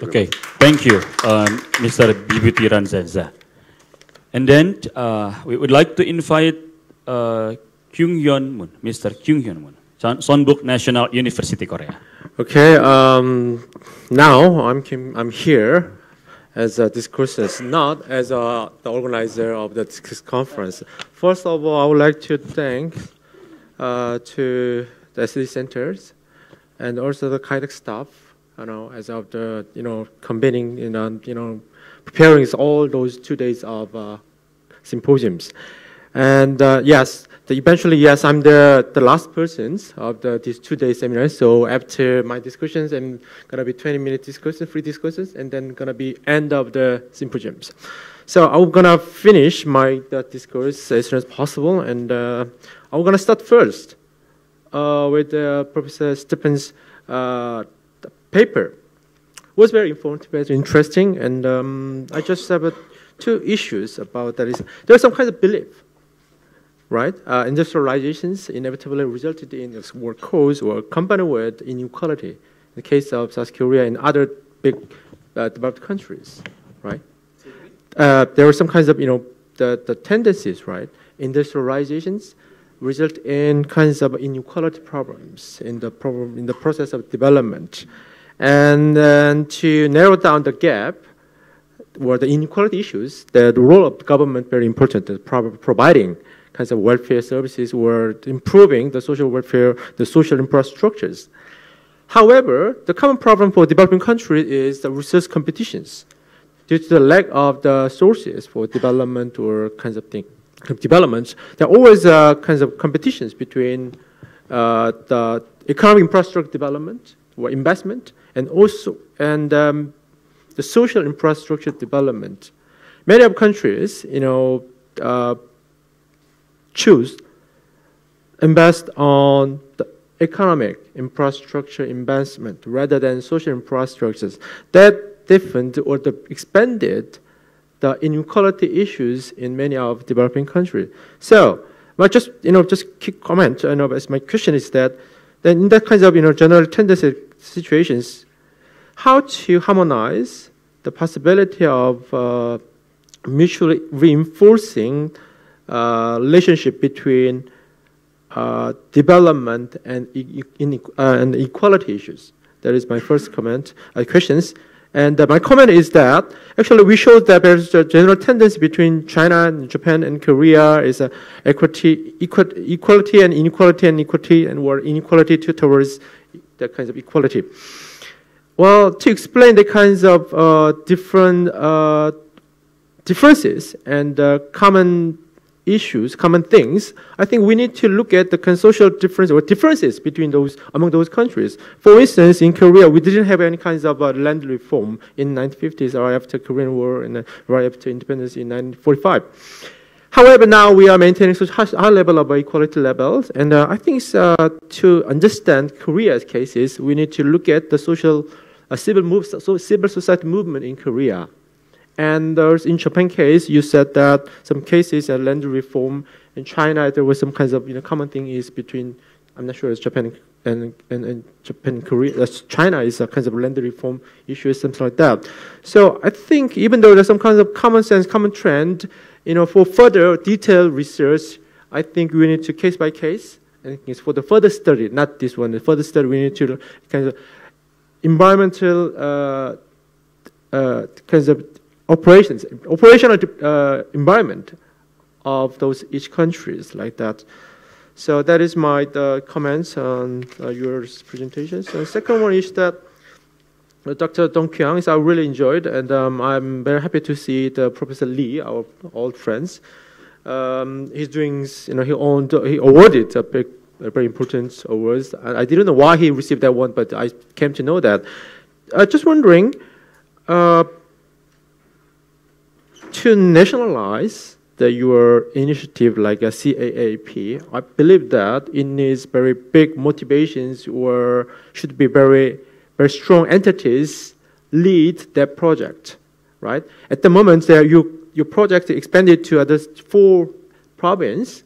Okay, thank you, Mr. Bibuti Ranzenza. And then we would like to invite Kyung Hyun Moon, Mr. Kyung Hyun Moon, Sonbuk National University, Korea. Okay, now I'm here as a discourses, not as the organizer of the conference. First of all, I would like to thank to the SDG centers and also the KIDEC staff, as of the convening, preparing all those 2 days of symposiums. And yes, eventually, yes, I'm the last person of these 2-day seminars. So after my discussions, I'm gonna be 20-minute discussion, free discussions, and then gonna be end of the symposiums. So I'm gonna finish my discourse as soon as possible, and I'm gonna start first with Professor Stephen's paper. It was very informative, very interesting, and I just have 2 issues about that. There's some kind of belief, right? Industrializations inevitably resulted in war cause or company-wide inequality. In the case of South Korea and other big developed countries, right? There were some kinds of the tendencies, right? Industrializations result in kinds of inequality problems in the process of development, and then to narrow down the gap or the inequality issues, the role of the government very important, providing kinds of welfare services or improving the social welfare, the social infrastructures. However, the common problem for developing countries is the resource competitions. Due to the lack of the sources for development or kinds of developments, there are always kinds of competitions between the economic infrastructure development or investment and also the social infrastructure development. Many of countries, choose invest on the economic infrastructure investment rather than social infrastructures. That different or expanded the inequality issues in many of developing countries. So, just quick comment. As my question is that, then in that kinds of general tendency situations, how to harmonize the possibility of mutually reinforcing relationship between development and equality issues. That is my first comment, questions. And my comment is that actually we showed that there's a general tendency between China and Japan and Korea is equality and inequality or inequality towards the kinds of equality. Well, to explain the kinds of different differences and common issues, common things, I think we need to look at the social difference or differences between among those countries. For instance, in Korea, we didn't have any kinds of land reform in 1950s or after Korean War and right after independence in 1945. However, now we are maintaining such high level of equality levels, and I think to understand Korea's cases, we need to look at the civil society movement in Korea. And in Japan case, you said that some cases are land reform. In China, there was some kinds of common thing is between, I'm not sure it's Japan and Japan and Korea. China is a kind of land reform issue, something like that. So I think even though there's some kinds of common sense, common trend, for further detailed research, I think we need to case by case. And it's for the further study, not this one. The further study, we need to kind of environmental kinds of operational environment of those each countries like that. So that is my comments on your presentations. The second one is that Dr. Dong Kyung I really enjoyed, and I'm very happy to see the Professor Lee, our old friends. He's doing, he awarded a very important awards. I didn't know why he received that one, but I came to know that. Just wondering, to nationalize your initiative like a CAAP, I believe that it needs very big motivations or should be very, very strong entities lead that project, right? At the moment, your project expanded to other 4 provinces,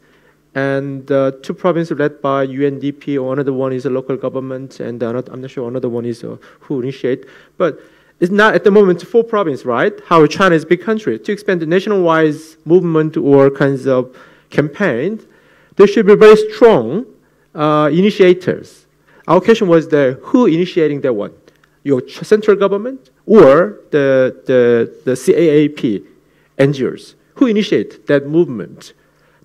and 2 provinces led by UNDP, or another one is a local government, and I'm not sure another one is who initiate, but it's not at the moment 4 provinces, right? How China is a big country. To expand the nationwide movement or kinds of campaign, there should be very strong initiators. Our question was who initiating that one? Your central government or the CAAP NGOs? Who initiate that movement?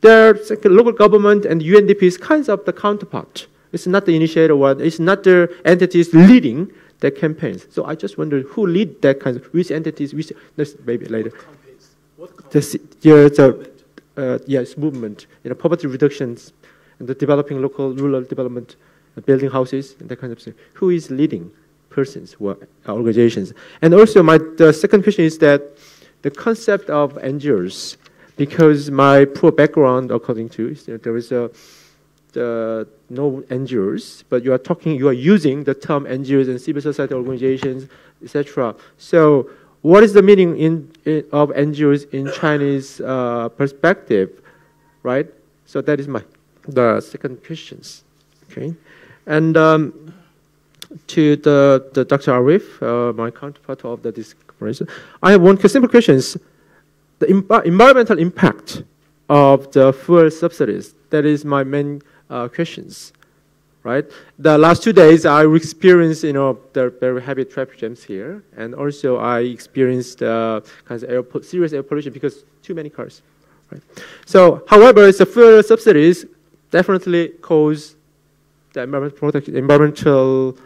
Their local government and UNDP is kinds of the counterpart. It's not the initiator one. It's not the entities leading the campaigns. So I just wonder who lead that kind of, which entities, maybe later. What campaigns? Yes, movement, poverty reductions, and the developing local rural development, building houses, and that kind of thing. Who is leading persons or organizations? And also the second question is that the concept of NGOs, because my poor background, according to, there is no NGOs, but you are using the term NGOs and civil society organizations, etc. So, what is the meaning of NGOs in Chinese perspective, right? So that is the second questions. Okay, and to the Dr. Arif, my counterpart of the discussion, I have one simple question. the environmental impact of the fuel subsidies. That is my main questions, right? The last 2 days I experienced, the very heavy traffic jams here, and also I experienced kind of serious air pollution because too many cars, right? So, however, the fuel subsidies definitely cause the environmental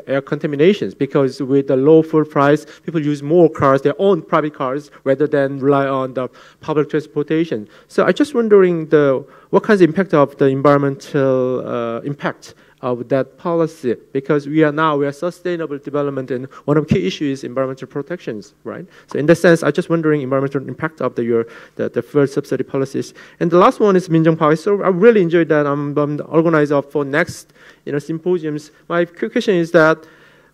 air contaminations, because with the low fuel price, people use more cars, their own private cars, rather than rely on the public transportation. So I'm just wondering what kinds of impact of the environmental impact of that policy, because we are sustainable development, and one of the key issues is environmental protections, right? So in that sense, I'm just wondering environmental impact of the fuel subsidy policies. And the last one is Minjung Power. So I really enjoyed that. I'm the organizer for next symposiums. My question is that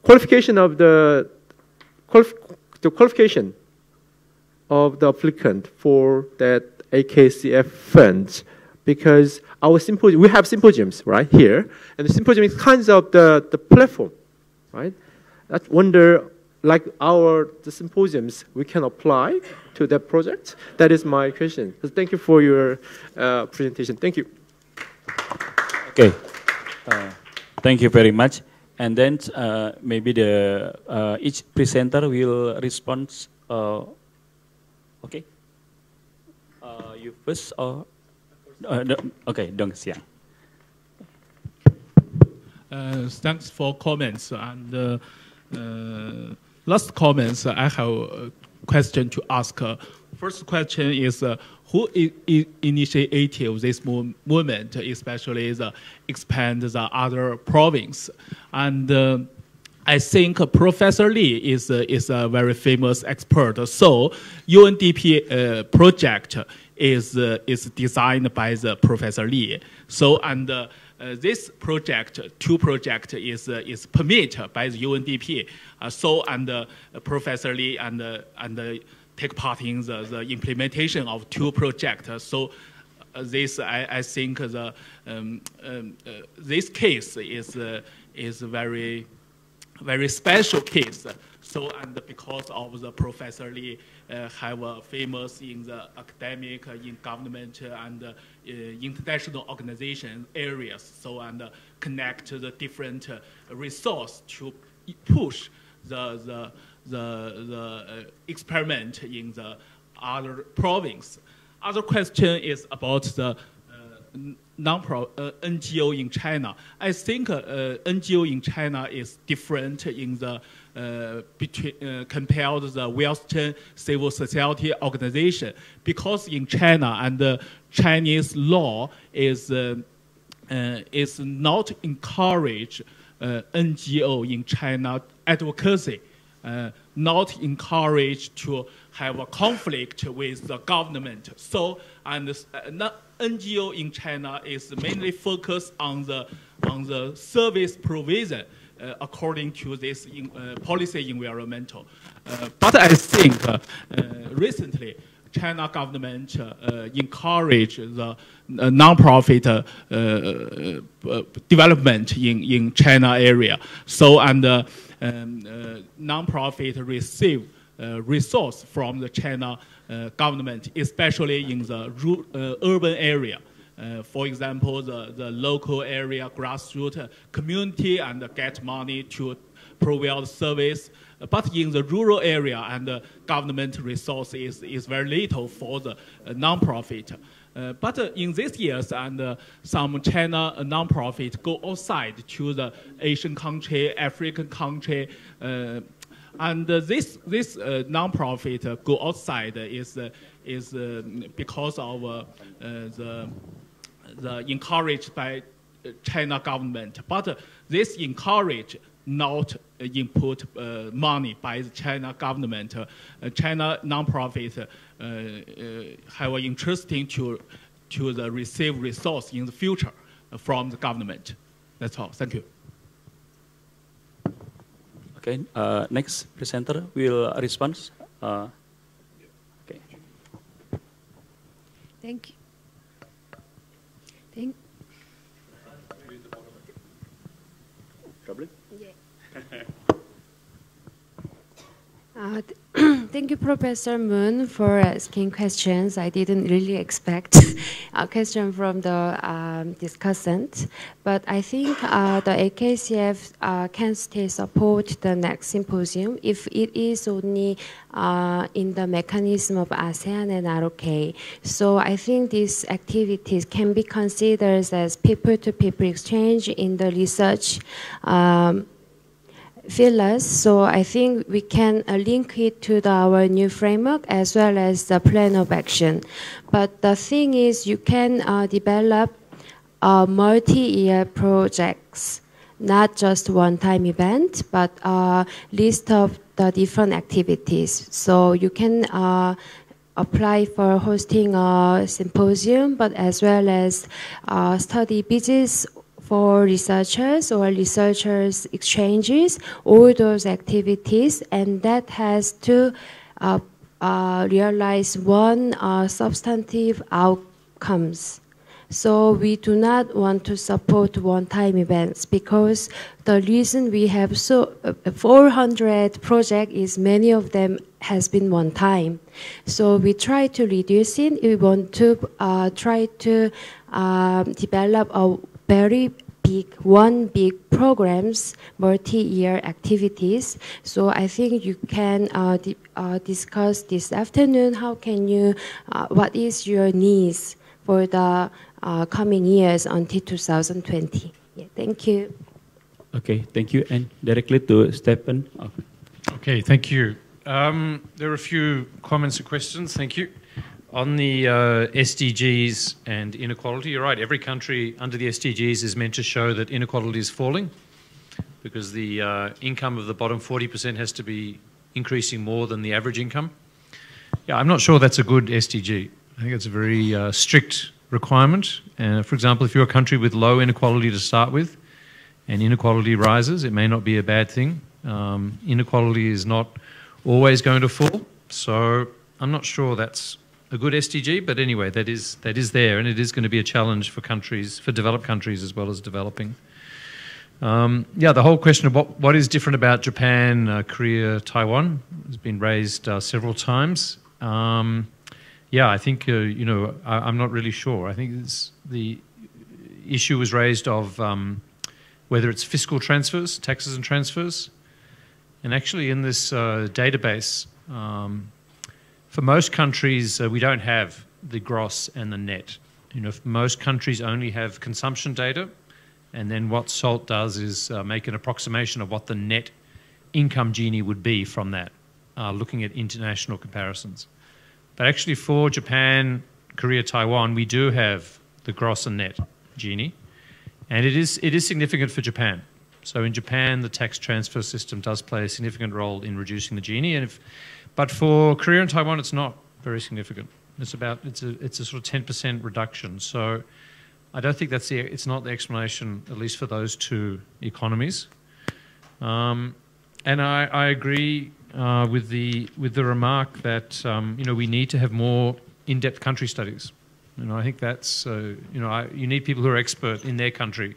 qualification of the qualification of the applicant for that AKCF funds, because we have symposiums right here, and the symposium is kind of the platform, right? I wonder, like the symposiums, we can apply to that project. That is my question. So thank you for your presentation. Thank you. Okay. Thank you very much. And then maybe each presenter will respond. Okay. You first or? Okay, Dong Xiang. Thanks for comments. And last comments, I have a question to ask. First question is, who initiated this movement, especially expand the other province? And I think Professor Lee is a very famous expert. So UNDP project is designed by the Professor Lee. So this project, two project is permitted by the UNDP. Professor Lee and take part in the implementation of two projects. So this I think this case is very special case. So because of the Professor Lee have famous in the academic, in government, and international organization areas. So connect the different resource to push the experiment in the other province. Other question is about the NGO in China. I think NGO in China is different in the compared to the Western civil society organization, because in China and the Chinese law is not encourage NGO in China advocacy, not encouraged to have a conflict with the government. So NGO in China is mainly focused on the service provision according to this policy environmental. But I think recently China government encourage the non-profit development in China area. So non-profit receive resource from the China government, especially in the urban area. For example, the local area grassroots community and get money to provide service. But in the rural area and government resources is very little for the non-profit. But in these years, some China non-profit go outside to the Asian country, African country, and this non-profit go outside is because of the encouraged by China government. But this encourage not input money by the China government. China non-profit have an interesting to the receive resource in the future from the government. That's all. Thank you. Okay. Next presenter will respond. Okay. Thank you. Problem? Yeah. Thank you, Professor Moon, for asking questions. I didn't really expect a question from the discussant, but I think the AKCF can still support the next symposium if it is only in the mechanism of ASEAN and ROK. So I think these activities can be considered as people-to-people exchange in the research fields. So I think we can link it to our new framework as well as the plan of action. But the thing is, you can develop multi-year projects, not just one-time event, but a list of the different activities. So you can apply for hosting a symposium, but as well as study business for researchers or researchers exchanges, all those activities, and that has to realize one substantive outcomes. So we do not want to support one-time events, because the reason we have 400 projects is many of them has been one time. So we try to reduce it. We want to try to develop a very big programs, multi-year activities. So I think you can discuss this afternoon. How can you, what is your needs for the coming years until 2020? Yeah, thank you. Okay, thank you. And directly to Stephen. Okay, thank you. There are a few comments and questions. Thank you. On the SDGs and inequality, you're right. Every country under the SDGs is meant to show that inequality is falling, because the income of the bottom 40% has to be increasing more than the average income. Yeah, I'm not sure that's a good SDG. I think it's a very strict requirement. For example, if you're a country with low inequality to start with, and inequality rises, it may not be a bad thing. Inequality is not always going to fall, so I'm not sure that's a good SDG, but anyway, that is there, and it is going to be a challenge for countries, for developed countries as well as developing. Yeah, the whole question of what is different about Japan, Korea, Taiwan has been raised several times. Yeah, I think, you know, I'm not really sure. I think the issue was raised of whether it's fiscal transfers, taxes and transfers. And actually in this database, for most countries, we don't have the gross and the net. You know, most countries only have consumption data, and then what SALT does is make an approximation of what the net income Gini would be from that, looking at international comparisons. But actually for Japan, Korea, Taiwan, we do have the gross and net Gini, and it is significant for Japan. So in Japan, the tax transfer system does play a significant role in reducing the Gini, but for Korea and Taiwan, it's not very significant. It's a sort of 10% reduction. So I don't think it's not the explanation, at least for those two economies. And I agree with the remark that you know, we need to have more in-depth country studies. You know, I think that's you know, you need people who are expert in their country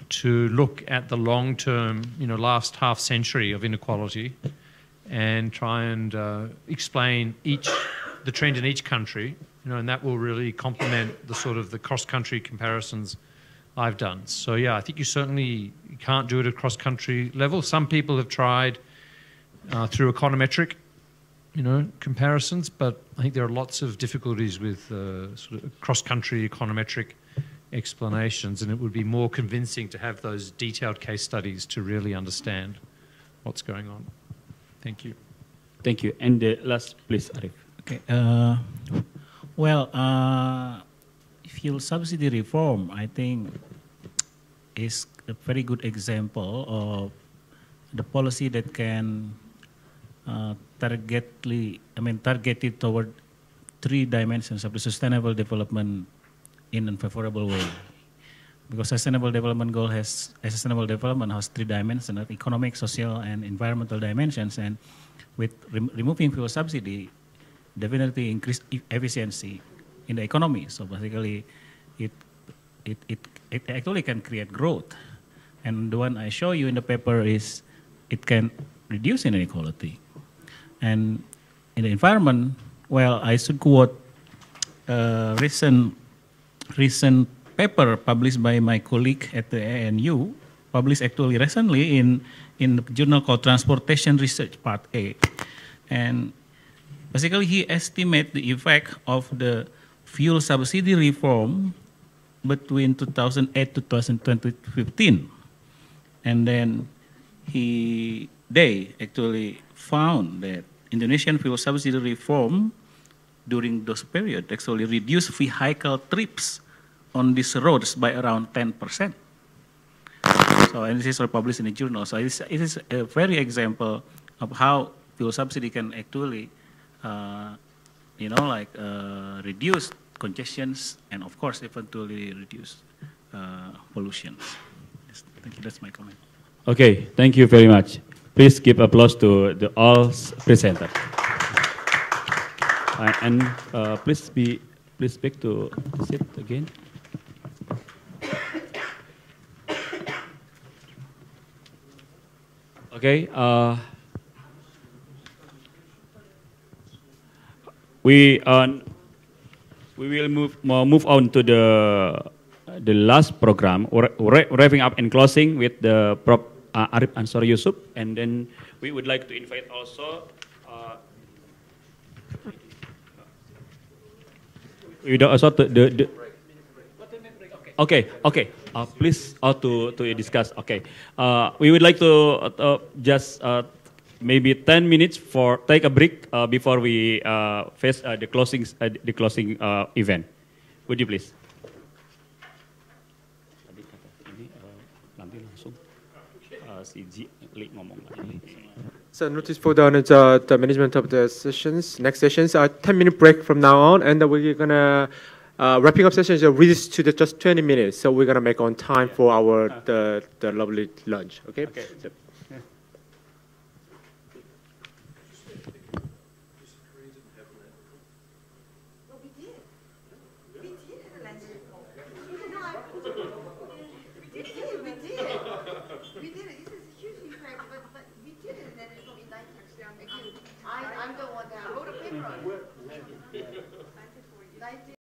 to look at the long-term, you know, last half century of inequality, and try and explain the trend in each country, you know, and that will really complement the sort of the cross-country comparisons I've done. So yeah, I think you certainly can't do it at cross-country level. Some people have tried through econometric, you know, comparisons, but I think there are lots of difficulties with sort of cross-country econometric explanations, and it would be more convincing to have those detailed case studies to really understand what's going on. Thank you. Thank you. And the last, please, Arif. Okay. Fuel subsidy reform, I think, is a very good example of the policy that can targeted toward 3 dimensions of the sustainable development in a favorable way. Because sustainable development has 3 dimensions: economic, social, and environmental dimensions. And with removing fuel subsidy, definitely increase efficiency in the economy. So basically, it actually can create growth. And the one I show you in the paper is it can reduce inequality. And in the environment, well, I should quote a recent paper published by my colleague at the ANU, published actually recently in the journal called Transportation Research Part A. And basically he estimates the effect of the fuel subsidy reform between 2008 to 2015. And then they actually found that Indonesian fuel subsidy reform during those periods actually reduced vehicle trips on these roads by around 10%. So, and this is published in the journal. So it is a very example of how fuel subsidy can actually, reduce congestions and, of course, eventually reduce pollution. Yes, thank you. That's my comment. Okay, thank you very much. Please give applause to the all presenters. And please back to sit again. Okay. We will move on to the last program, wrapping up and closing with the Prof. Arif Ansor Yusuf, and then we would like to invite also. Okay. Please, to discuss. Okay, we would like to just maybe 10 minutes for take a break before we face the closing event. Would you please? So notice for the management of the sessions. Next sessions are 10-minute break from now on, and we're gonna wrapping up sessions are reduced to just 20 minutes. So we're gonna make on time for our the lovely lunch. Okay. Okay.